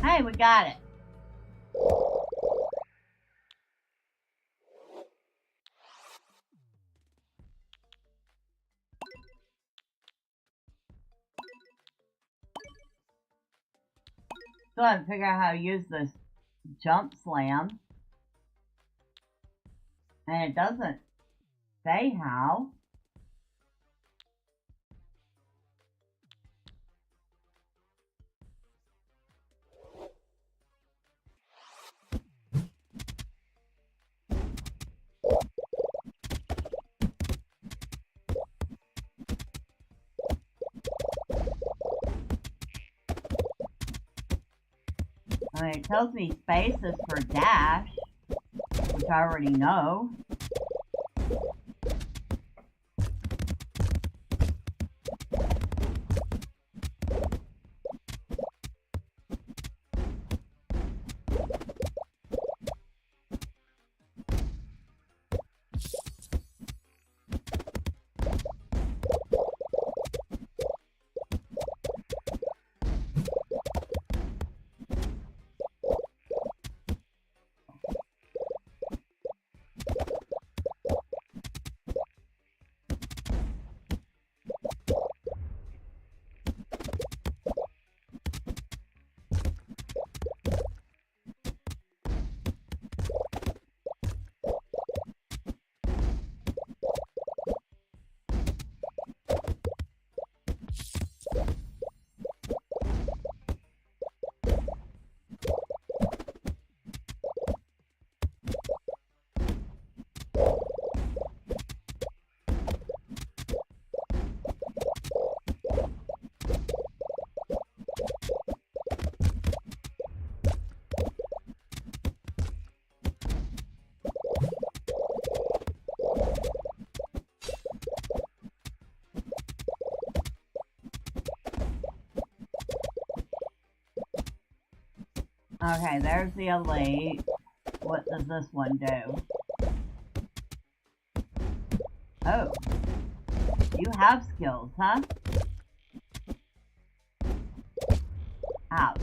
Hey, we got it. Still haven't figured out how to use this jump slam. And it doesn't say how. I mean, it tells me space is for dash, which I already know. Okay, there's the elite. What does this one do? Oh. You have skills, huh? Ouch.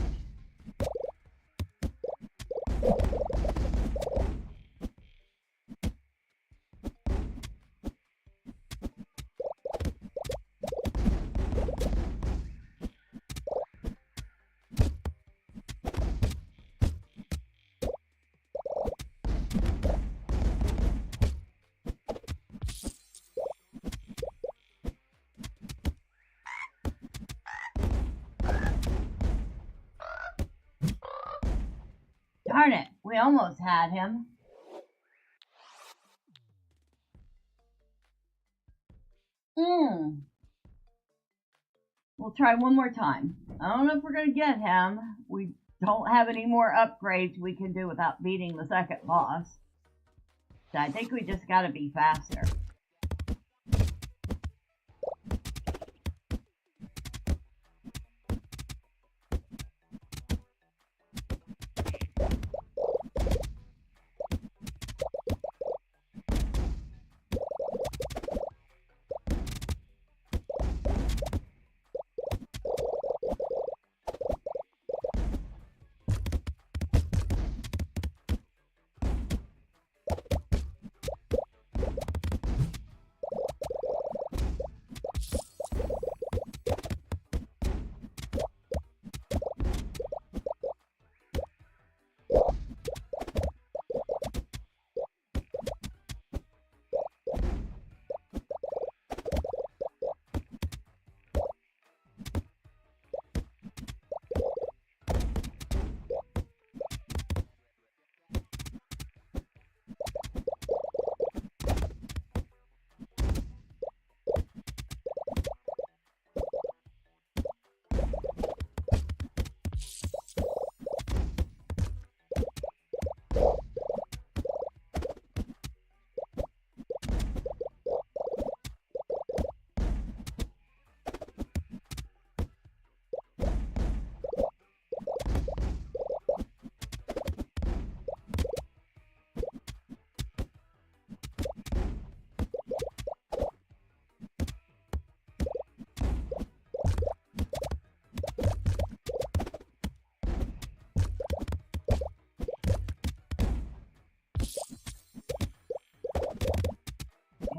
Darn it, we almost had him. We'll try one more time. I don't know if we're going to get him. We don't have any more upgrades we can do without beating the second boss. So I think we just got to be faster.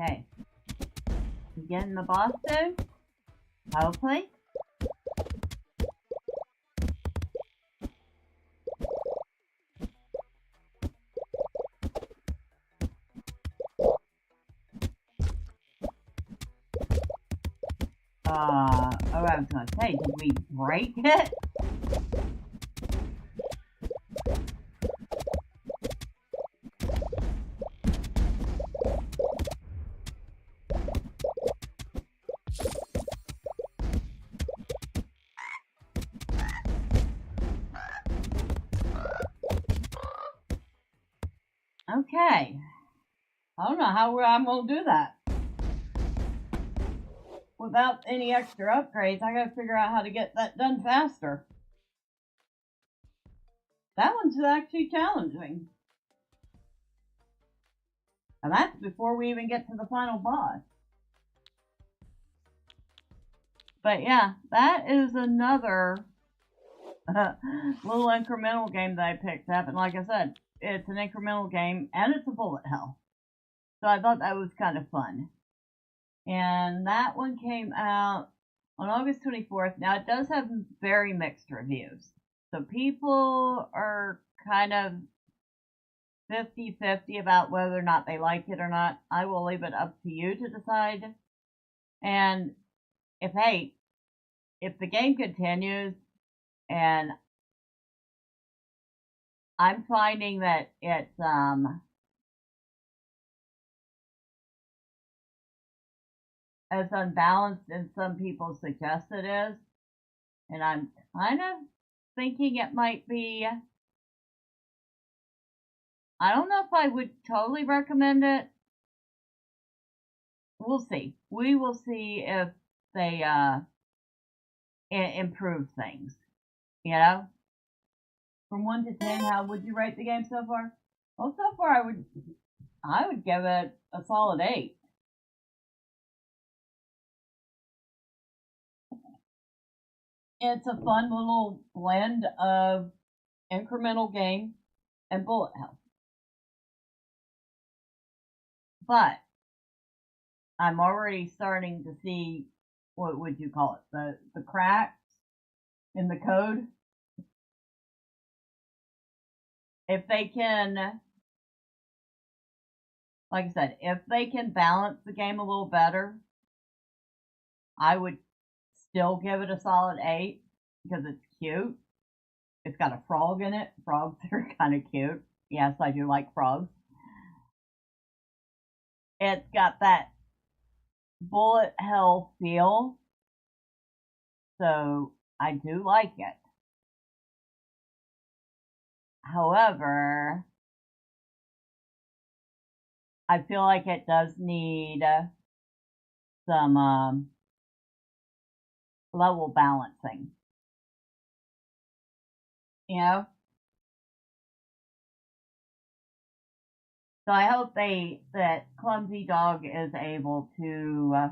Okay. We getting the boss soon? Hopefully. Oh, I was gonna say, did we break it? Okay. I don't know how I'm gonna do that. Without any extra upgrades, I gotta figure out how to get that done faster. That one's actually challenging. And that's before we even get to the final boss. But yeah, that is another little incremental game that I picked up. And like I said, it's an incremental game and it's a bullet hell. So I thought that was kind of fun. And that one came out on August 24th. Now it does have very mixed reviews. So people are kind of 50-50 about whether or not they like it or not. I will leave it up to you to decide. And if the game continues and I'm finding that it's as unbalanced as some people suggest it is, and I'm kind of thinking it might be, I don't know if I would totally recommend it. We'll see. We will see if they improve things. You know? From 1 to 10, how would you rate the game so far? Well, so far I would give it a solid 8. It's a fun little blend of incremental game and bullet hell. But I'm already starting to see, what would you call it, the cracks in the code. If they can, like I said, if they can balance the game a little better, I would still give it a solid 8 because it's cute. It's got a frog in it. Frogs are kind of cute. Yes, I do like frogs. It's got that bullet hell feel, so I do like it. However, I feel like it does need some level balancing. You know? So I hope that Clumsy Dog is able to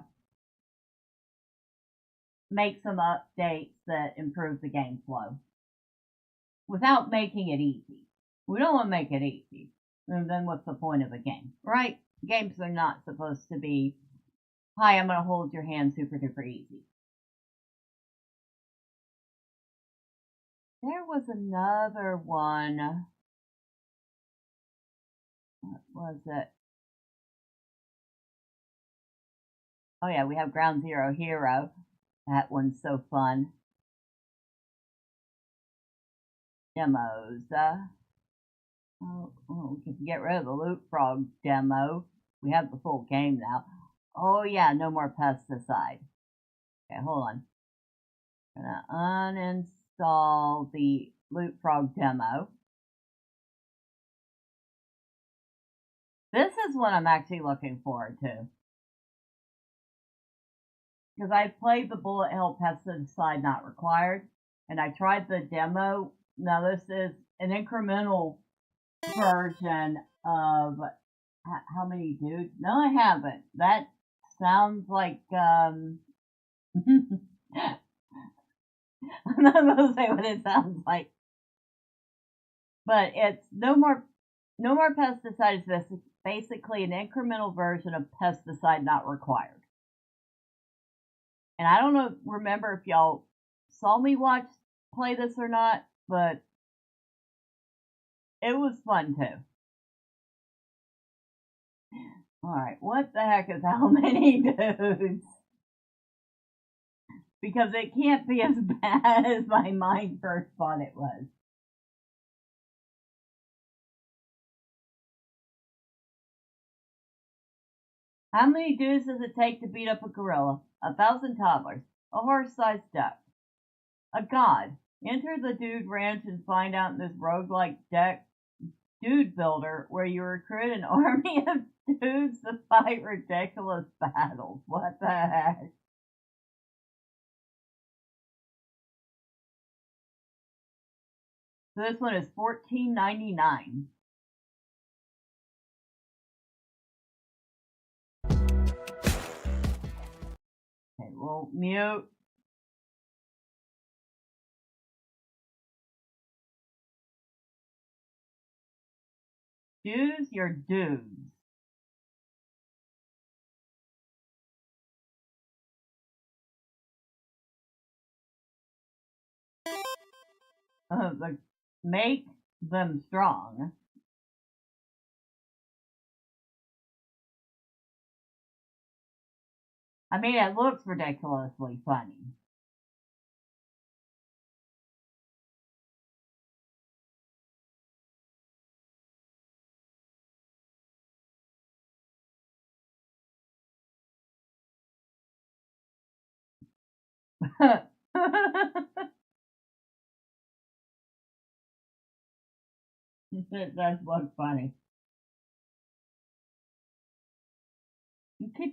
make some updates that improve the game flow without making it easy. We don't want to make it easy. And then what's the point of a game, right? Games are not supposed to be, hi, I'm going to hold your hand super duper easy. There was another one. What was it? Oh yeah, we have Ground Zero Hero. That one's so fun. Demos. Oh, we can get rid of the Loot Frog demo. We have the full game now. Oh yeah, no more pesticide. Okay, hold on. I'm gonna uninstall the Loot Frog demo. This is what I'm actually looking forward to. Because I played the Bullet Hell Pesticide Not Required, and I tried the demo. Now this is an incremental version of how many dudes? No, I haven't. That sounds like I'm not gonna say what it sounds like, but it's no more pesticides. This is basically an incremental version of Pesticide Not Required. And I don't remember if y'all saw me play this or not, but it was fun too. Alright, what the heck is how many dudes? because it can't be as bad as my mind first thought it was. How many dudes does it take to beat up a gorilla? 1,000 toddlers. A horse-sized duck. A god. Enter the dude ranch and find out in this roguelike deck dude builder where you recruit an army of dudes to fight ridiculous battles. What the heck? So this one is $14.99. Okay, we'll mute. Choose your dudes. Make them strong. I mean, it looks ridiculously funny. It does look funny.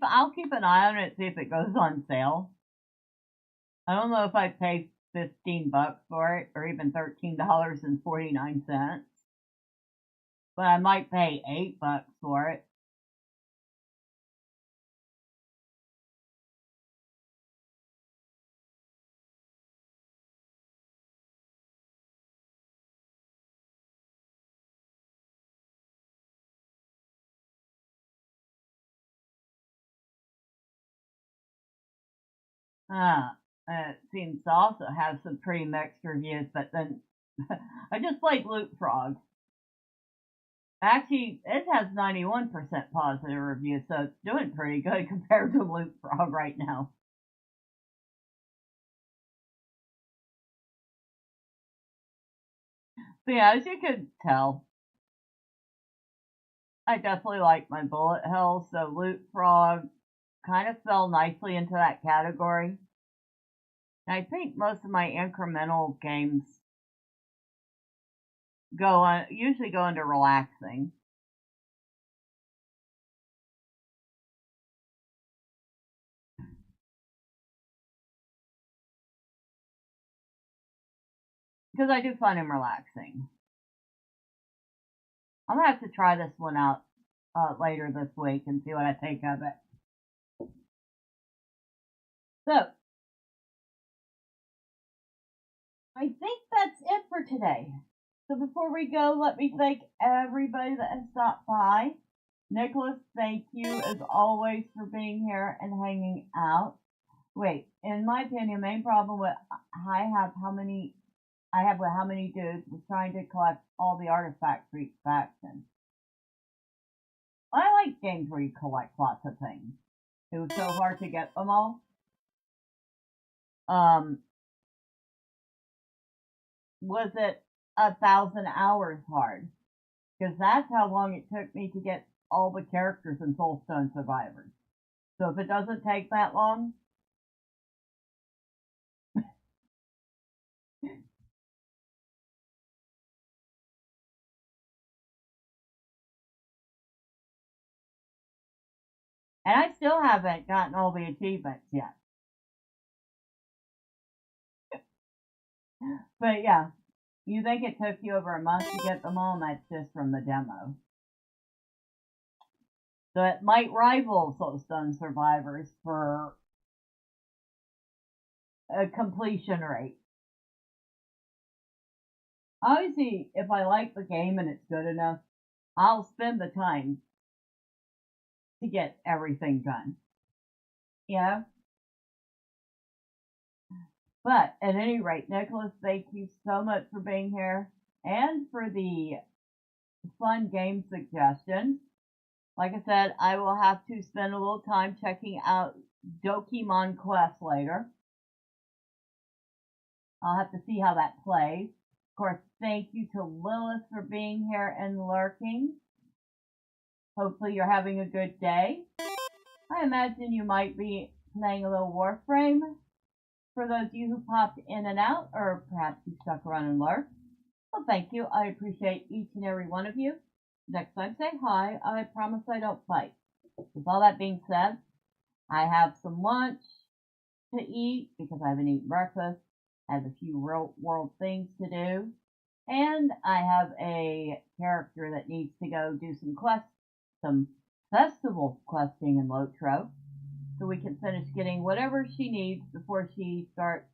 I'll keep an eye on it, see if it goes on sale. I don't know if I'd pay $15 for it or even $13.49, but I might pay $8 for it. It seems to also have some pretty mixed reviews, but then I just played Loot Frog. Actually, it has 91% positive reviews, so it's doing pretty good compared to Loot Frog right now. So yeah, as you can tell, I definitely like my bullet hell, so Loot Frog kind of fell nicely into that category. And I think most of my incremental games usually go into relaxing. Because I do find them relaxing. I'm gonna have to try this one out later this week and see what I think of it. So, I think that's it for today. So before we go, let me thank everybody that has stopped by. Nicholas, thank you as always for being here and hanging out. Wait, in my opinion, main problem with how many dudes was trying to collect all the artifacts for each faction. I like games where you collect lots of things. It was so hard to get them all. Was it 1,000 hours hard? Because that's how long it took me to get all the characters in Soulstone Survivors. So if it doesn't take that long, and I still haven't gotten all the achievements yet. But yeah, you think it took you over a month to get them all, and that's just from the demo. So it might rival Soulstone Survivors for a completion rate. Obviously, if I like the game and it's good enough, I'll spend the time to get everything done. Yeah. But at any rate, Nicholas, thank you so much for being here and for the fun game suggestions. Like I said, I will have to spend a little time checking out Dokimon Quest later. I'll have to see how that plays. Of course, thank you to Lilith for being here and lurking. Hopefully you're having a good day. I imagine you might be playing a little Warframe. For those of you who popped in and out, or perhaps you stuck around and lurked, well, thank you. I appreciate each and every one of you. Next time, say hi. I promise I don't bite. With all that being said, I have some lunch to eat because I haven't eaten breakfast. I have a few real world things to do. And I have a character that needs to go do some festival questing in Lotro, so we can finish getting whatever she needs before she starts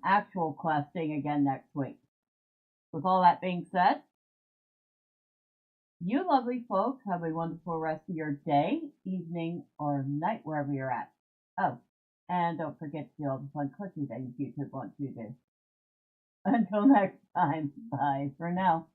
actual questing again next week. With all that being said, you lovely folks have a wonderful rest of your day, evening, or night, wherever you're at. Oh, and don't forget to do all the fun clicking things YouTube wants you to do. Until next time, bye for now.